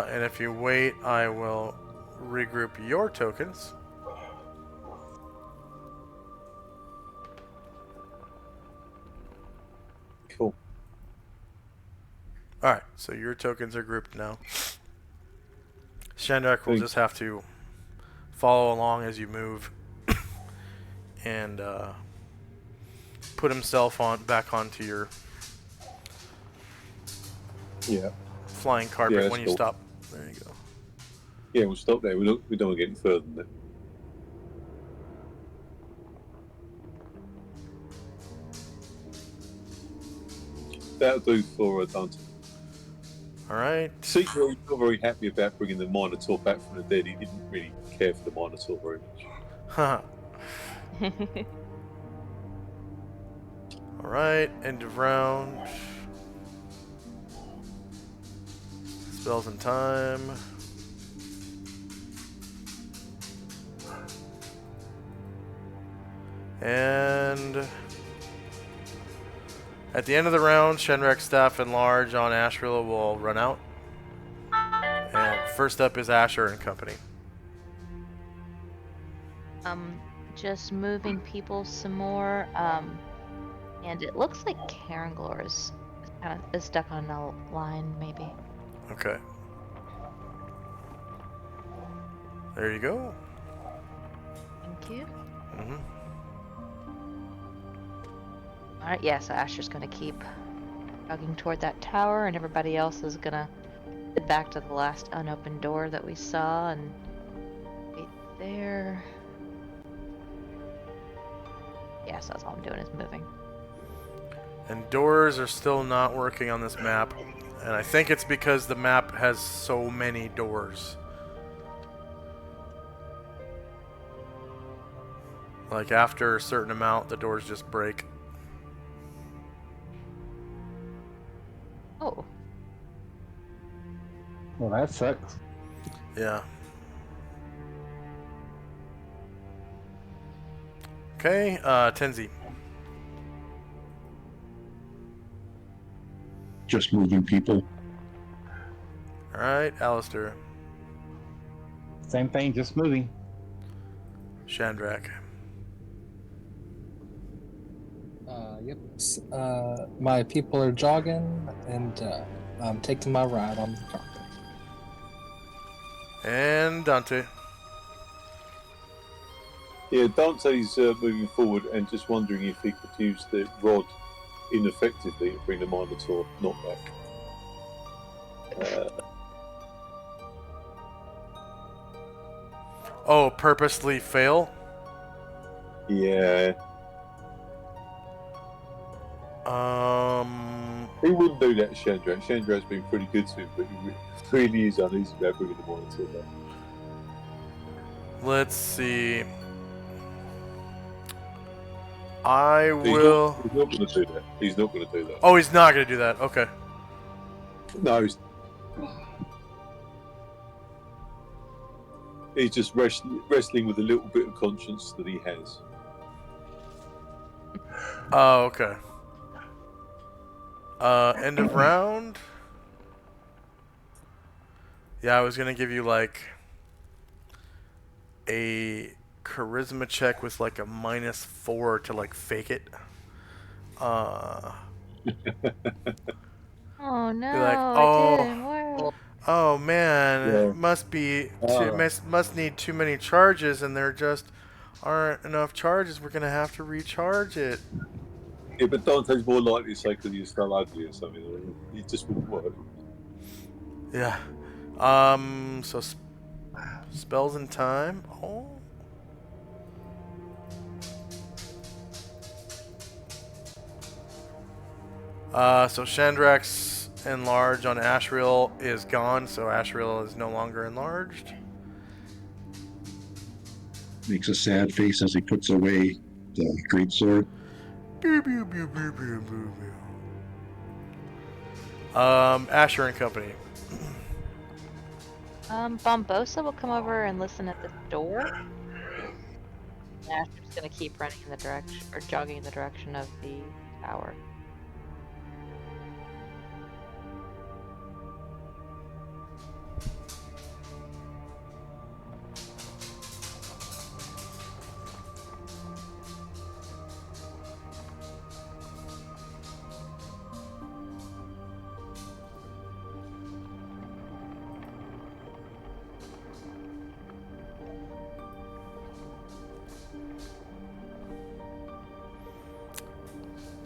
And if you wait, I will regroup your tokens. Cool. Alright, so your tokens are grouped now. Shandrak will Thanks. just have to follow along as you move and put himself back onto your Yeah. flying carpet Yeah, that's when you cool. stop. There you go. Yeah, we'll stop there. We don't want to get any further than that. That'll do for Dante. Alright. Secretly, he's not very happy about bringing the Minotaur back from the dead. He didn't really care for the Minotaur very much. Haha. Alright, end of round. Spells in time. And at the end of the round, Shenrek's staff enlarge on Ashrila will run out. And first up is Asher and Company. Just moving people some more. And it looks like Caranglor is stuck on a line, maybe. Okay. There you go. Thank you. Mm-hmm. Alright, yeah, so Asher's gonna keep jogging toward that tower, and everybody else is gonna head back to the last unopened door that we saw and wait there. Yeah, so that's all I'm doing is moving. And doors are still not working on this map. And I think it's because the map has so many doors. Like after a certain amount, the doors just break. Oh, Well, that sucks. Yeah. Okay, Tenzi. Just moving people. Alright, Alistair. Same thing, just moving. Shandrak. Yep. My people are jogging, and I'm taking my ride on the carpet. And Dante. Yeah, Dante's moving forward and just wondering if he could use the rod ineffectively and bring the Minotaur not back. Oh, purposely fail? Yeah. He wouldn't do that to Chandra. Chandra's been pretty good to him, but he really is uneasy about bringing the Minotaur back. Let's see. I will. He's not going to do that. He's not going to do that. Oh, he's not going to do that. Okay. No, he's just wrestling with a little bit of conscience that he has. Oh, okay. End of round. Yeah, I was gonna give you like a charisma check with like a -4 to like fake it. Oh no, oh. it didn't work. Oh man, Yeah. it must be Oh. must need too many charges, and there just aren't enough charges. We're gonna have to recharge it. Yeah, but Dante's more likely to say because you're still ugly or something. It just wouldn't work. Yeah. So spells in time. Oh. So Chandrak's enlarge on Ashriel is gone, so Ashriel is no longer enlarged. Makes a sad face as he puts away the greatsword. Asher and Company. Bombosa will come over and listen at the door. Asher's gonna keep running in the direction, or jogging in the direction of the tower.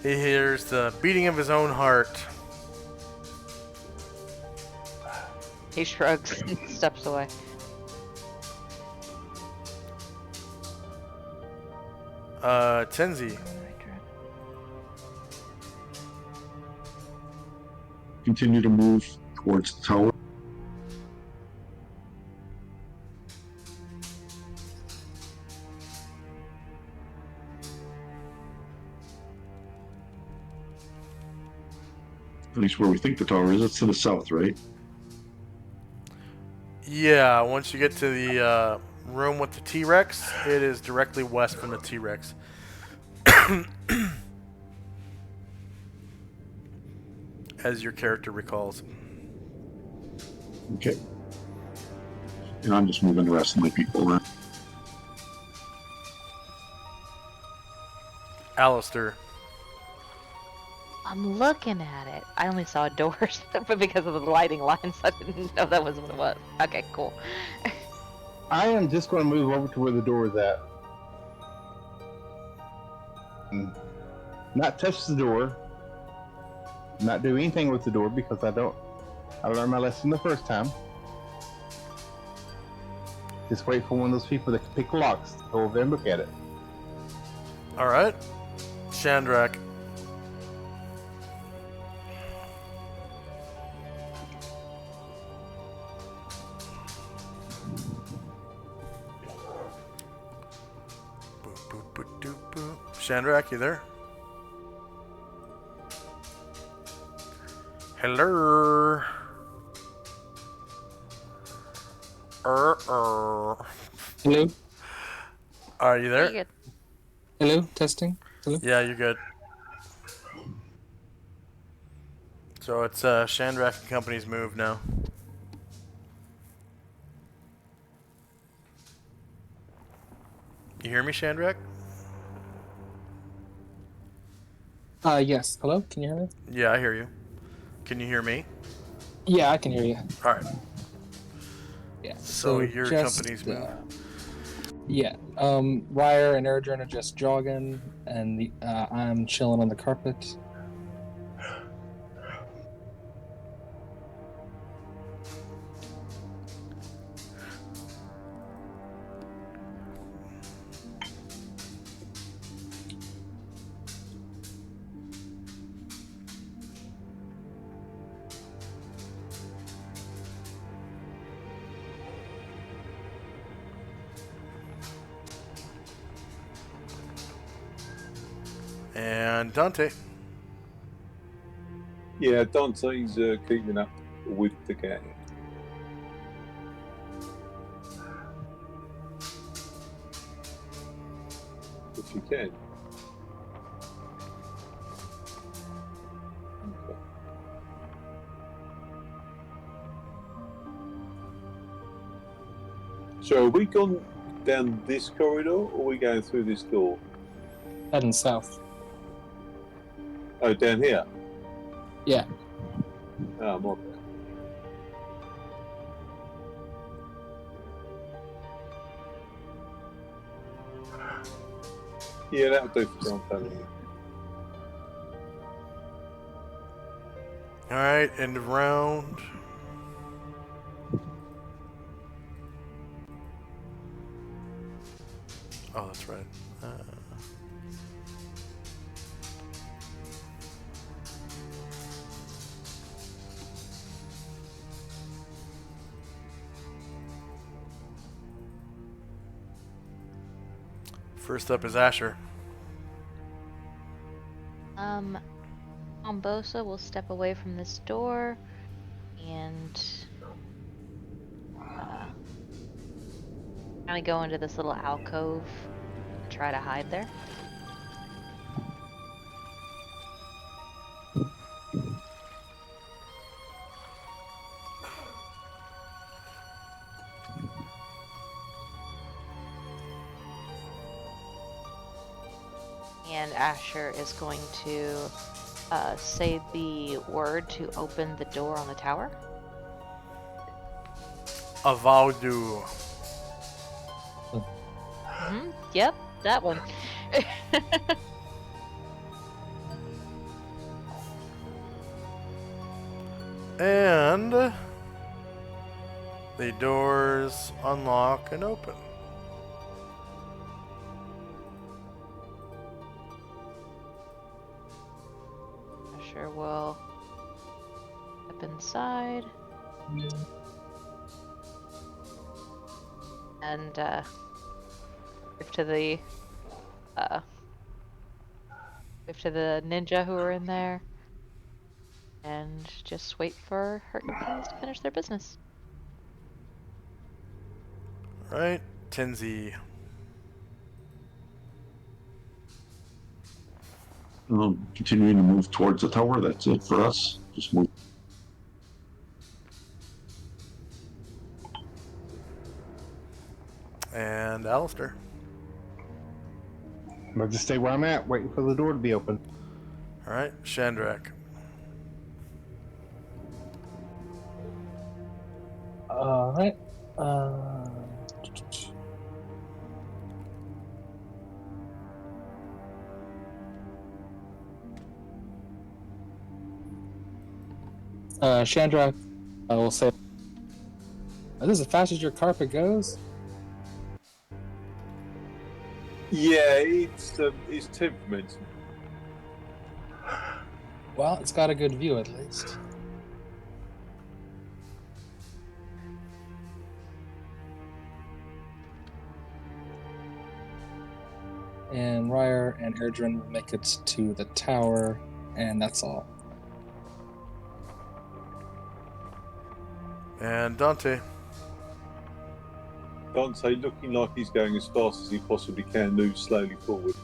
He hears the beating of his own heart. He shrugs and steps away. Tenzi. Continue to move towards the tower. At least where we think the tower is. It's to the south, right? Yeah, once you get to the room with the T-Rex, it is directly west from the T-Rex. As your character recalls. Okay. And I'm just moving the rest of my people around. Alistair. I'm looking at it. I only saw doors, but because of the lighting lines, I didn't know that was what it was. Okay, cool. I am just going to move over to where the door is at. Not touch the door. Not do anything with the door because I learned my lesson the first time. Just wait for one of those people that can pick locks to go over there and look at it. Alright. Chandrak. Chandrak, you there? Hello. Hello? Are you there? You're good. Hello? Testing? Hello? Yeah, you're good. So it's Chandrak and Company's move now. You hear me, Chandrak? Yes. Hello? Can you hear me? Yeah, I hear you. Can you hear me? Yeah, I can hear you. Alright. Yeah. So your just, company's move. Yeah. Ryer and Erdrin are just jogging, and I'm chilling on the carpet. And Dante. Yeah, Dante's keeping up with the gang. If you can. Okay. So are we gone down this corridor or are we going through this door? Heading south. Oh, down here? Yeah. Oh, my bad. Yeah, that'll do for Dante. Alright, end of round. Oh, that's right. First up is Asher. Ombosa will step away from this door and kind of go into this little alcove and try to hide there. And Asher is going to say the word to open the door on the tower. Avaldu. Yep, that one. And the doors unlock and open. Asher will step inside and give to the ninja who are in there, and just wait for her companions to finish their business. Right, Tenzi. Continuing to move towards the tower. That's it for us. Just move. And Alistair. I'm going to stay where I'm at, waiting for the door to be open. Alright, Shandrak. Alright. Chandra, I will say, "Is this as fast as your carpet goes?" Yeah, it's temperamental. Well, it's got a good view at least. And Ryer and Erdrin will make it to the tower, and that's all. And Dante. Dante, looking like he's going as fast as he possibly can, moves slowly forward.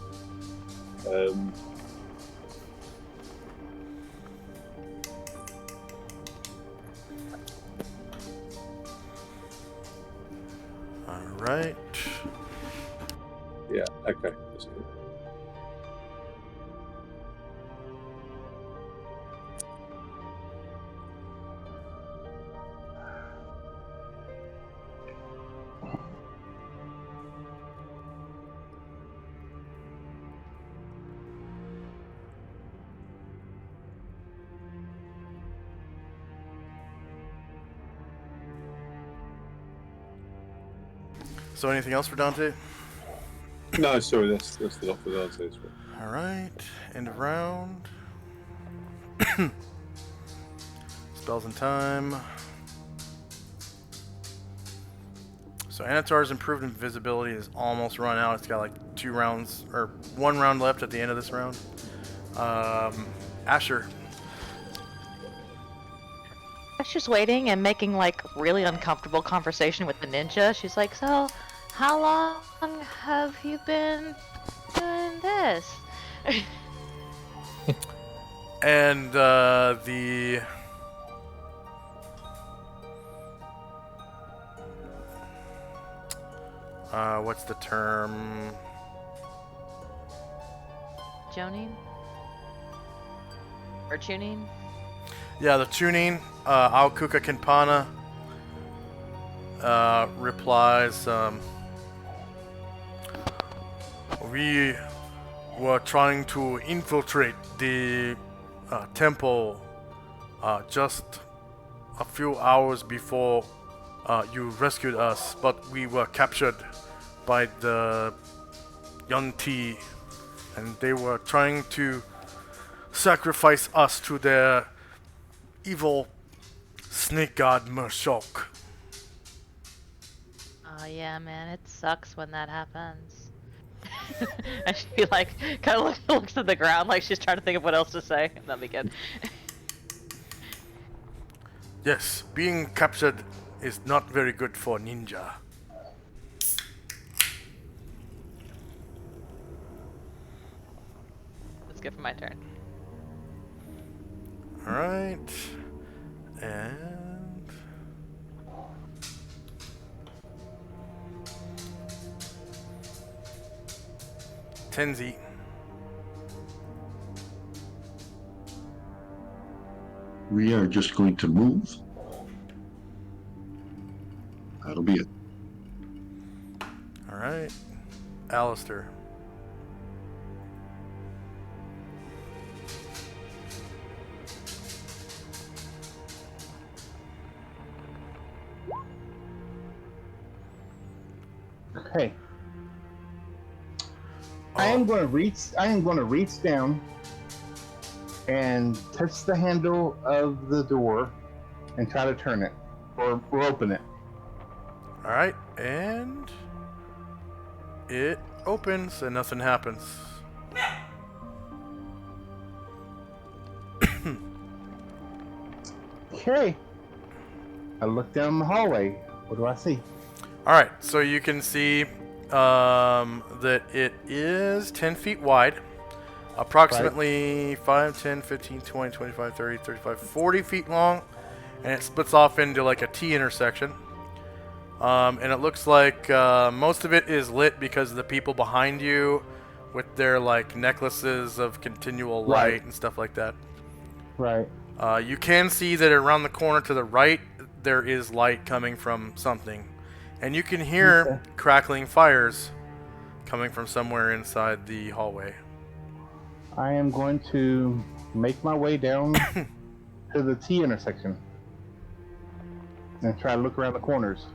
Alright. Yeah, okay, that's good. So anything else for Dante? No, sorry, that's the lot for Dante as well. All right, end of round. Spells and time. So Anatar's improved invisibility is almost run out. It's got like 2 rounds, or 1 round left at the end of this round. Asher. She's waiting and making like really uncomfortable conversation with the ninja. She's like, "So, how long have you been doing this?" And the what's the term? Joning? Or tuning? Yeah, the tuning. Alkuka Kinpana replies, we were trying to infiltrate the temple just a few hours before you rescued us, but we were captured by the Yunti, and they were trying to sacrifice us to their evil snake god Mershok. Oh yeah, man, it sucks when that happens. And she like kind of looks at the ground like she's trying to think of what else to say. That'd be good. Yes, being captured is not very good for ninja. Let's go for my turn. Alright. And Tenzi. We are just going to move. That'll be it. Alright. Alistair. Okay. I am going to reach down and touch the handle of the door and try to turn it or open it. Alright, and it opens and nothing happens. Okay. I look down the hallway. What do I see? Alright, so you can see that it is 10 feet wide, approximately 5, 10, 15, 20, 25, 30, 35, 40 feet long, and it splits off into like a T intersection. And it looks like most of it is lit because of the people behind you with their like necklaces of continual light Right. and stuff like that. Right. You can see that around the corner to the right there is light coming from something. And you can hear Okay. crackling fires coming from somewhere inside the hallway. I am going to make my way down to the T intersection and try to look around the corners.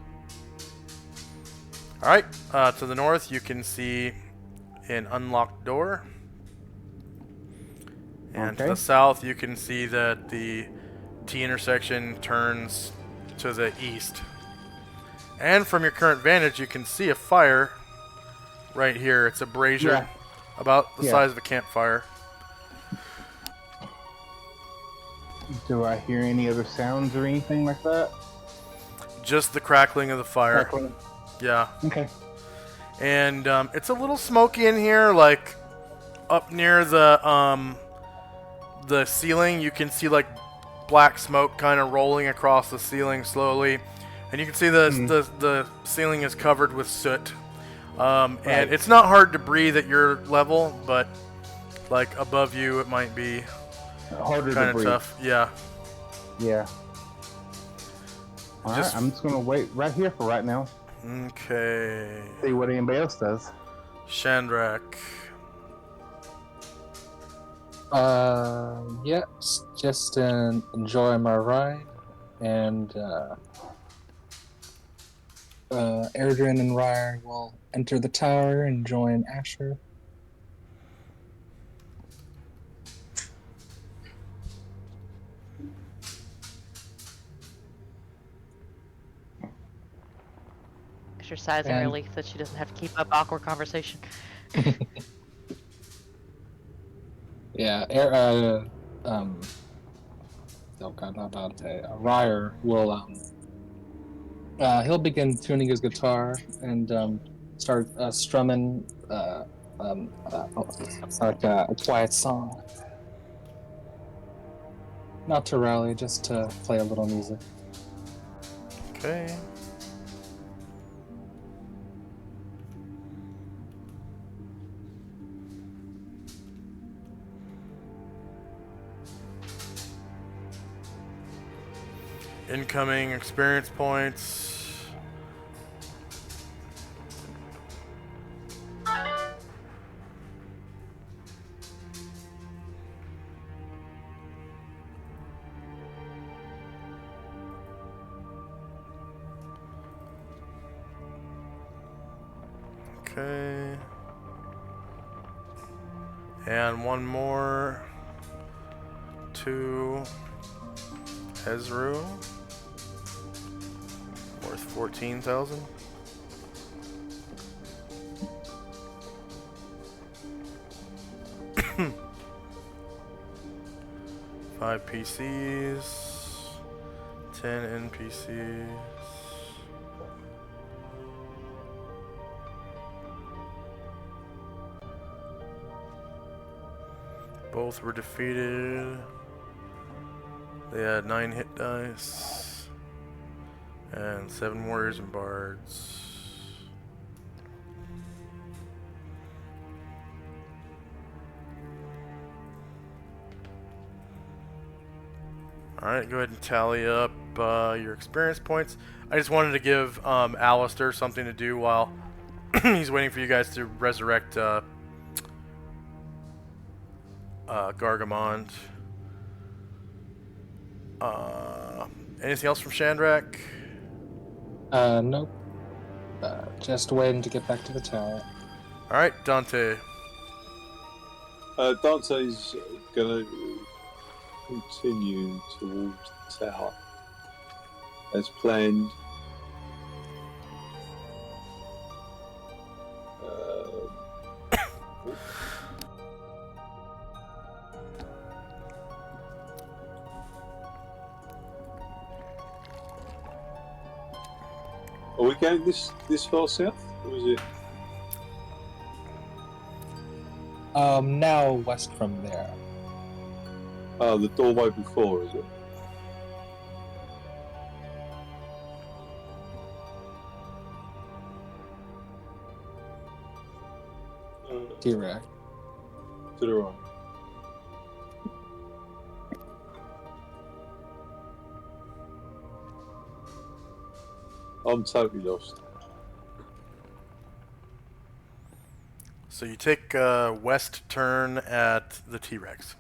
Alright, to the north you can see an unlocked door. And to Okay. the south you can see that the T intersection turns to the east. And from your current vantage you can see a fire right here. It's a brazier Yeah. about the Yeah. size of a campfire. Do I hear any other sounds or anything like that? Just the crackling of the fire. Crackling? Yeah. Okay. And it's a little smoky in here, like up near the ceiling you can see like black smoke kind of rolling across the ceiling slowly, and you can see the ceiling is covered with soot, and it's not hard to breathe at your level, but like above you it might be Harder to kind of breathe. tough. Yeah. Yeah. All right, Just- I'm just gonna wait right here for right now. Okay. See what anybody else does. Shandrak. Yeah, just enjoy my ride, and Erdrin and Ryer will enter the tower and join Asher. Exercise in And- relief that she doesn't have to keep up awkward conversation. Yeah, oh god, not Dante. Ryer will he'll begin tuning his guitar and start strumming like a quiet song. Not to rally, just to play a little music. Okay. Incoming experience points. Okay. And one more to Hezru. Worth 14,000. Five PCs, 10 NPCs. Both were defeated. They had 9 hit dice and 7 warriors and bards. Alright, go ahead and tally up your experience points. I just wanted to give Alistair something to do while he's waiting for you guys to resurrect Gargamond. Anything else from Shandrak? Nope. Just waiting to get back to the tower. Alright, Dante. Dante's gonna continue towards the tower as planned. Are we going this far south, or is it? Now west from there. Oh, the doorway before, is it? T-Rex. To the right. I'm totally lost. So you take a west turn at the T-Rex.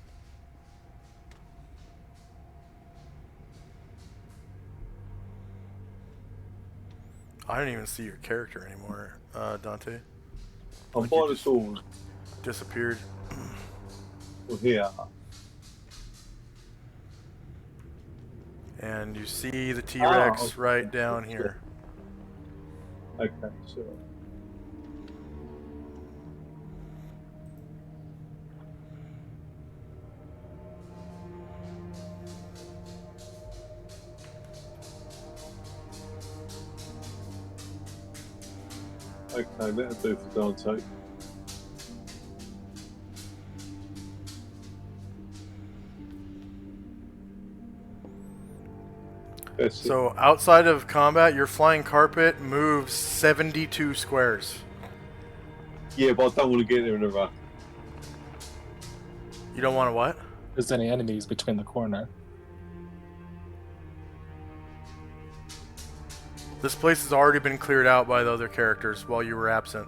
I don't even see your character anymore, Dante. I'm Like by you the just door. disappeared. Well, here. And you see the T-Rex okay. right down here. Okay, so. Okay, that'll do for Dante. That's it. So outside of combat, your flying carpet moves 72 squares. Yeah, but I don't want to get there in a rush. You don't want to what? There's any enemies between the corner. This place has already been cleared out by the other characters while you were absent.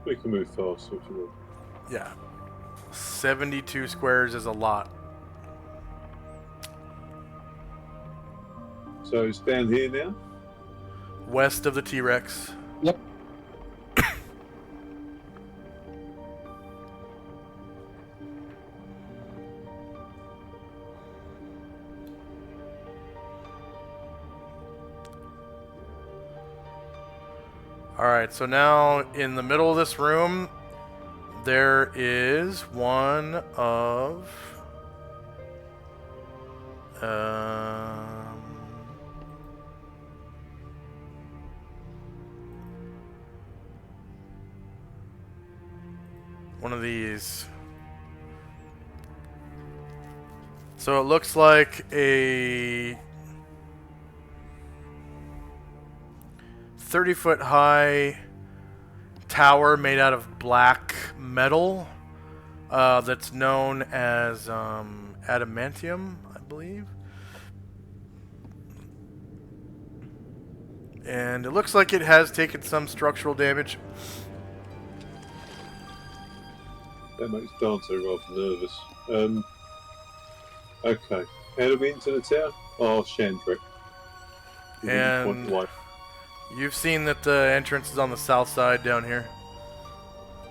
We can move fast if you want. Yeah. 72 squares is a lot. So it's down here now. West of the T-Rex. Yep. Alright, so now in the middle of this room, there is one of... one of these. So it looks like a 30-foot high tower made out of black metal that's known as adamantium, I believe. And it looks like it has taken some structural damage. That makes Dante rather nervous. Okay. How do we into the town? Oh, Shandrick. And you've seen that the entrance is on the south side down here.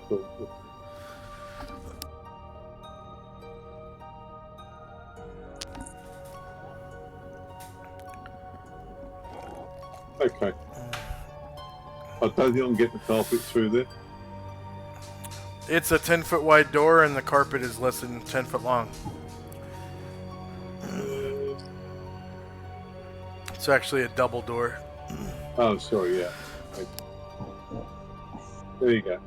Cool. Okay. I don't think I can get the carpet through there. It's a 10-foot wide door, and the carpet is less than 10 foot long. It's actually a double door. Oh, sorry, yeah. Okay. There you go.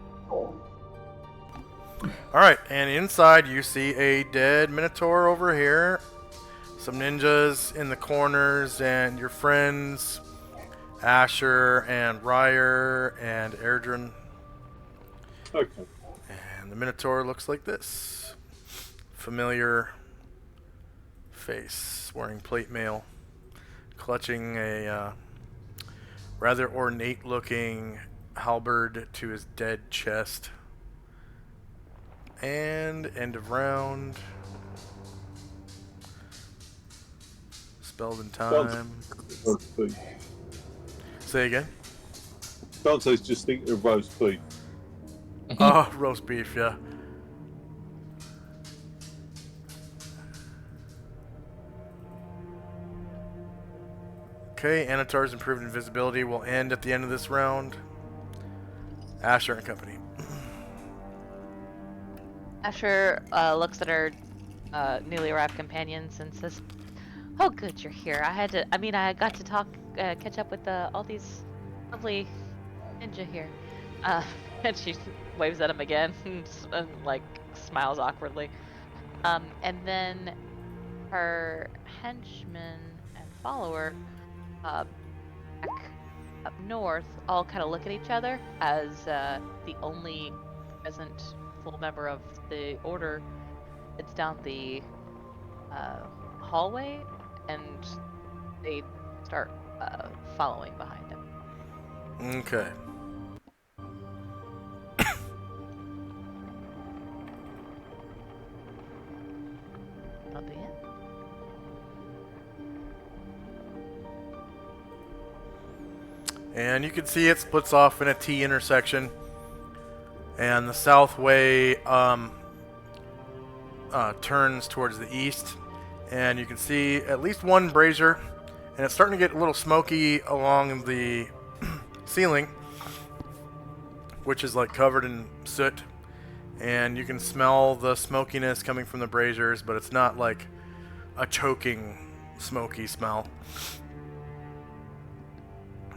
Alright, and inside you see a dead Minotaur over here. Some ninjas in the corners, and your friends, Asher and Ryer and Erdrin. Okay. And the Minotaur looks like this. Familiar face, wearing plate mail, clutching a rather ornate-looking halberd to his dead chest. And end of round. Spelled in time. Roast beef. Say again. Dante's just thinking of roast beef. Oh, roast beef, yeah. Okay, Anatar's improved invisibility will end at the end of this round. Asher and company. Asher looks at her newly arrived companions and says, "Oh, good, you're here. I got to catch up with all these lovely ninja here." And she waves at him again and like smiles awkwardly. And then her henchman and follower back up north all kind of look at each other as the only present full member of the order heads down the hallway, and they start following behind him. Okay. That'll be it. And you can see it splits off in a T intersection. And the south way turns towards the east. And you can see at least one brazier. And it's starting to get a little smoky along the ceiling, which is like covered in soot. And you can smell the smokiness coming from the braziers, but it's not like a choking, smoky smell.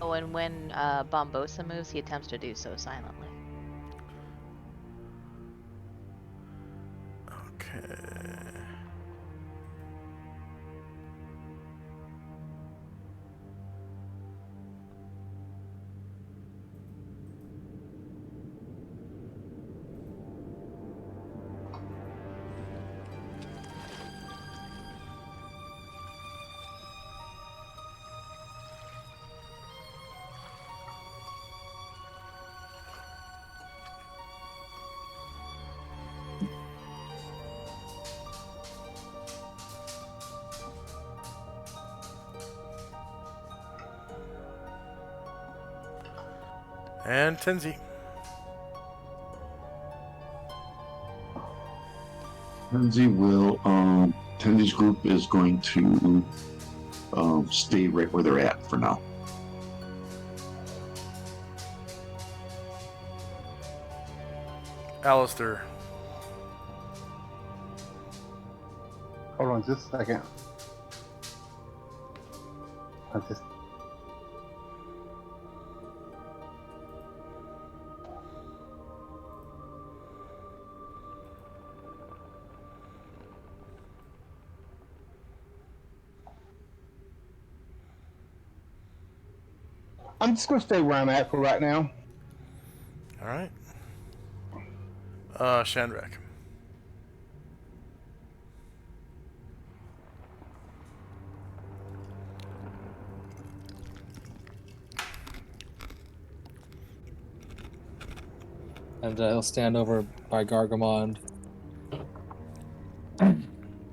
Oh, and when Bombosa moves, he attempts to do so silently. Okay. And Tenzi. Tenzi's group is going to stay right where they're at for now. Alistair. Hold on just a second. I'm just going to stay where I'm at for right now. All right. Shandrak. And he'll stand over by Gargamond.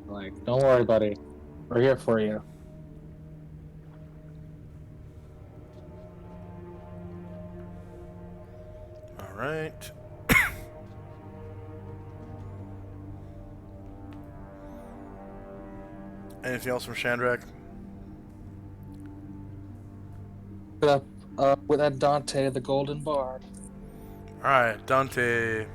Like, don't worry, buddy. We're here for you. All right. Anything else from Shandrak? Put up with that Dante the Golden Bard. All right, Dante.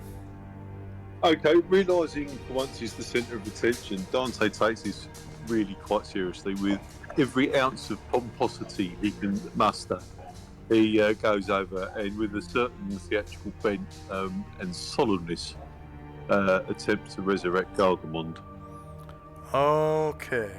Okay, realising for once he's the centre of attention, Dante takes this really quite seriously. With every ounce of pomposity he can muster, he goes over and with a certain theatrical bent and solemnness attempts to resurrect Gargamond. Okay.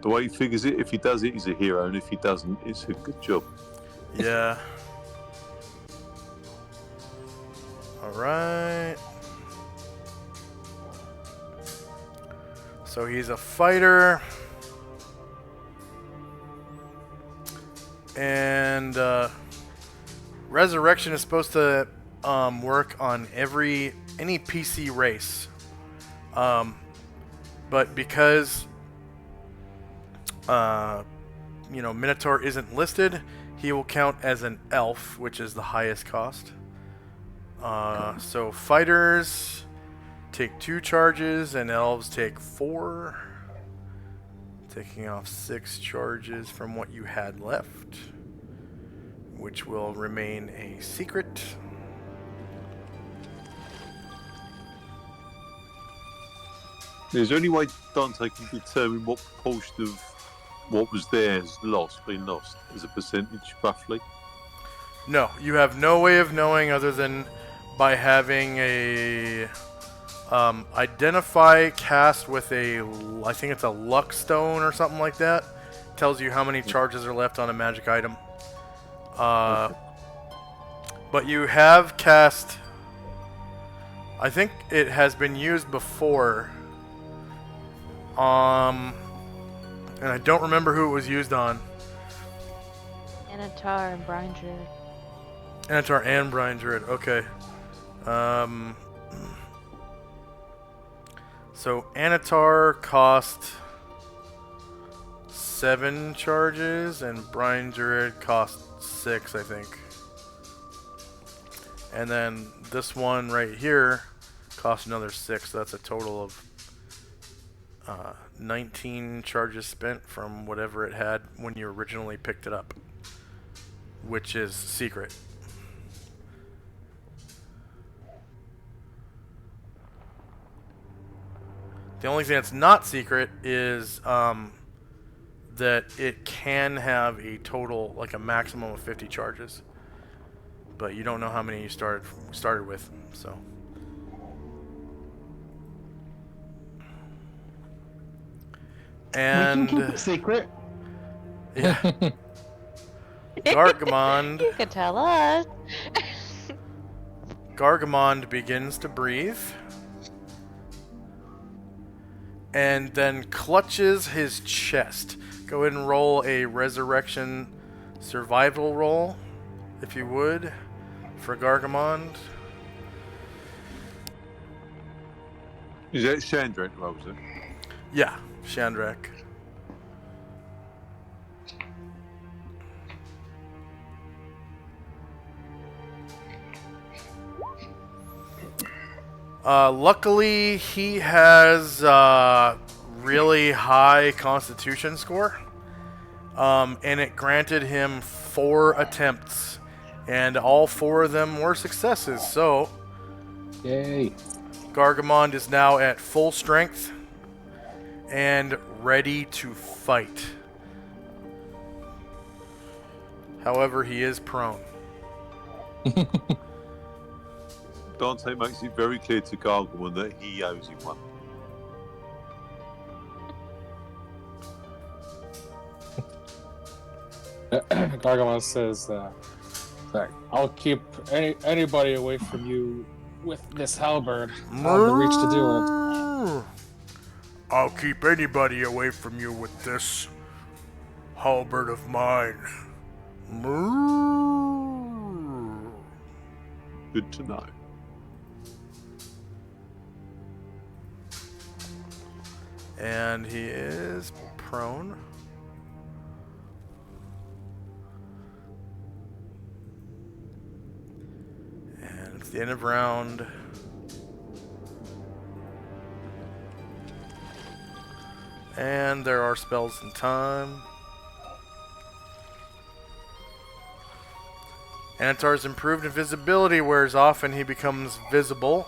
The way he figures it, if he does it, he's a hero, and if he doesn't, it's a good job. Yeah. All right. So he's a fighter. And resurrection is supposed to work on any PC race. But because Minotaur isn't listed, he will count as an elf, which is the highest cost. So fighters take 2 charges and elves take 4. Taking off 6 charges from what you had left, which will remain a secret. Is there any way Dante can determine what proportion of what was there has been lost, as a percentage, roughly? No, you have no way of knowing other than by having a identify cast with I think it's a luck stone or something like that. Tells you how many charges are left on a magic item. But you have cast, I think it has been used before. And I don't remember who it was used on. Anatar and Brian Druid. Anatar and Brian Druid, okay. So Anatar cost 7 charges and Brian Druid cost 6, I think. And then this one right here cost another 6, so that's a total of 19 charges spent from whatever it had when you originally picked it up, which is secret. The only thing that's not secret is that it can have a total, like a maximum of 50 charges, but you don't know how many you started with, so. And we can keep it secret. Yeah. Gargamond. You could tell us. Gargamond begins to breathe. and then clutches his chest. Go ahead and roll a resurrection survival roll, if you would, for Gargamond. Is that Chandra rolls it? Yeah, Chandrak. Luckily, he has really high Constitution score, and it granted him 4 attempts, and all 4 of them were successes. So, Yay. Gargamond is now at full strength and ready to fight. However, he is prone. Dante makes it very clear to Gargamon that he owes him one. Gargamon says, like, I'll keep anybody away from you with this halberd. I have the reach to do it. I'll keep anybody away from you with this halberd of mine. Good to know. And he is prone. And it's the end of round. And there are spells in time. Antar's improved invisibility wears off and he becomes visible.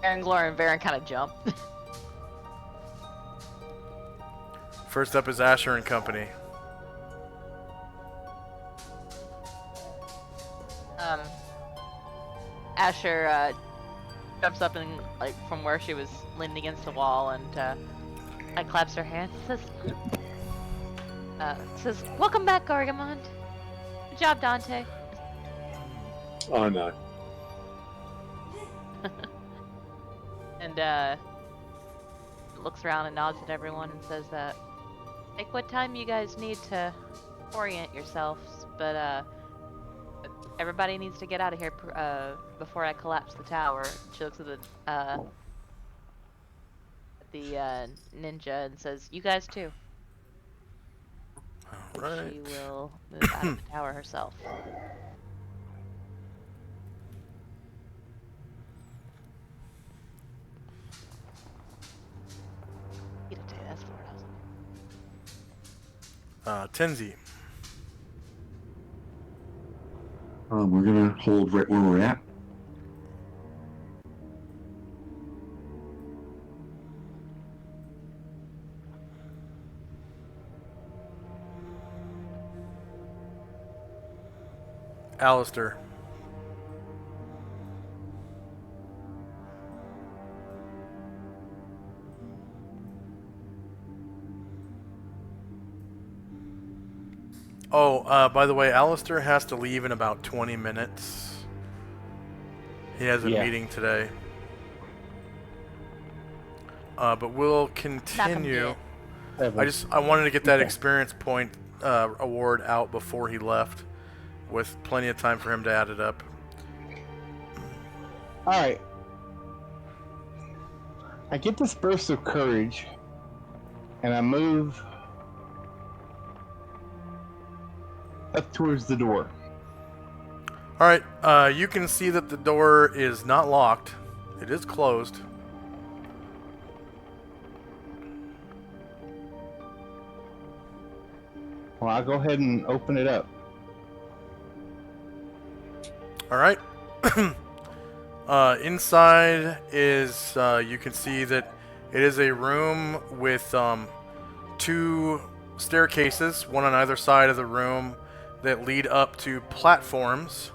Aaron, Gloria, and Varen kind of jump. First up is Asher and Company. Asher jumps up and, like, from where she was leaning against the wall and like claps her hands. Says, "Welcome back, Gargamon. Good job, Dante." I know. And looks around and nods at everyone and says, "Take what time you guys need to orient yourselves, but everybody needs to get out of here before I collapse the tower." She looks at the ninja and says, "You guys too." Right. She will move out of the tower herself. You didn't take this for it, Tenzi. We're gonna hold right where we're at. Alistair. Oh, by the way, Alistair has to leave in about 20 minutes. He has a meeting today. But we'll continue. I wanted to get that experience point award out before he left, with plenty of time for him to add it up. All right. I get this burst of courage, and I move up towards the door. Alright, you can see that the door is not locked. It is closed. Well, I'll go ahead and open it up. Alright. Inside is, you can see that it is a room with 2 staircases, one on either side of the room, that lead up to platforms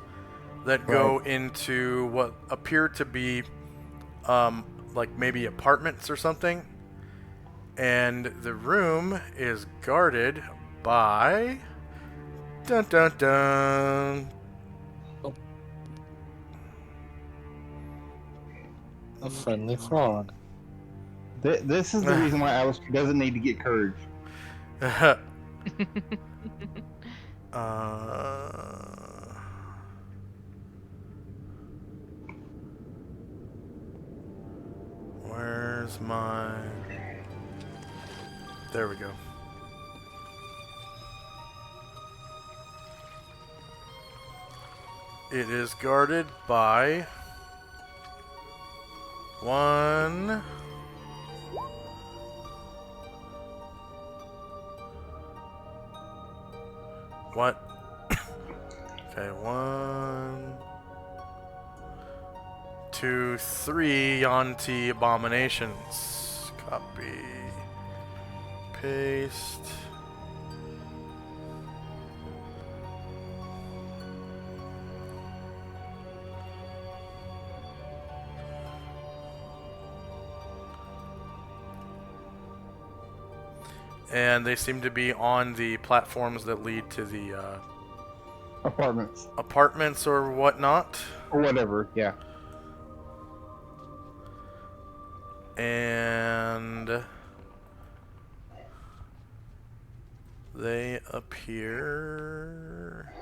that go into what appear to be like maybe apartments or something. And the room is guarded by dun dun dun A friendly frog. This is the reason why Alistair doesn't need to get courage. Where's my... There we go. It is guarded by... one... What? Okay, 1, 2, 3 Yanti abominations. Copy. Paste. And they seem to be on the platforms that lead to the apartments or whatnot. Or whatever, yeah. And they appear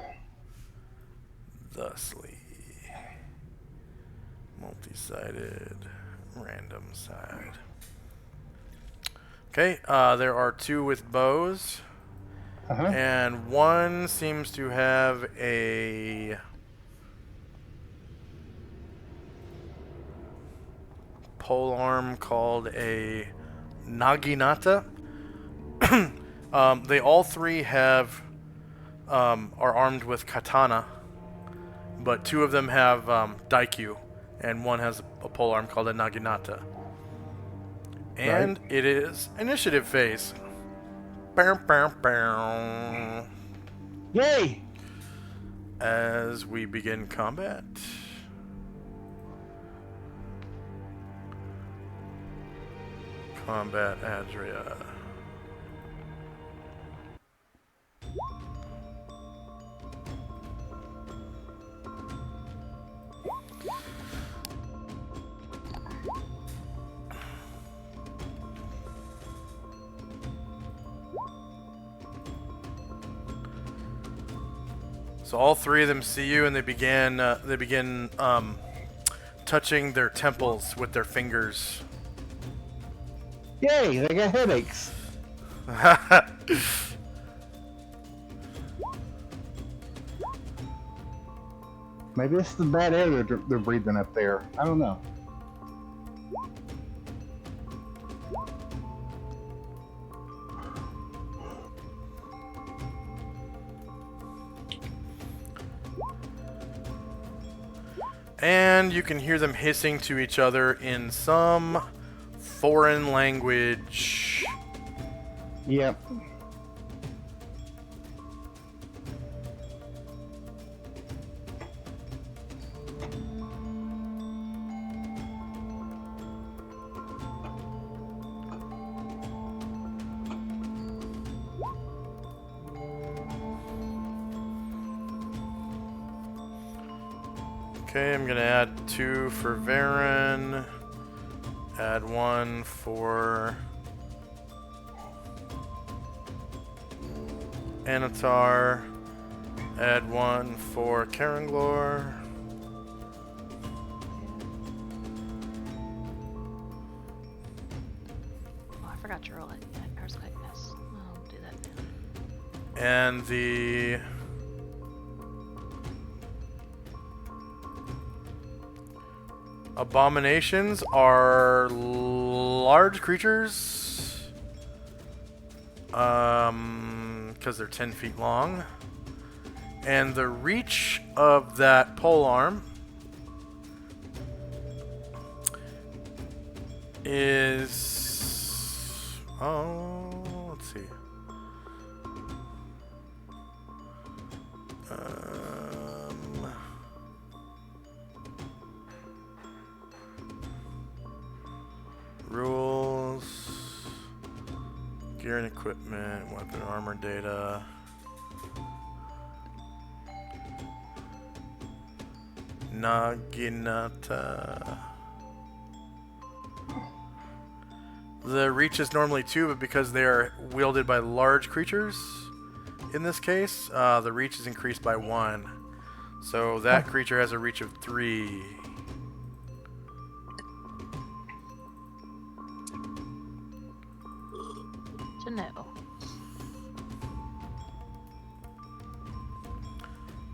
thusly. Multi-sided, random side. Okay, there are 2 with bows. And one seems to have a polearm called a Naginata. They all 3 have are armed with katana, but 2 of them have daikyu, and one has a polearm called a Naginata. And it is initiative phase. Bow, bow, bow. Yay! As we begin combat. Combat Adria. So all 3 of them see you, and they begin touching their temples with their fingers. Yay! They got headaches. Maybe it's the bad air they're breathing up there. I don't know. And you can hear them hissing to each other in some foreign language. Yep. Okay, I'm gonna add 2 for Varen. Add 1 for Anatar. Add 1 for Karanglor. Oh, I forgot to roll it. Earthquakeness. I'll do that now. And the abominations are large creatures, because they're 10 feet long, and the reach of that polearm is, let's see, rules, gear and equipment, weapon armor data. Naginata. The reach is normally 2, but because they are wielded by large creatures, in this case, the reach is increased by 1. So that creature has a reach of 3. To know.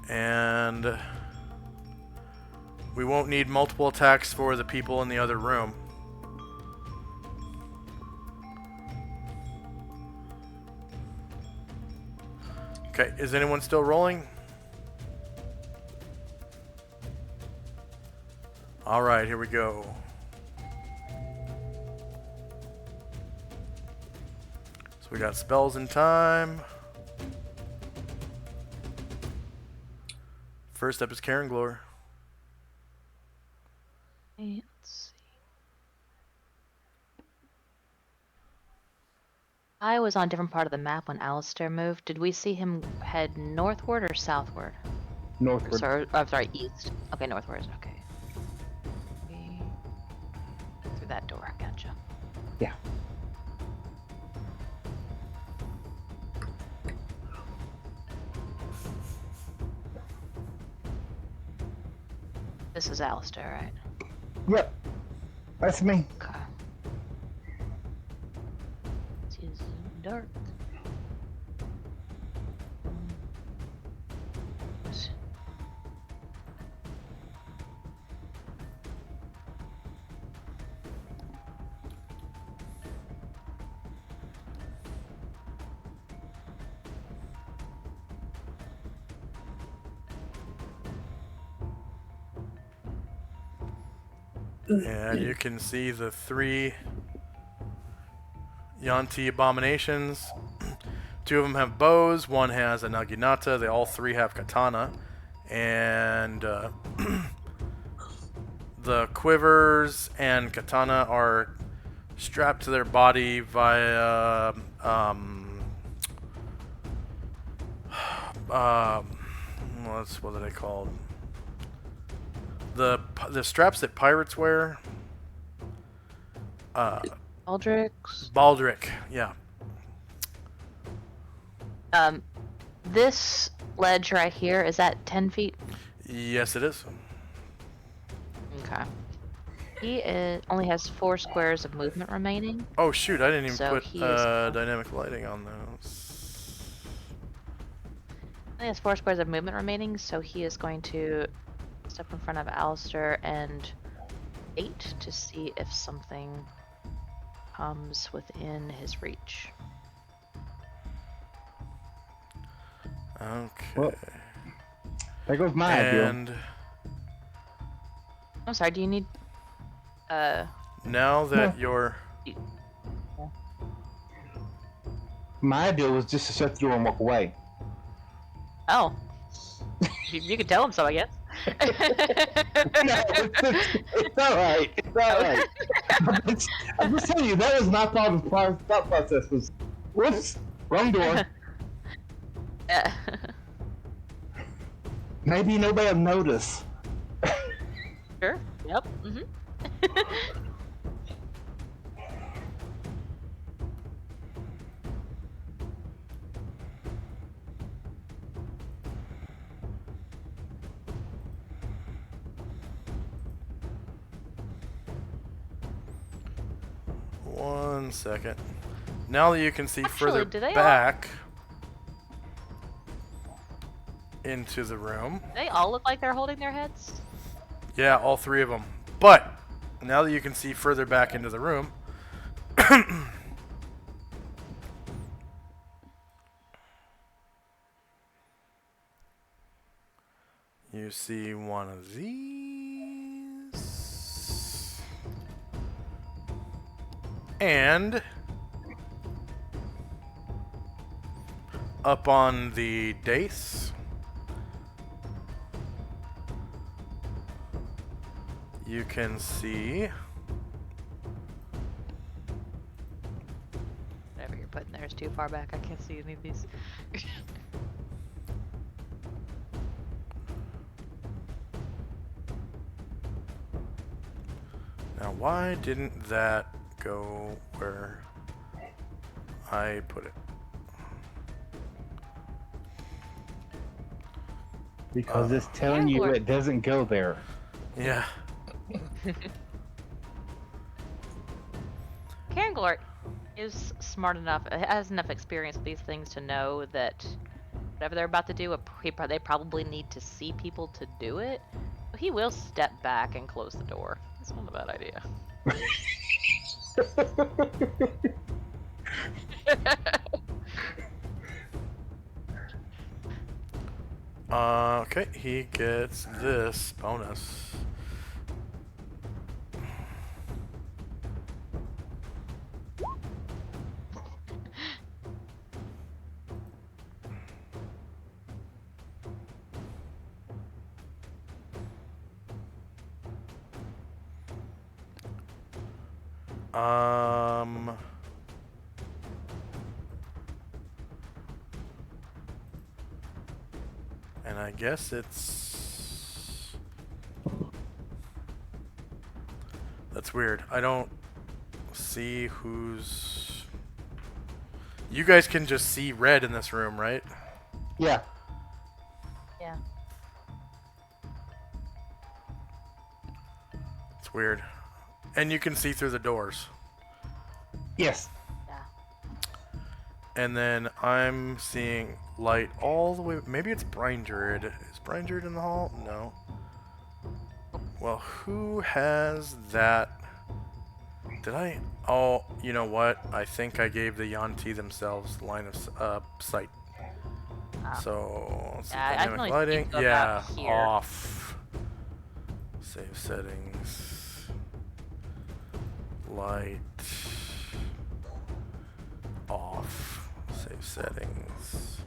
And we won't need multiple attacks for the people in the other room. Okay, is anyone still rolling? Alright, here we go. So we got spells in time. First up is Karen Glore. Let's see. I was on a different part of the map when Alistair moved. Did we see him head northward or southward? Northward. Sorry, I'm sorry, east. Okay, northward. Okay. Through that door. Gotcha. Yeah. This is Alistair, right? Yep. That's me. Okay. It is dark. And you can see the 3 Yanti abominations. 2 of them have bows, 1 has a naginata, they all 3 have katana. And the quivers and katana are strapped to their body via what are they called? The straps that pirates wear. Aldrich. Baldric, yeah. This ledge right here, is that 10 feet? Yes, it is. Okay. He only has 4 squares of movement remaining. Oh shoot! I didn't even So put he is- dynamic lighting on those. He has 4 squares of movement remaining, so he is going to step in front of Alistair and 8 to see if something comes within his reach. Okay. Well, there goes my idea. And I'm sorry, do you need now that you're My idea was just to shut the door and walk away. Oh. You could tell him so, I guess. No, it's alright. It's alright. I'm just telling you, that was my thought process was, whoops, wrong door. Maybe nobody will notice. Sure. Yep. one second. Now that you can see Actually, further do they all- back into the room. They all look like they're holding their heads. Yeah, all 3 of them. But now that you can see further back into the room, you see one of these. And up on the dais, you can see Whatever you're putting there is too far back. I can't see any of these. now why didn't that go where I put it. Because it's telling you Lord. it doesn't go there. Yeah. Karen Glort is smart enough, has enough experience with these things to know that whatever they're about to do, they probably need to see people to do it. So he will step back and close the door. It's not a bad idea. Okay, he gets this bonus. And I guess it's... That's weird. I don't see who's... You guys can just see red in this room, right? Yeah. Yeah. It's weird. And you can see through the doors. Yes. And then I'm seeing light all the way... Maybe it's Brindred. Is Brindred in the hall? No. Well, who has that... Did I... Oh, you know what? I think I gave the Yanti themselves line of sight. So, let's see, Yeah, I can dynamic only lighting. think about Yeah, here. off. Save settings. Light. Off. Save settings.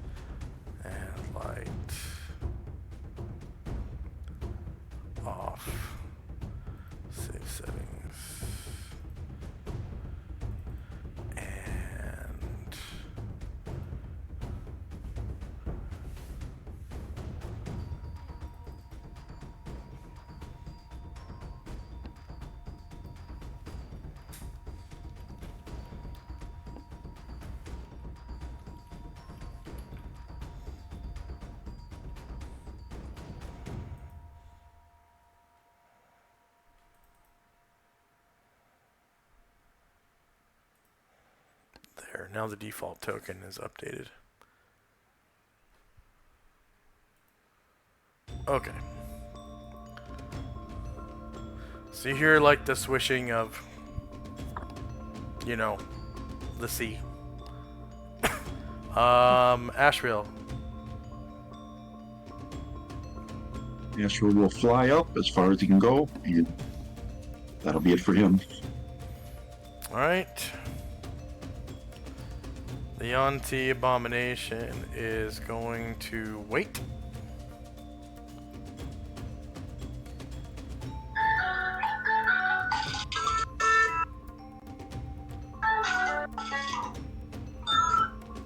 And light. Off. Save settings. And there. Now the default token is updated. Okay. So you hear like the swishing of, you know, the sea. Asheville. Astro will fly up as far as he can go, and that'll be it for him. Alright. The Yanti Abomination is going to wait.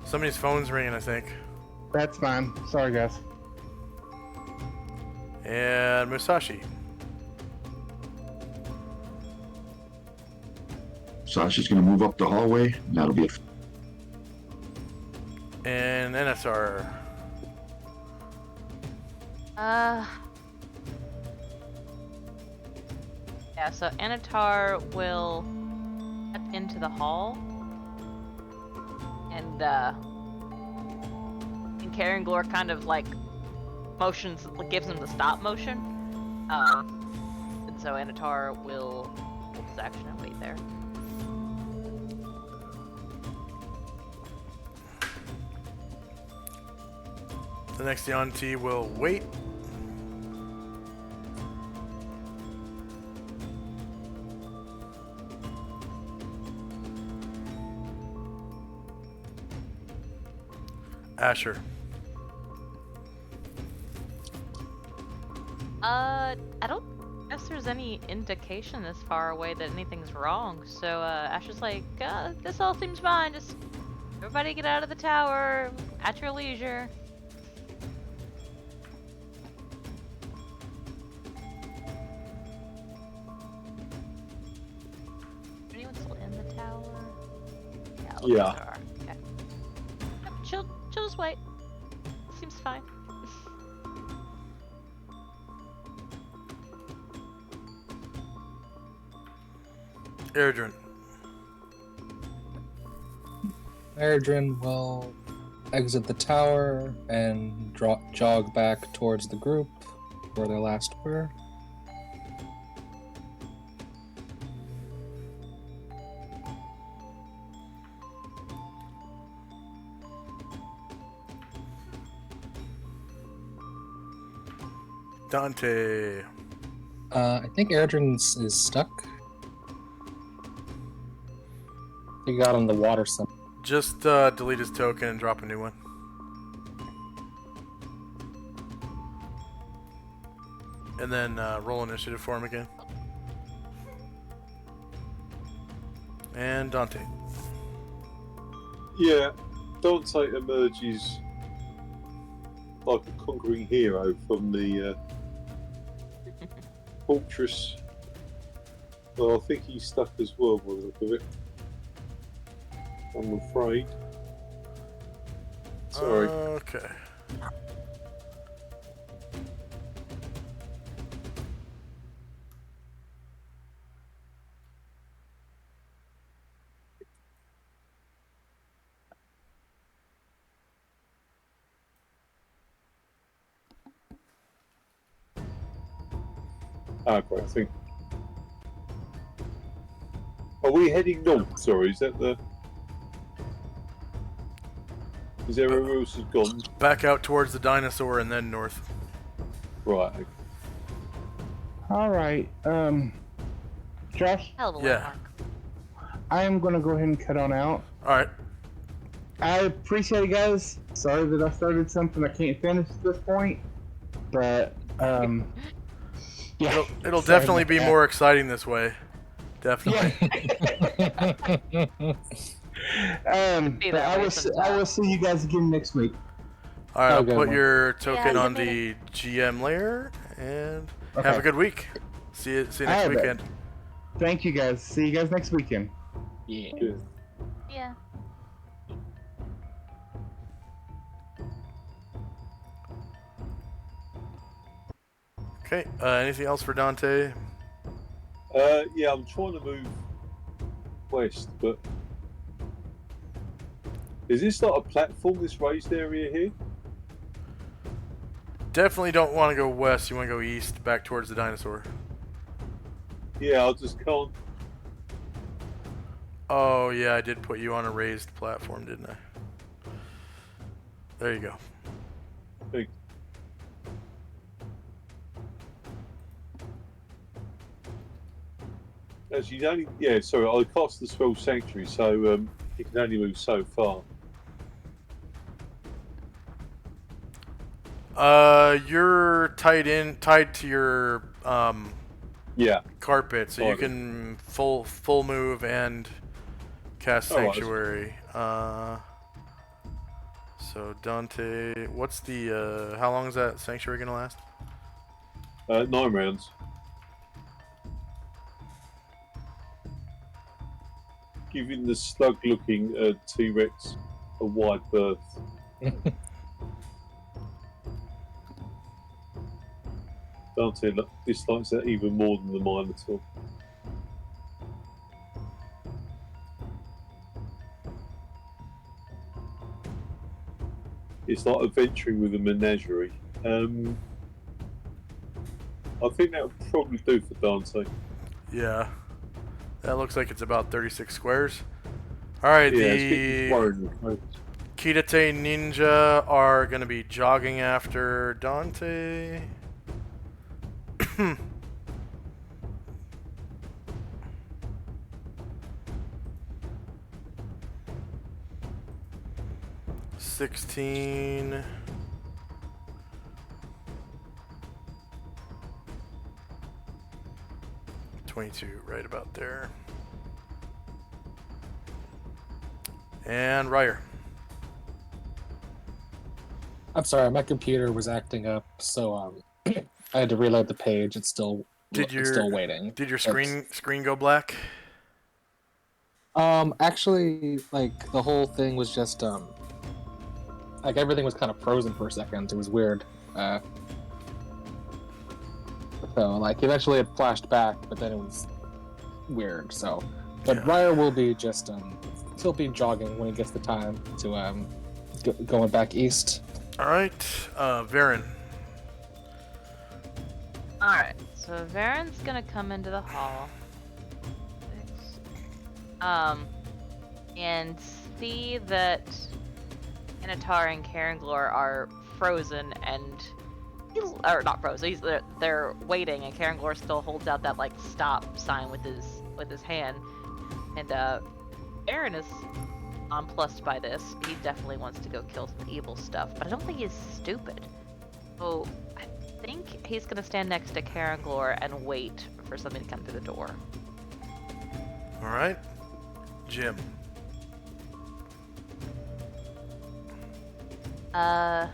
Somebody's phone's ringing, I think. That's fine. Sorry, guys. And Musashi. Sasha's going to move up the hallway, and that'll be it. And NSR. Yeah, so Anatar will step into the hall and Karen Glor kind of like motions, gives him the stop motion. And so Anatar will hold his action and wait there. The next Yanti will wait. Asher. I don't guess there's any indication this far away that anything's wrong. So Asher's like, this all seems fine. Just everybody get out of the tower at your leisure. Anyone still in the Yeah. There are. Okay. Yep, she'll just wait. Seems fine. Airdrin. Erdrin will exit the tower and jog back towards the group where they last were. Dante. I think Erdrin is stuck. He got on the water some. Just delete his token and drop a new one. And then roll initiative for him again. And Dante. Yeah, Dante emerges like a conquering hero from the fortress. Well, I think he's stuck as well by the look of it. I'm afraid. Sorry. Okay. Great, I think. Are we heading north? Sorry, is that the... Is there where else has gone? Back out towards the dinosaur and then north. Right. All right. Josh, Hell of a Yeah. landmark. I am gonna go ahead and cut on out. Alright. I appreciate it, guys. Sorry that I started something I can't finish at this point, but yeah, It'll sorry definitely about be that. more exciting this way. Definitely. Be But that I way will. I will see you guys again next week. Alright, I'll Okay, put well. your token Yeah, on good the GM layer and have Okay. a good week. See you next Alright, weekend. Thank you, guys. See you guys next weekend. Yeah. Good. Yeah. Okay, anything else for Dante? Yeah, I'm trying to move west, but... Is this like a platform, this raised area here? Definitely don't want to go west. You want to go east, back towards the dinosaur. Yeah, I just can't... Oh, yeah, I did put you on a raised platform, didn't I? There you go. think. As you only... Yeah, sorry, I cast the spell Sanctuary, so you can only move so far. You're tied to your Yeah. carpet, so you Alright. can full move and cast Alright. Sanctuary. So Dante, what's the how long is that Sanctuary gonna last? 9 rounds. Giving the slug-looking T-Rex a wide berth. Dante dislikes that even more than the Minotaur. It's like adventuring with a menagerie. I think that would probably do for Dante. Yeah, that looks like it's about 36 squares. All right, Yeah, it's getting the worried. Kitate Ninja are gonna be jogging after Dante. $16. 22, right about there. And Ryer. I'm sorry, my computer was acting up, so I had to reload the page. It's still waiting. Did your screen go black? Actually, like the whole thing was just like everything was kind of frozen for a second. It was weird. So like eventually it flashed back, but then it was weird. So, but Yeah. Ryer will be just he'll be jogging when he gets the time to going back east. All right, Varen. Alright, so Varen's gonna come into the hall. And see that Anatar and Karanglor are frozen and or not frozen, they're waiting, and Karanglor still holds out that like stop sign with his hand. And Aaron is nonplussed by this. He definitely wants to go kill some evil stuff, but I don't think he's stupid. So I think he's gonna stand next to Karanglor and wait for something to come through the door. All right, Jim. Yeah.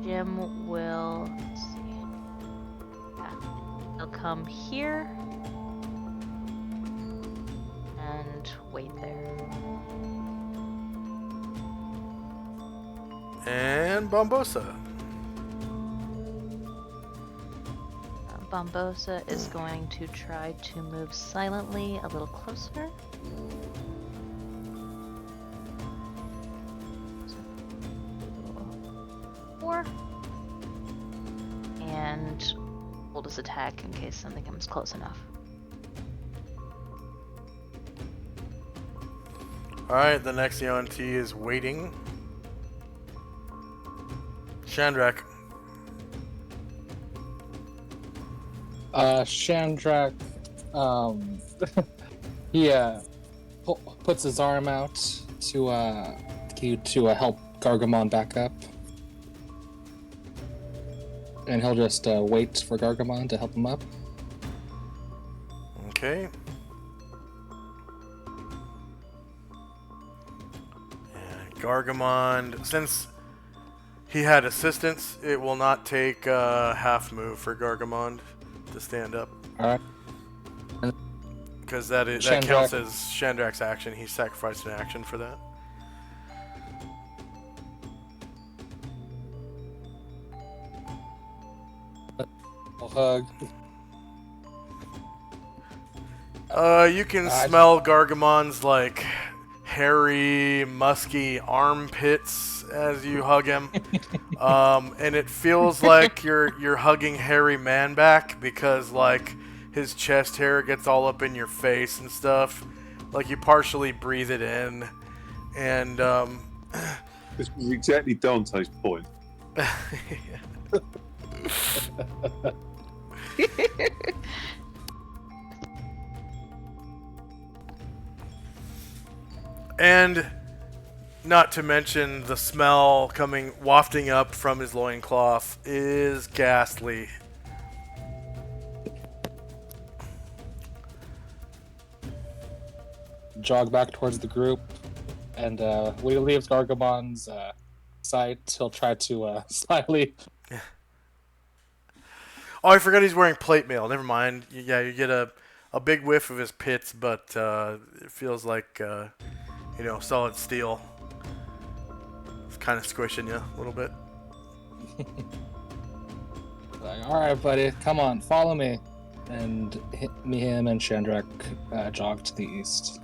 Jim will, let's see. Yeah. He'll come here and wait there. And Bombosa. Bombosa is going to try to move silently a little closer. And hold his attack in case something comes close enough. Alright, the next EONT is waiting. Shandrak. Shandrak, he puts his arm out to help Gargamon back up. And he'll just wait for Gargamon to help him up. Okay. And Gargamon, since he had assistance, it will not take a half move for Gargamon to stand up. Alright. Because that Shandrak. counts as Shandrak's action. He sacrificed an action for that. Hug. You can smell Gargamon's like hairy, musky armpits as you hug him, and it feels like you're hugging hairy man back because like his chest hair gets all up in your face and stuff. Like you partially breathe it in, and This was exactly Dante's point. And not to mention the smell wafting up from his loincloth is ghastly. Jog back towards the group, and when he leaves Gargamon's sight, he'll try to slyly. Oh, I forgot he's wearing plate mail. Never mind. Yeah, you get a big whiff of his pits, but it feels like, solid steel. It's kind of squishing you a little bit. Like, all right, buddy, come on, follow me. And him and Shandrak jog to the east.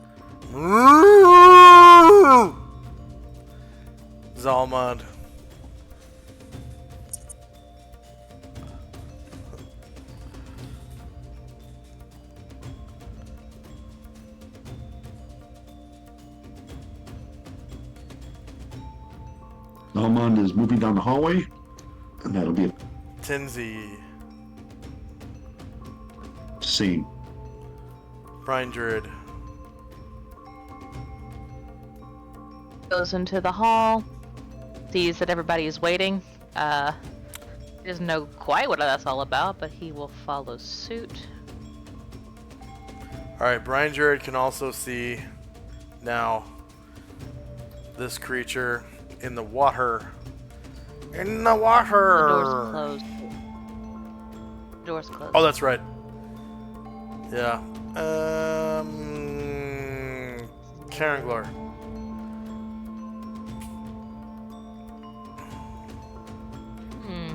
Zalmad. Almond is moving down the hallway, and that'll be a Tinzi. scene. Brian Druid. Goes into the hall, sees that everybody is waiting. He doesn't know quite what that's all about, but he will follow suit. Alright, Brian Druid can also see now this creature in the water. In the water! The door's closed. The door's closed. Oh, that's right. Yeah. Karenglor. Hmm.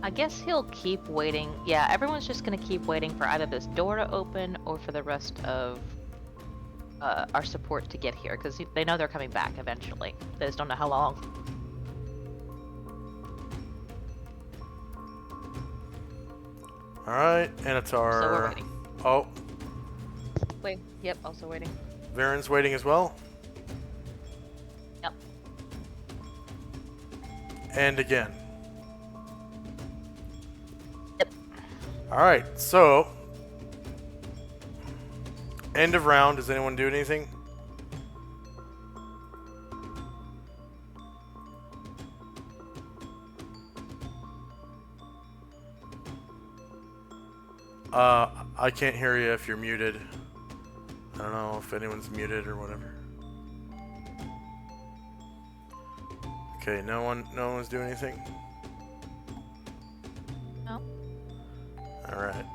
I guess he'll keep waiting. Yeah, everyone's just gonna keep waiting for either this door to open or for the rest of our support to get here, because they know they're coming back eventually. They just don't know how long. Alright, Anatar. So we're waiting. Oh, Wait. Yep. Also waiting. Varen's waiting as well. Yep. And again. Yep. Alright, so end of round. Does anyone do anything? I can't hear you if you're muted. I don't know if anyone's muted or whatever. Okay, no one's doing anything? No. Alright.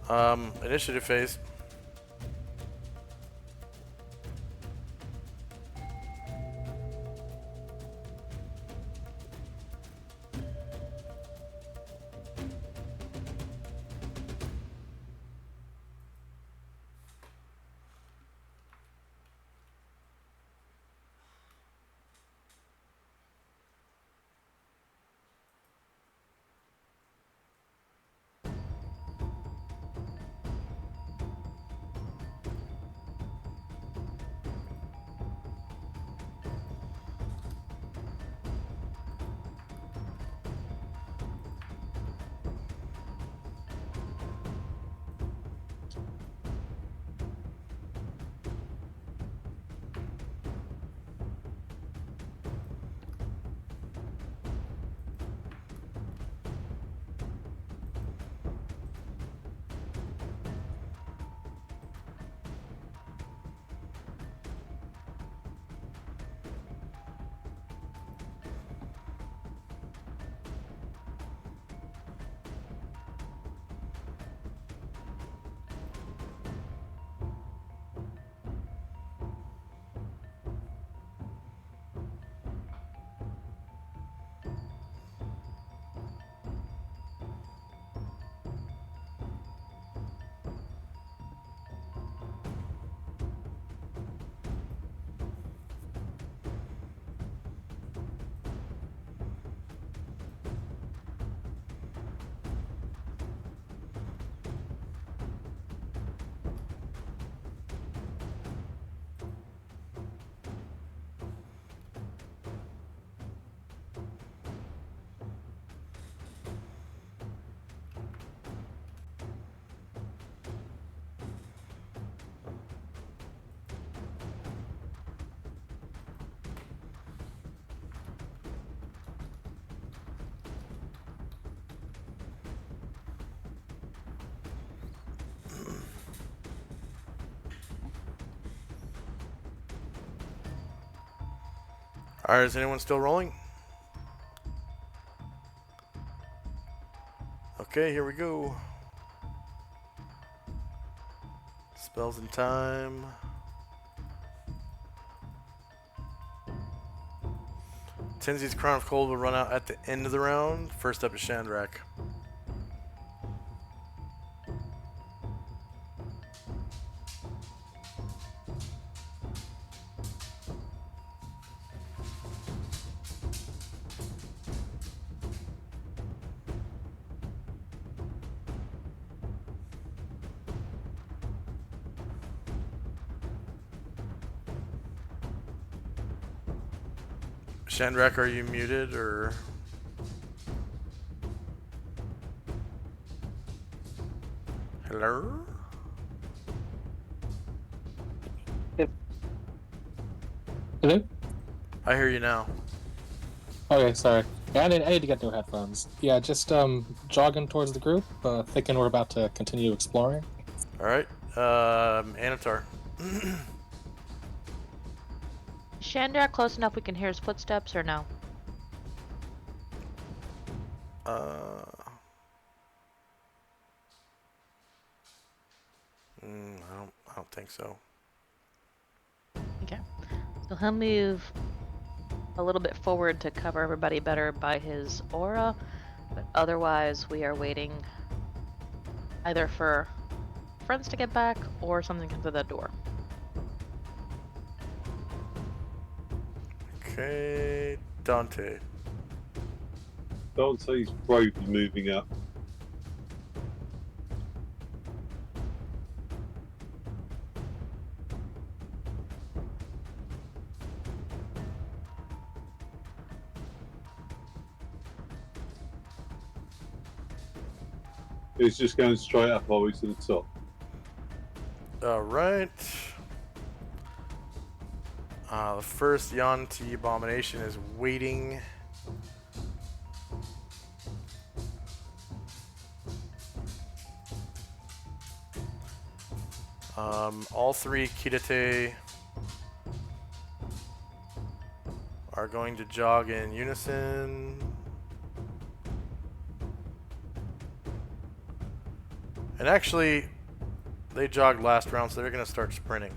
Alright. Initiative phase. Alright, is anyone still rolling? Okay, here we go. Spells in time. Tenzi's Crown of Cold will run out at the end of the round. First up is Shandrak. Shandrak, are you muted or? Hello? Hello? I hear you now. Okay, sorry. Yeah, I need to get new headphones. Yeah, just jogging towards the group, thinking we're about to continue exploring. All right. Anatar. Is Shandrak close enough we can hear his footsteps or no? I don't think so. Okay. So he'll move a little bit forward to cover everybody better by his aura, but otherwise we are waiting either for friends to get back or something to come through that door. Okay, Dante. Dante's bravely moving up. He's just going straight up always to the top. All right. The first Yanti abomination is waiting. All three Kirite are going to jog in unison. And actually, they jogged last round, so they're going to start sprinting.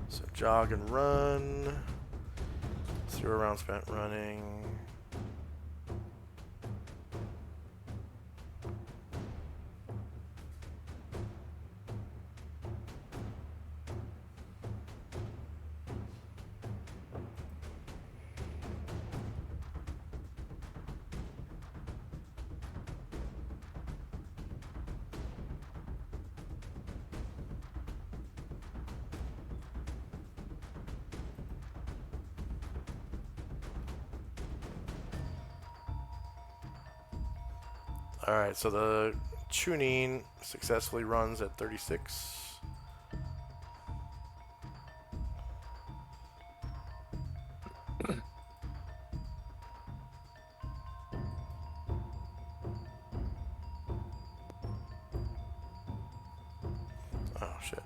So jog and run. 0 round spent running. Alright, so the Chunin successfully runs at 36. Oh, shit.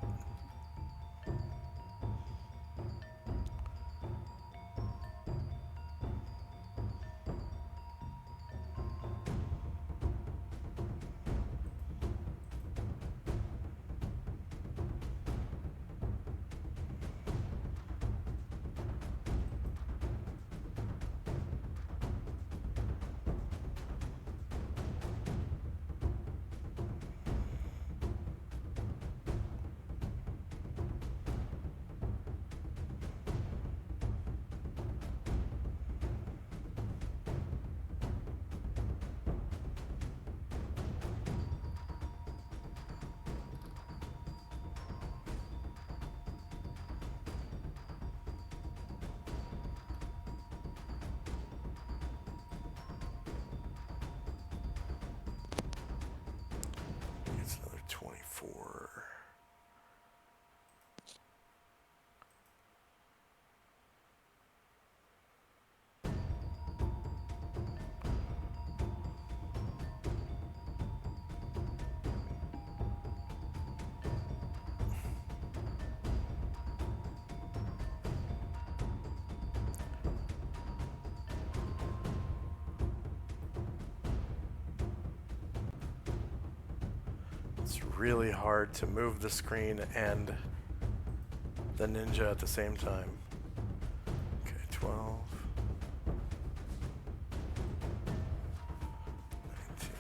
It's another 24. It's really hard to move the screen and the ninja at the same time. Okay, 12. 19.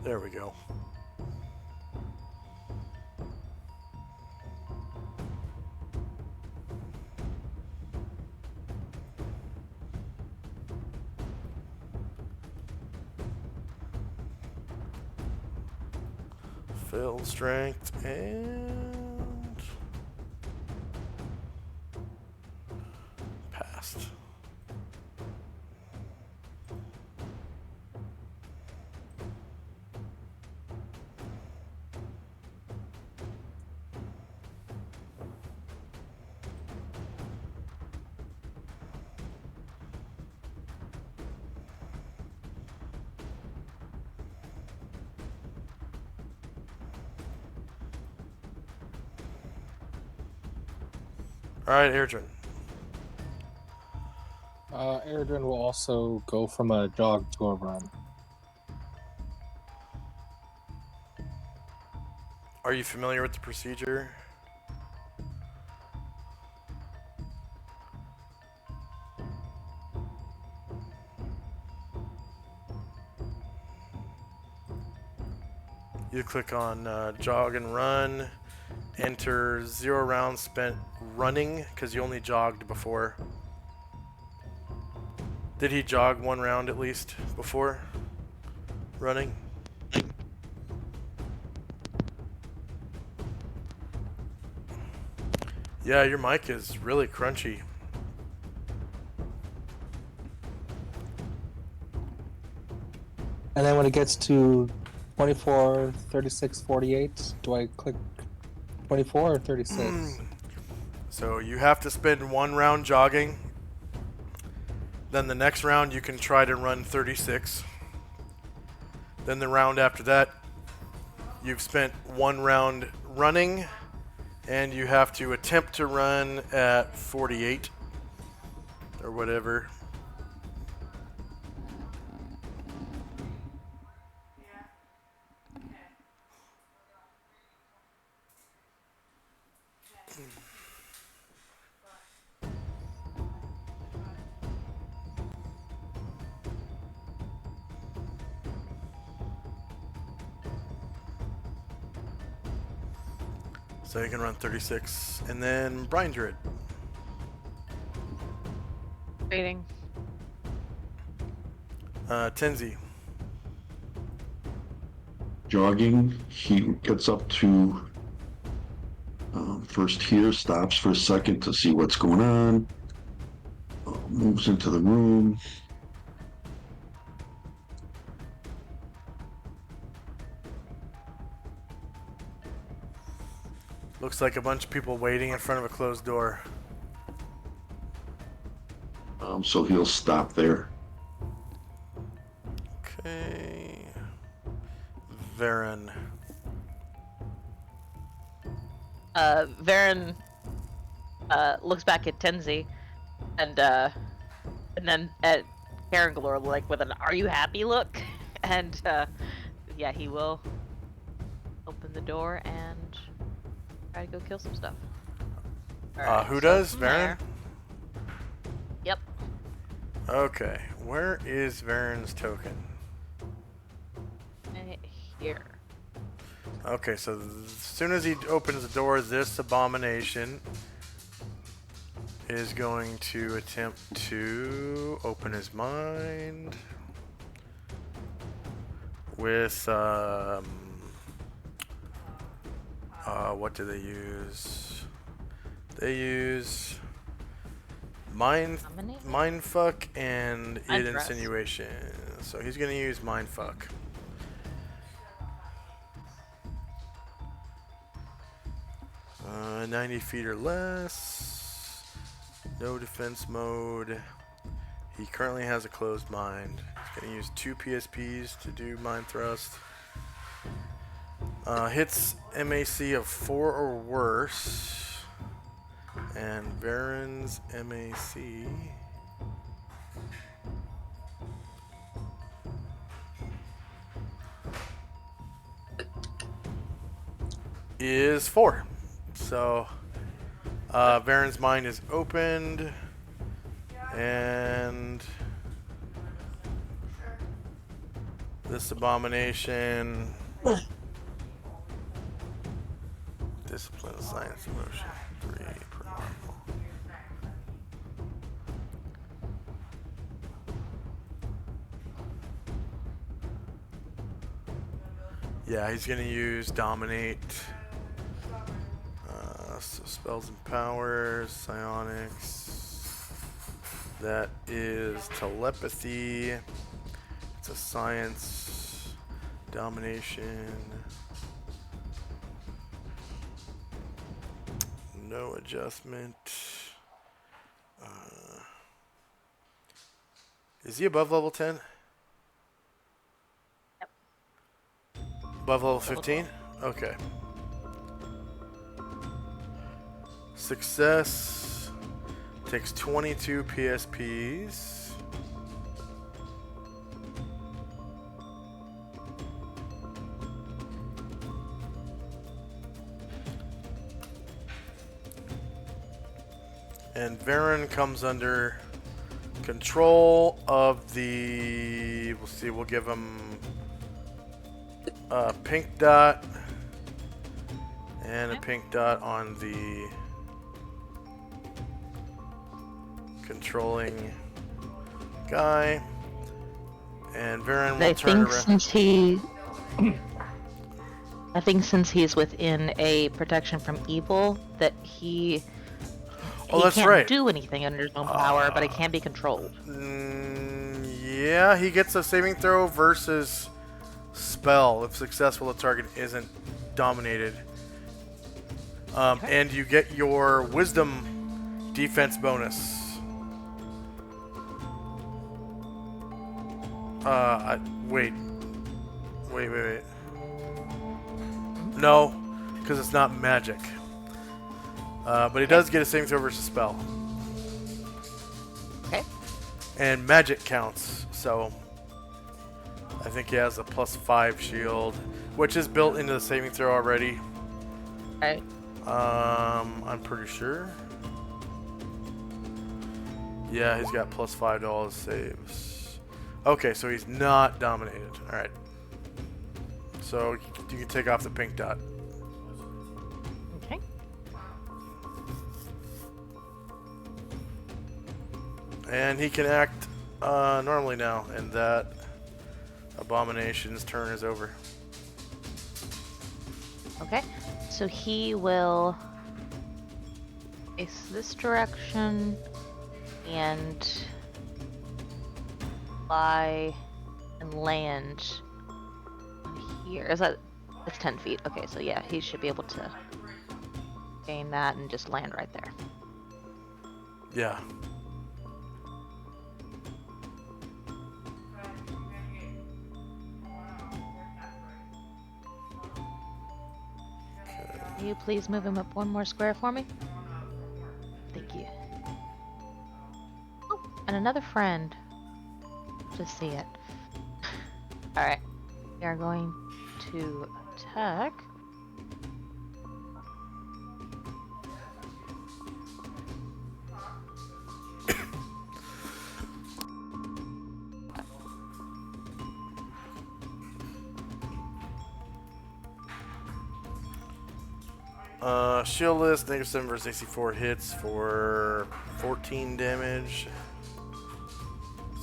There we go. Failed strength and passed. All right, Airdrin. Airdrin will also go from a jog to a run. Are you familiar with the procedure? You click on jog and run. Enter 0 rounds spent running because you only jogged before. Did he jog 1 round at least before running? Yeah, your mic is really crunchy. And then when it gets to 24, 36, 48, do I click 24 or 36? So you have to spend 1 round jogging. Then the next round you can try to run 36. Then the round after that, you've spent 1 round running, and you have to attempt to run at 48 or whatever. So you can run 36, and then Brian Druid. Waiting. Tenzi. Jogging, he gets up to first here, stops for a second to see what's going on, moves into the room. Looks like a bunch of people waiting in front of a closed door. So he'll stop there. Okay. Varen. Varen looks back at Tenzi and then at Karen Galore like with an "Are you happy?" look, and yeah, he will open the door and try to go kill some stuff. Alright, Who so does? from Varen? there- Yep. Okay. Where is Varen's token? Here. Okay, so as soon as he opens the door, this abomination is going to attempt to open his mind with what do they use? They use Dominate? mindfuck and Mind id thrust. insinuation. So he's gonna use mindfuck. Uh, 90 feet or less. No defense mode. He currently has a closed mind. He's going to use 2 PSPs to do mind thrust. Hits MAC of 4 or worse. And Varen's MAC is 4. So Varen's mind is opened, and This abomination. Discipline, science, emotion. 3 per marvel. Yeah, he's gonna use dominate. So spells and powers, psionics. That is telepathy. It's a science. Domination. No adjustment. Is he above level 10? Yep. Above level 15? Okay. Success takes 22 PSPs. And Varen comes under control of the. We'll see. We'll give him a pink dot and a pink dot on the controlling guy. And Varen will I turn think around. since he, I think since he's within a protection from evil, that he That's can't right. do anything under his own power, but it can be controlled. Yeah, he gets a saving throw versus spell. If successful, the target isn't dominated. And you get your wisdom defense bonus. Wait. No, because it's not magic. But he does get a saving throw versus spell. Okay. And magic counts, so I think he has a +5 shield, which is built into the saving throw already. Right. I'm pretty sure. Yeah, he's got +5 to all his saves. Okay, so he's not dominated. All right. So you can take off the pink dot. Okay. And he can act normally now, and that abomination's turn is over. Okay. So he will face this direction and fly and land here. Is that? It's 10 feet. Okay, so yeah, he should be able to gain that and just land right there. Yeah. Can you please move him up one more square for me? Thank you. Oh, and another friend. Just see it. Alright. We are going to attack. Shieldless, -7 versus AC4 hits for 14 damage.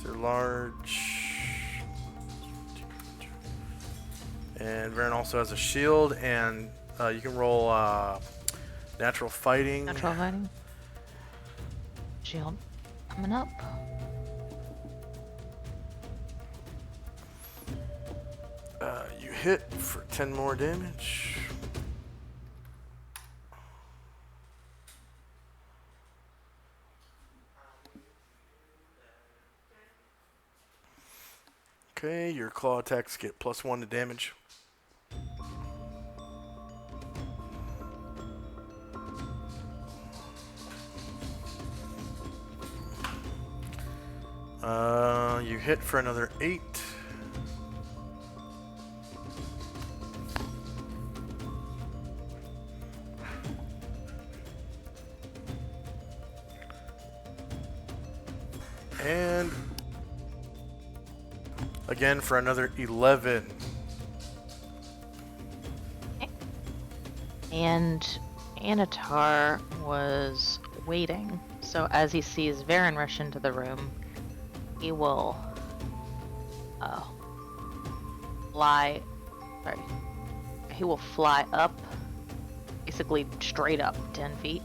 They're large. And Varen also has a shield, and you can roll natural fighting. Natural fighting. Shield coming up. You hit for 10 more damage. Okay, your claw attacks get +1 to damage. You hit for another 8. And Again for another 11. And Anatar was waiting. So as he sees Varen rush into the room, he will fly. Sorry. He will fly up, basically straight up 10 feet.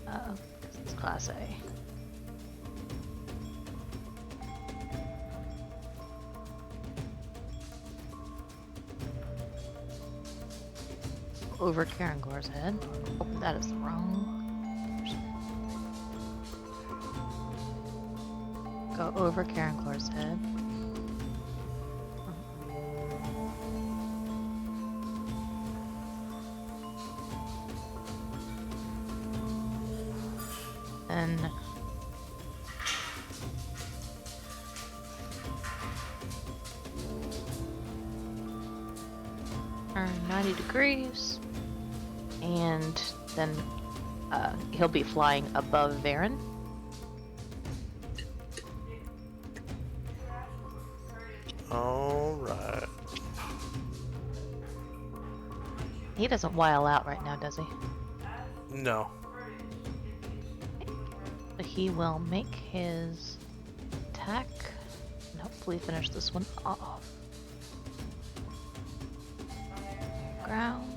This is Class A. Over Karangor's head. Oh, that is the wrong person. Go over Karangor's head. Then turn 90 degrees. And then he'll be flying above Varen. Alright. He doesn't while out right now, does he? No. So he will make his attack and hopefully finish this one off. Ground.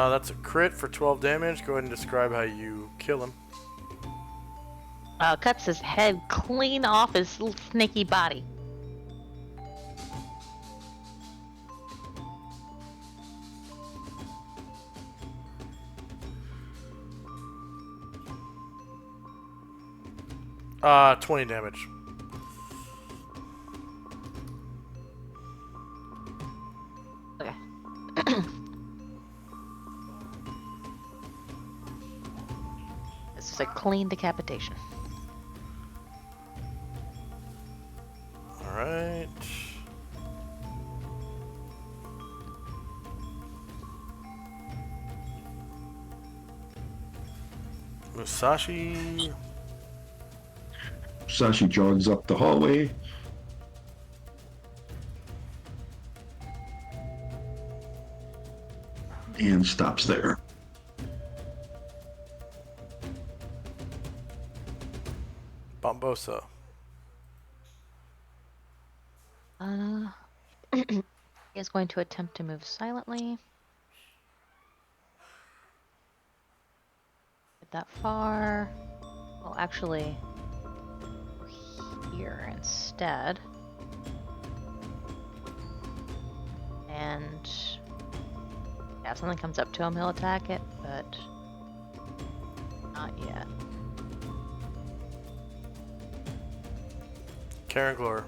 That's a crit for 12 damage. Go ahead and describe how you kill him. Cuts his head clean off his little snaky body. Uh, 20 damage. Okay. This is a clean decapitation. Alright. Musashi. Sashi jogs up the hallway. And stops there. Bombosa. He is going to attempt to move silently. Get that far. Well, actually, here instead. And yeah, if something comes up to him, he'll attack it, but not yet. Karanglor.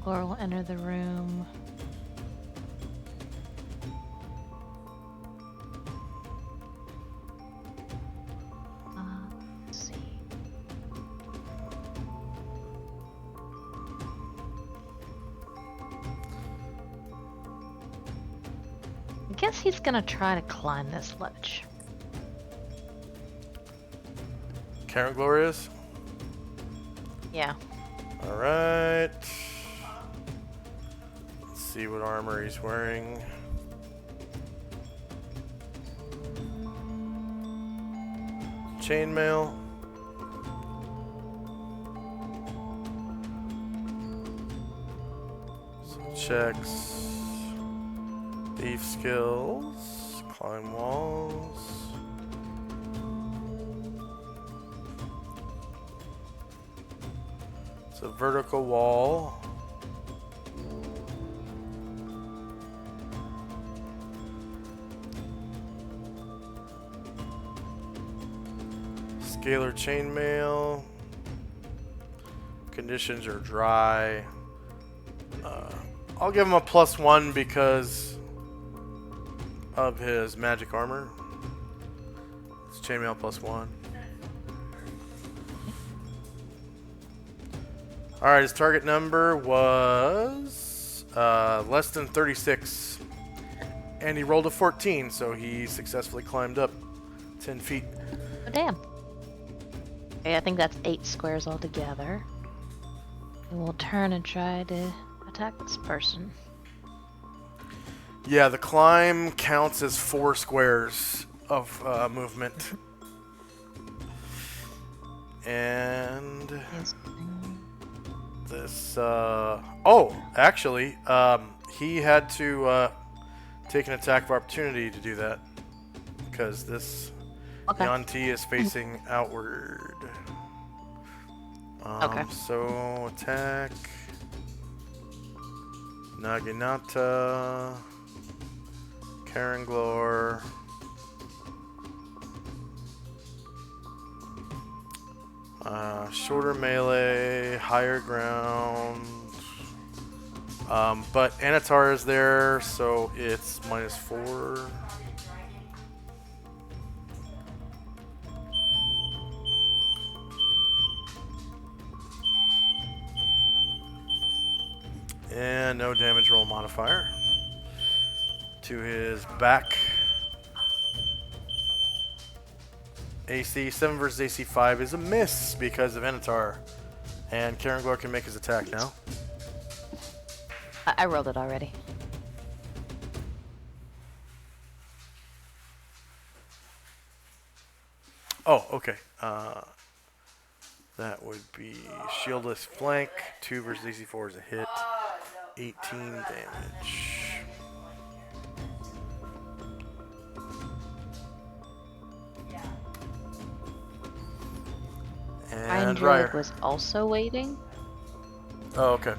Glor will enter the room. Let's see. I guess he's gonna try to climb this ledge. Karanglor is? Yeah. Alright. Let's see what armor he's wearing. Chainmail. So checks. Thief skills. Climb walls. It's a vertical wall. Scalar chainmail. Conditions are dry. I'll give him a +1 because of his magic armor. It's chainmail +1. Alright, his target number was less than 36. And he rolled a 14, so he successfully climbed up 10 feet. Oh, damn. Okay, I think that's 8 squares altogether. We'll turn and try to attack this person. Yeah, the climb counts as 4 squares of movement. And this, oh, actually, he had to take an attack of opportunity to do that. Because this Yanti is facing outward. Okay. So, attack. Naginata. Karanglor. Shorter melee, higher ground. But Anatar is there, so it's -4. And no damage roll modifier. To his back. AC 7 versus AC 5 is a miss because of Anatar. And Karanglor can make his attack now. I rolled it already. Oh, okay. That would be shieldless flank. 2 versus AC 4 is a hit. 18 damage. And Druid was also waiting. Oh, okay.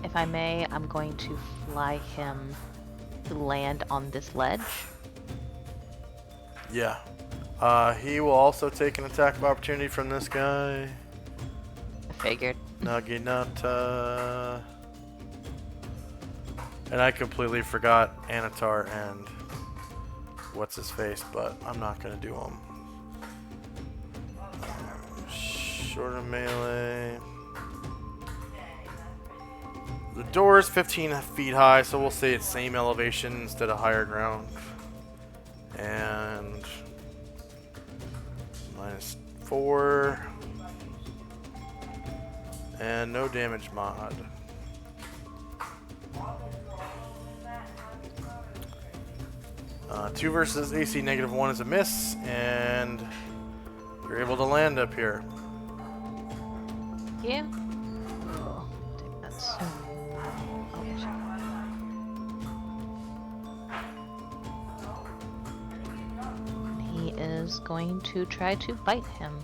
If I may, I'm going to fly him to land on this ledge. Yeah. He will also take an attack of opportunity from this guy. I figured. Naginata. And I completely forgot Anatar and what's his face, but I'm not gonna do them. Shorter melee. The door is 15 feet high, so we'll say it's same elevation instead of higher ground. And -4. And no damage mod. Two versus AC -1 is a miss, and you're able to land up here. Yeah. Cool. Take that soon. He is going to try to bite him.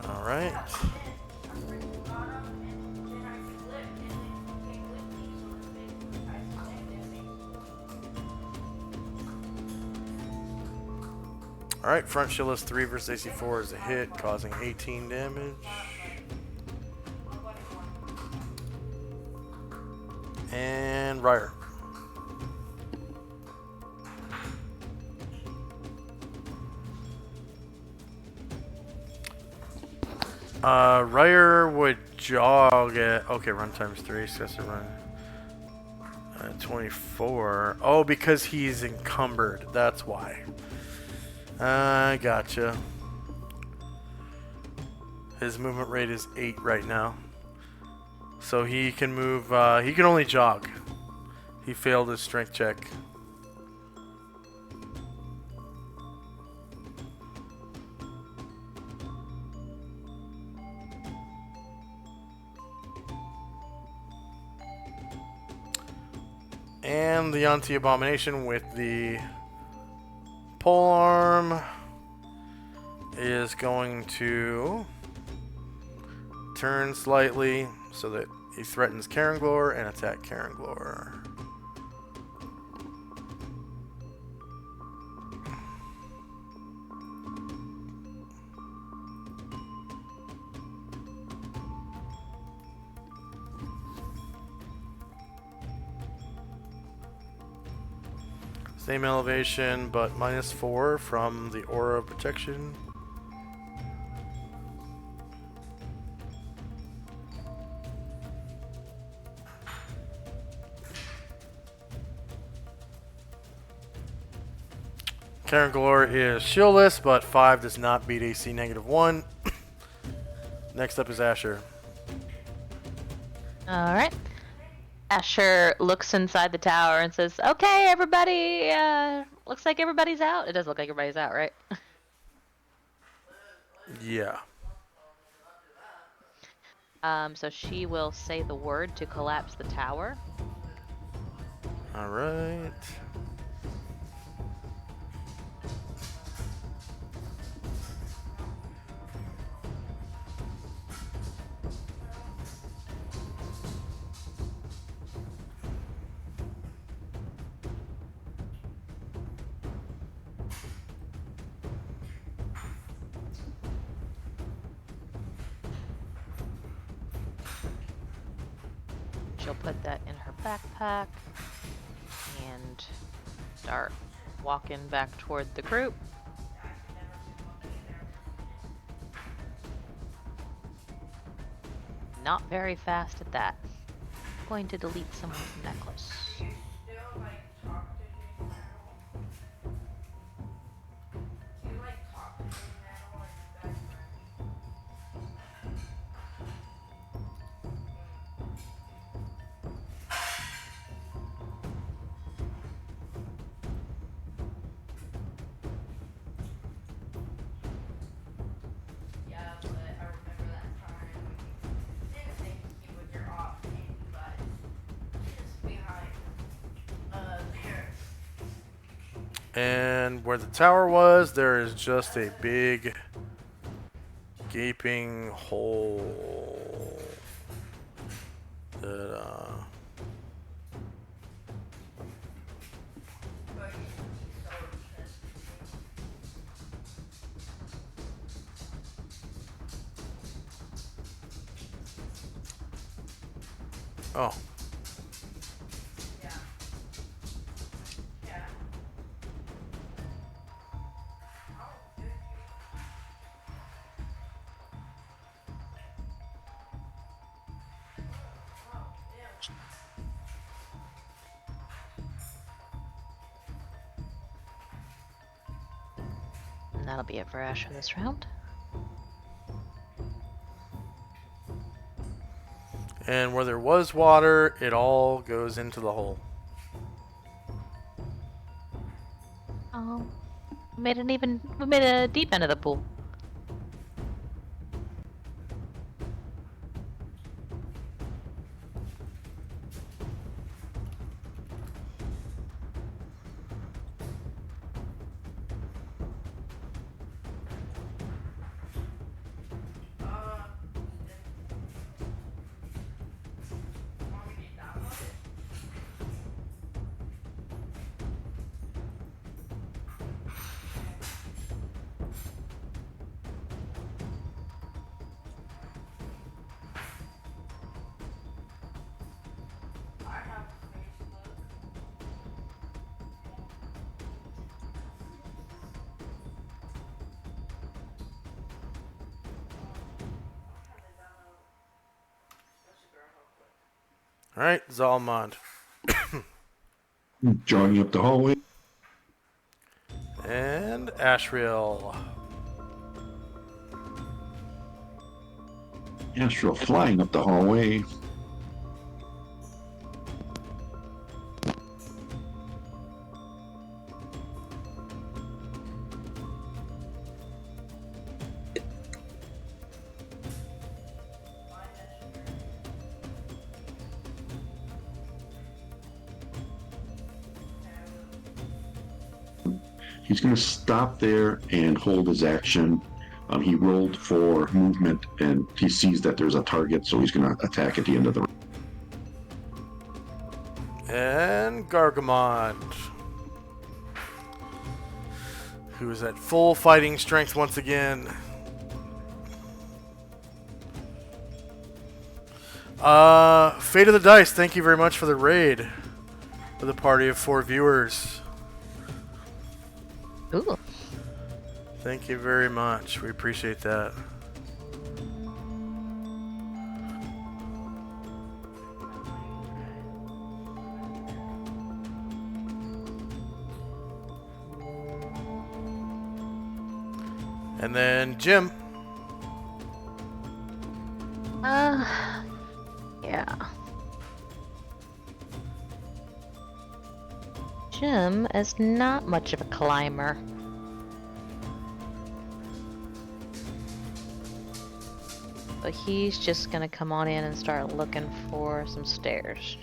All right. All right, front shield is 3 versus AC 4 is a hit, causing 18 damage. And Ryer. Ryer would jog at, okay, run times 3, successive run. 24. Oh, because he's encumbered. That's why. I gotcha. His movement rate is 8 right now. So he can move, he can only jog. He failed his strength check. And the anti-abomination with the pole arm is going to turn slightly so that he threatens Karanglor and attack Karanglor. Same elevation, but -4 from the aura of protection. Karen Galore is shieldless, but 5 does not beat AC -1. Next up is Asher. All right. Asher looks inside the tower and says, "Okay, everybody. Looks like everybody's out. It does look like everybody's out, right?" Yeah. So she will say the word to collapse the tower. All right. She'll put that in her backpack and start walking back toward the group. Not very fast at that. Going to delete someone's necklace. And where the tower was, there is just a big gaping hole that oh. And that'll be it for Asher this round. And where there was water, it all goes into the hole. We made a deep end of the pool. Alright, Zalmond. Jogging up the hallway. And Ashriel. Astral flying up the hallway. He's going to stop there and hold his action. He rolled for movement, and he sees that there's a target, so he's going to attack at the end of the round. And Gargamond, who is at full fighting strength once again. Fate of the Dice, thank you very much for the raid. For the party of 4 viewers. Thank you very much. We appreciate that. And then Jim. Yeah. Jim is not much of a climber. But he's just gonna come on in and start looking for some stairs.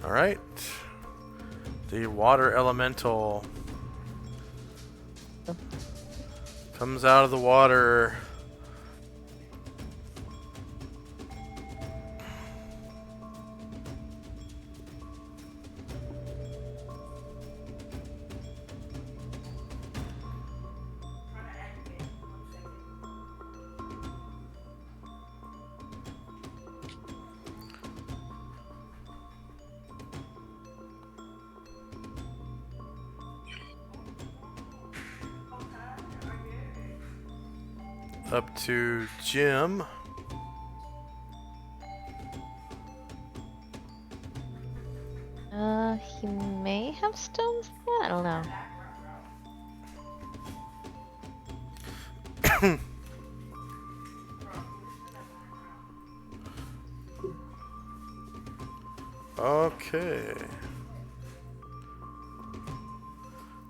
All right. The water elemental comes out of the water. Up to Jim. He may have stones. Yeah, I don't know. Okay.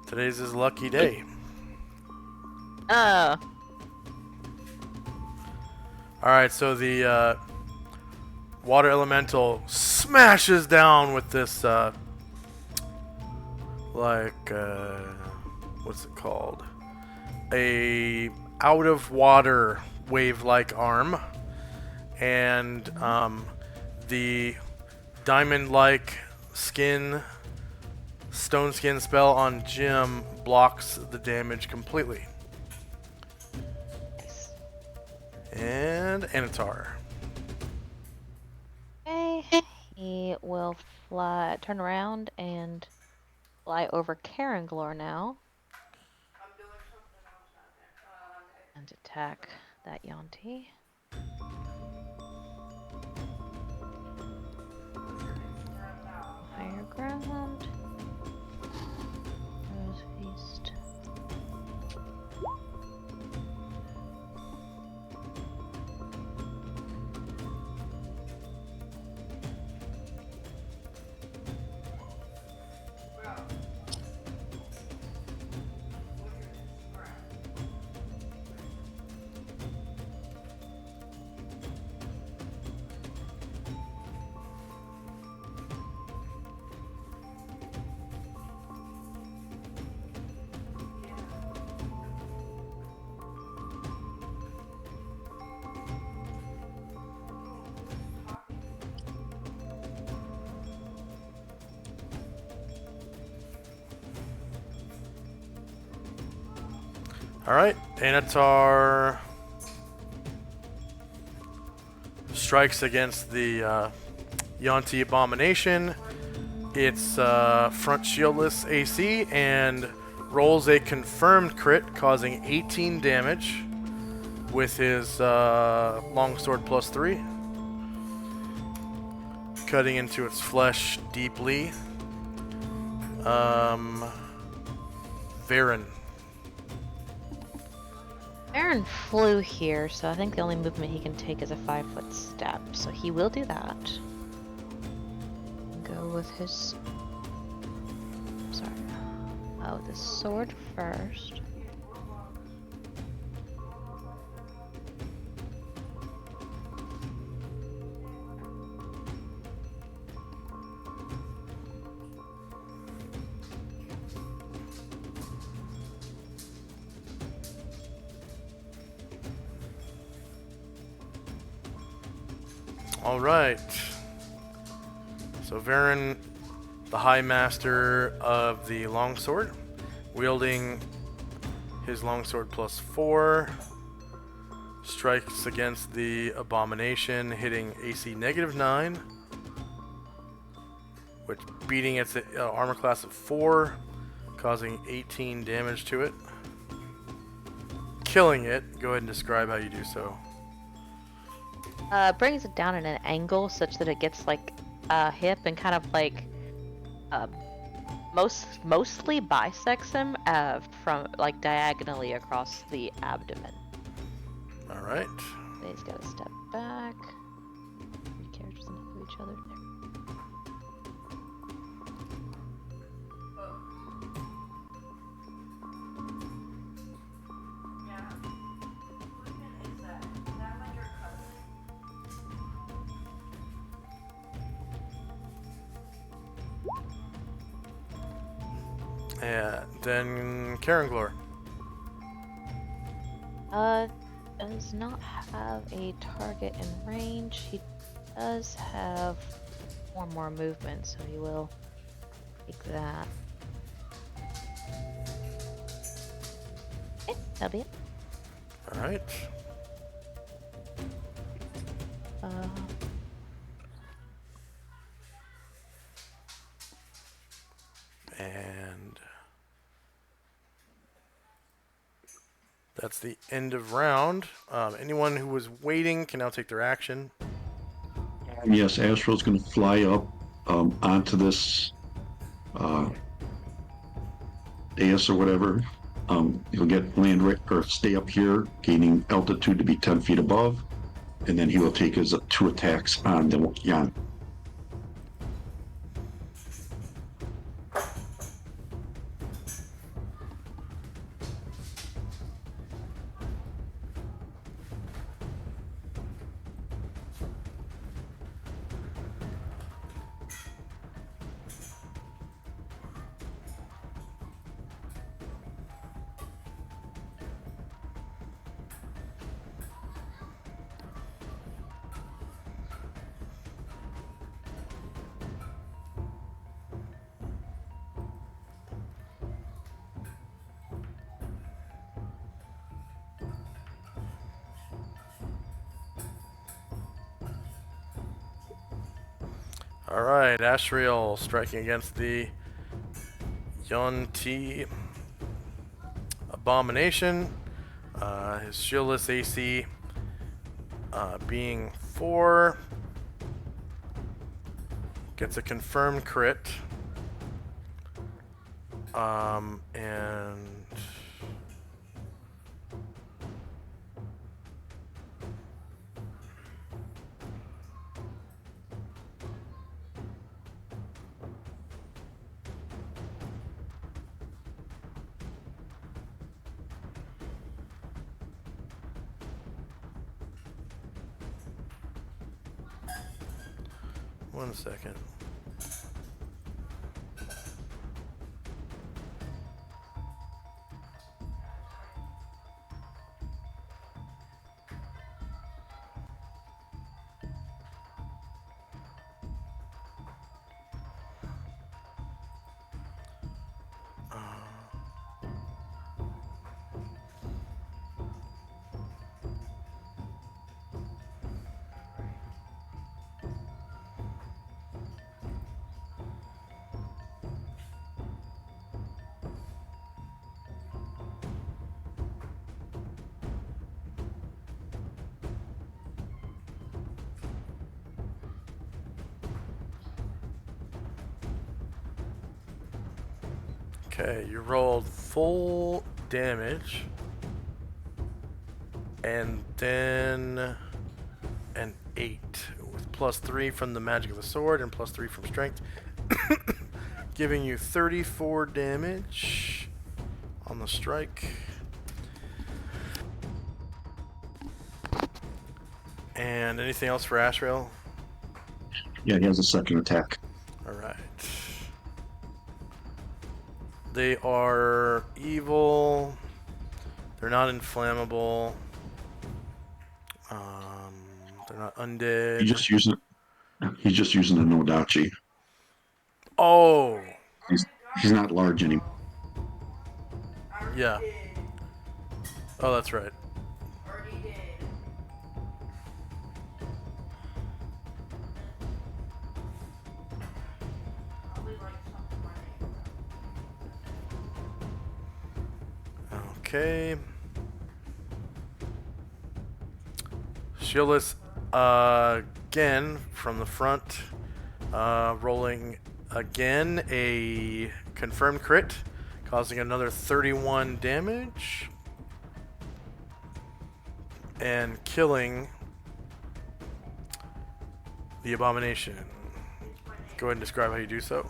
Today's his lucky day. Oh. Alright, so the water elemental smashes down with this, what's it called? A out of water wave-like arm. And the diamond-like stone skin spell on Jim blocks the damage completely. And Anatar. Okay. He will turn around and fly over Caranglor now. And attack that Yonti. Higher ground. Rose Feast. Alright, Anatar strikes against the Yonti Abomination. It's front shieldless AC and rolls a confirmed crit, causing 18 damage with his longsword +3, cutting into its flesh deeply. Varen. Aaron flew here, so I think the only movement he can take is a 5-foot step. So he will do that. Go with his... Sorry. Oh, the sword first. All right. So Varen, the High Master of the Longsword, wielding his Longsword +4, strikes against the abomination, hitting AC -9, which beating its armor class of 4, causing 18 damage to it. Killing it. Go ahead and describe how you do so. Brings it down at an angle such that it gets like a hip and kind of like mostly bisects him from like diagonally across the abdomen. All right. He's got to step back. The characters next to each other. And then Karen Glor. Does not have a target in range. He does have 4 more movement, so he will take that. Okay, that'll be it. All right. And that's the end of round. Anyone who was waiting can now take their action. Yes, Astral's going to fly up onto this dais or whatever. He'll get land right, or stay up here, gaining altitude to be 10 feet above, and then he will take his 2 attacks on the Yan. All right, Ashriel striking against the Yonti Abomination. His shieldless AC being 4. Gets a confirmed crit. And one second. Okay, you rolled full damage, and then an 8 with +3 from the magic of the sword and +3 from strength, giving you 34 damage on the strike. And anything else for Ashrael? Yeah, he has a second attack. All right. They are evil. They're not inflammable. They're not undead. He's just using a Nodachi. Oh, He's not large anymore. yeah. Oh, that's right. Okay. Shieldless again from the front. Rolling again a confirmed crit, causing another 31 damage. And killing the abomination. Go ahead and describe how you do so.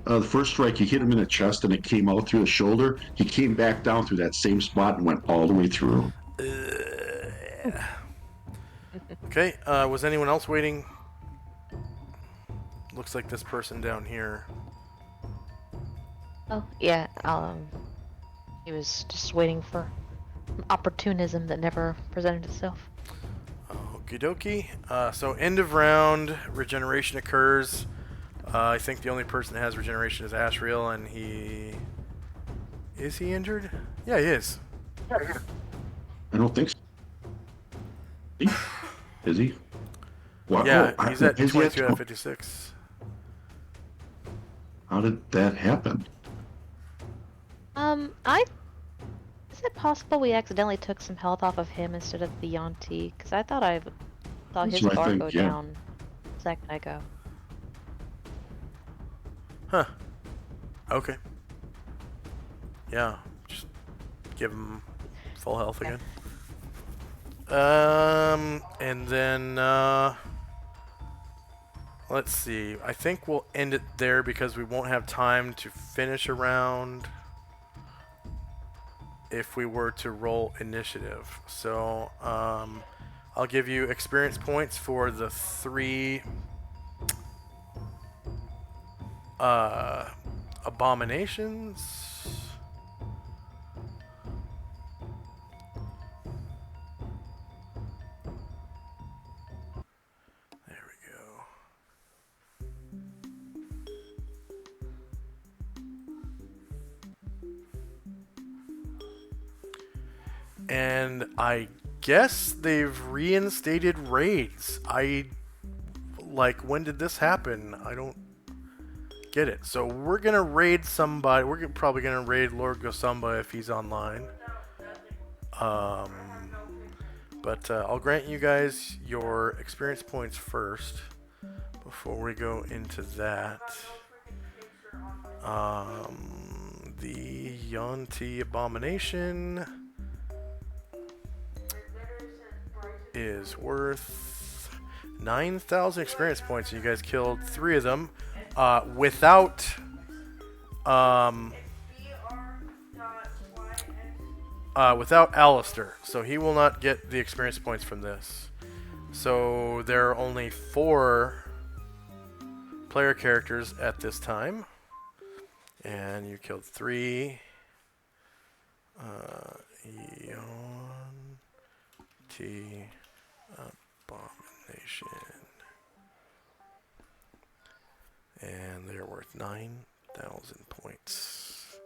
The first strike, he hit him in the chest and it came out through the shoulder. He came back down through that same spot and went all the way through. Okay, was anyone else waiting? Looks like this person down here. Oh, yeah, he was just waiting for opportunism that never presented itself. Okie dokie. So end of round, regeneration occurs. I think the only person that has regeneration is Ashriel, and he... Is he injured? Yeah, he is. I don't think so. Is he? Wow. Yeah, Oh, he's at is he 22 out of 56. How did that happen? Is it possible we accidentally took some health off of him instead of the Yanti? Because I thought I saw That's his what I bar think, go yeah. down a second ago. Huh. Okay. Yeah, just give him full health Okay. again. And then, let's see. I think we'll end it there because we won't have time to finish a round if we were to roll initiative. So, I'll give you experience points for the 3 abominations. There we go. And I guess they've reinstated raids. When did this happen? I don't get it. So we're gonna raid somebody. We're probably gonna raid Lord Gosamba if he's online. But I'll grant you guys your experience points first before we go into that. The Yanti Abomination is worth 9,000 experience points. You guys killed 3 of them without Alistair, so he will not get the experience points from this. So there are only 4 player characters at this time, and you killed 3. T Abomination, and they're worth 9,000 points.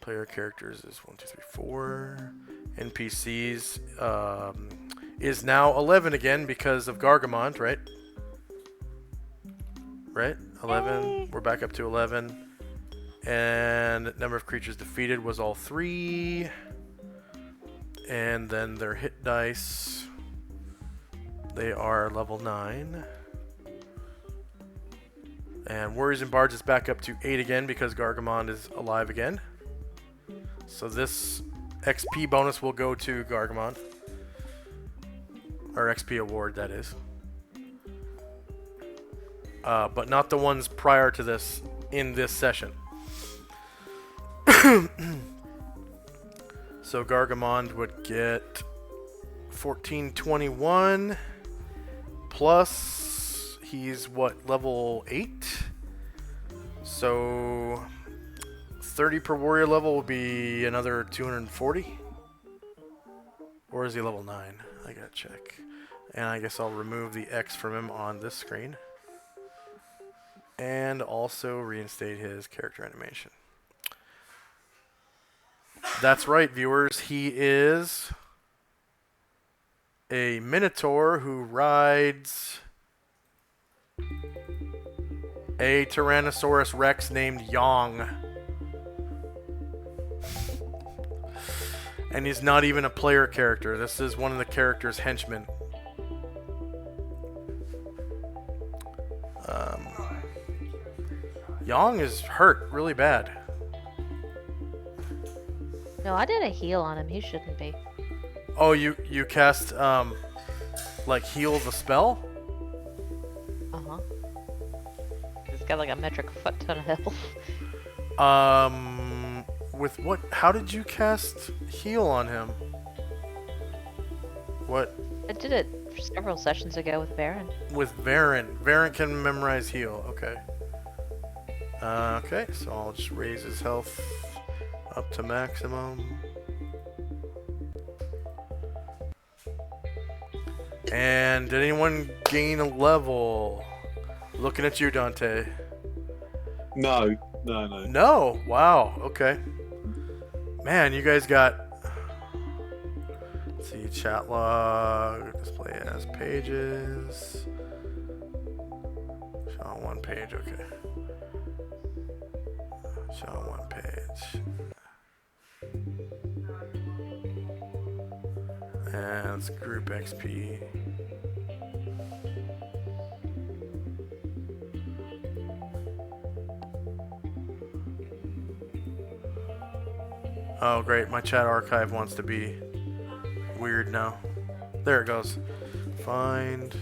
Player characters is 1, 2, 3, 4. NPCs is now 11 again because of Gargamond, right? Right? 11. Yay. We're back up to 11. And number of creatures defeated was all 3. And then their hit dice, they are level 9. And Warriors and Bards is back up to 8 again because Gargamond is alive again. So this XP bonus will go to Gargamond. Or XP award, that is. But not the ones prior to this in this session. So Gargamond would get 1421 plus he's what, level 8? So 30 per warrior level would be another 240. Or is he level 9? I gotta check. And I guess I'll remove the X from him on this screen. And also reinstate his character animation. That's right, viewers. He is a Minotaur who rides a Tyrannosaurus Rex named Yong. And he's not even a player character. This is one of the character's henchmen. Yang is hurt really bad. No, I did a heal on him. He shouldn't be. Oh, you cast like heal the spell? Uh-huh. He's got like a metric foot ton of health. With what? How did you cast heal on him? What? I did it several sessions ago with Baron. With Varen. Varen can memorize heal. Okay. Okay, so I'll just raise his health up to maximum. And did anyone gain a level? Looking at you, Dante. No. No? Wow, okay. Man, you guys got... Let's see, chat log, display as pages. Show on one page, okay. Show on one page. And it's group XP. Oh great, my chat archive wants to be weird now. There it goes. Find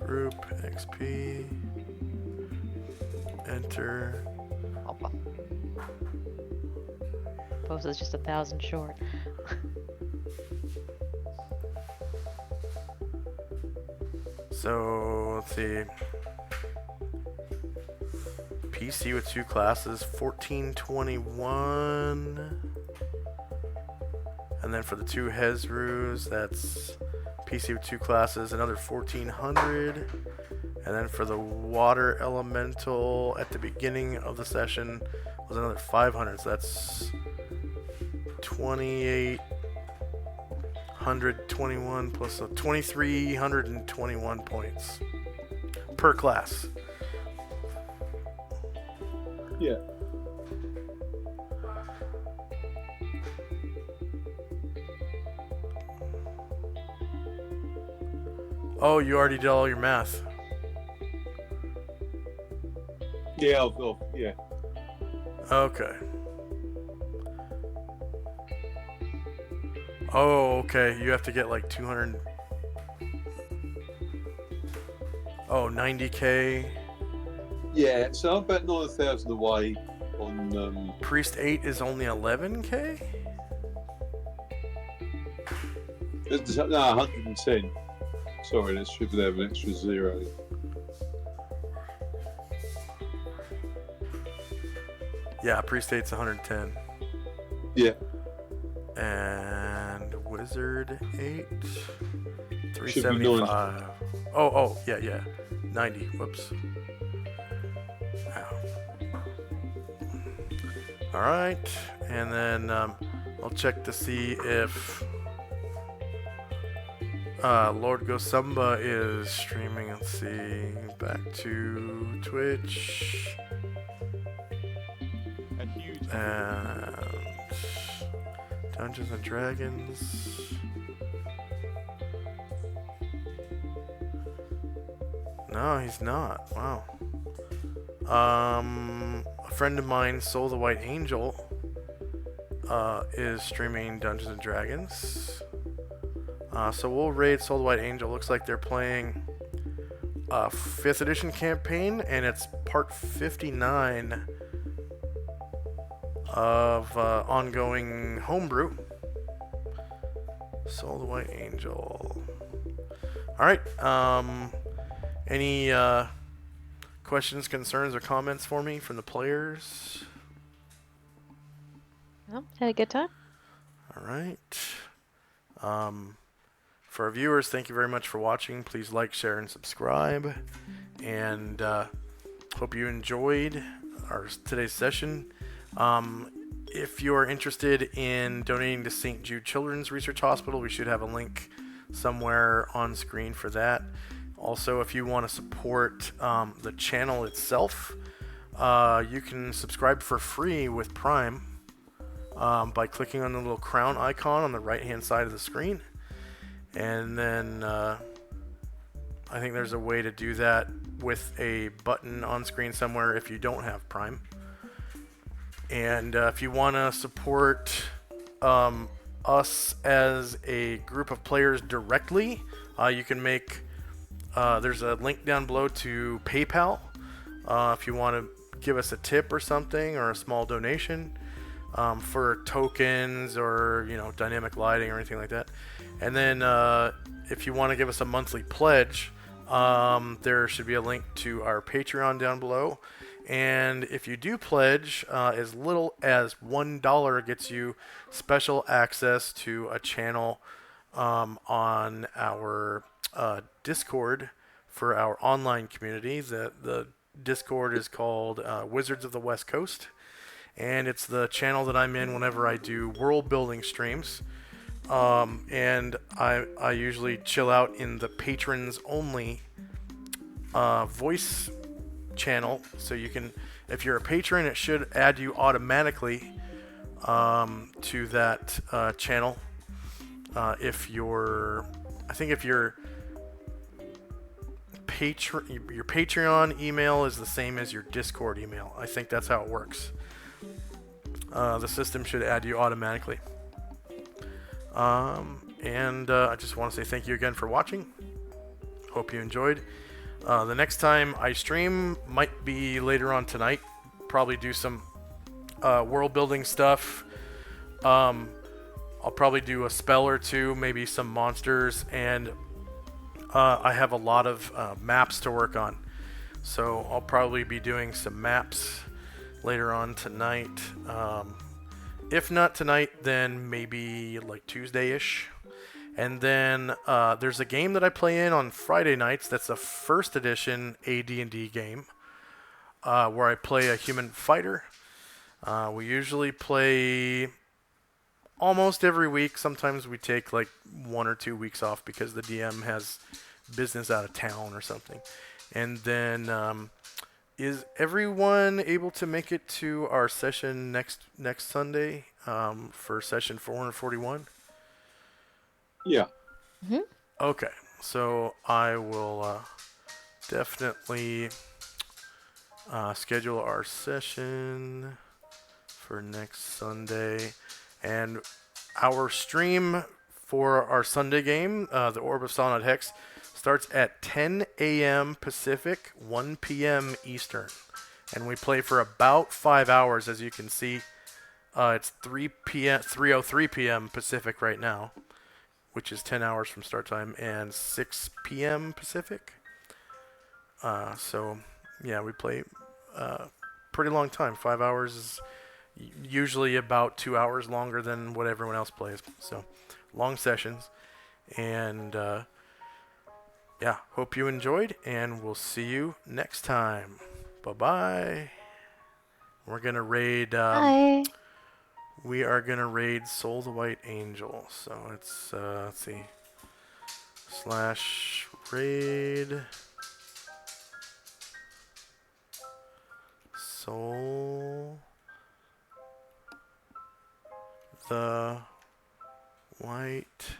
group XP. Enter. Suppose it's just 1,000 short. So let's see. PC with 2 classes, 1421. And then for the 2 Hezrus, that's PC with 2 classes, another 1400. And then for the water elemental at the beginning of the session was another 500. So that's 2821 plus 2321 points per class. Yeah. Oh, you already did all your math. Yeah, yeah. Okay. Oh, okay. You have to get like 200. Oh, 90k. Yeah, so I'm about 9,000 away on. Priest 8 is only 11k? No, 110. Sorry, that should have an extra 0. Yeah, Priest 8's 110. Yeah. And Wizard 8, Should be 375. Oh, yeah. 90. Whoops. Ow. Alright, and then I'll check to see if Lord Gosumba is streaming. Let's see. Back to Twitch. And Dungeons and Dragons. No, he's not. Wow. A friend of mine, Soul the White Angel, is streaming Dungeons and Dragons. So we'll raid Soul the White Angel. Looks like they're playing a 5th edition campaign, and it's part 59 of ongoing homebrew. Soul the White Angel. Alright, any questions, concerns, or comments for me from the players? Well, had a good time. Alright. For our viewers, thank you very much for watching. Please like, share, and subscribe. And hope you enjoyed today's session. If you are interested in donating to St. Jude Children's Research Hospital, we should have a link somewhere on screen for that. Also, if you want to support the channel itself, You can subscribe for free with Prime by clicking on the little crown icon on the right-hand side of the screen. And then I think there's a way to do that with a button on screen somewhere if you don't have Prime. And if you want to support us as a group of players directly, you can make there's a link down below to PayPal if you want to give us a tip or something, or a small donation for tokens or dynamic lighting or anything like that. And then if you want to give us a monthly pledge, there should be a link to our Patreon down below. And if you do pledge, as little as $1 gets you special access to a channel on our Discord for our online community. The Discord is called Wizards of the West Coast, and it's the channel that I'm in whenever I do world building streams. And I usually chill out in the patrons only voice channel, so you can, if you're a patron, it should add you automatically to that channel. If your Patreon email is the same as your Discord email. I think that's how it works. The system should add you automatically. And I just want to say thank you again for watching. Hope you enjoyed. The next time I stream might be later on tonight. Probably do some world building stuff. I'll probably do a spell or two, maybe some monsters, and I have a lot of maps to work on. So I'll probably be doing some maps later on tonight. If not tonight, then maybe like Tuesday-ish. And then there's a game that I play in on Friday nights. That's a first edition AD&D game where I play a human fighter. We usually play almost every week. Sometimes we take like 1 or 2 weeks off because the DM has business out of town or something. And then is everyone able to make it to our session next Sunday for session 441? Yeah. Mm-hmm. Okay, so I will definitely schedule our session for next Sunday. And our stream for our Sunday game, the Orb of Solynod Hex, starts at 10 a.m. Pacific, 1 p.m. Eastern. And we play for about 5 hours, as you can see. It's 3:03 p.m. Pacific right now, which is 10 hours from start time, and 6 p.m. Pacific. So, yeah, we play pretty long time. 5 hours is usually about 2 hours longer than what everyone else plays. So, long sessions. And, yeah, hope you enjoyed, and we'll see you next time. Bye-bye. We're going to raid... Bye. We are going to raid Soul the White Angel. So it's, let's see. /raid Soul the White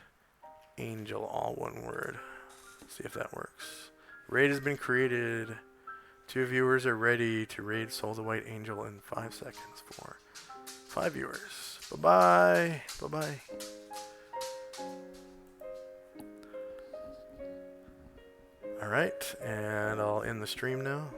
Angel. All one word. Let's see if that works. Raid has been created. 2 viewers are ready to raid Soul the White Angel in 5 seconds. 4. 5 viewers. Bye-bye. Bye-bye. Alright, and I'll end the stream now.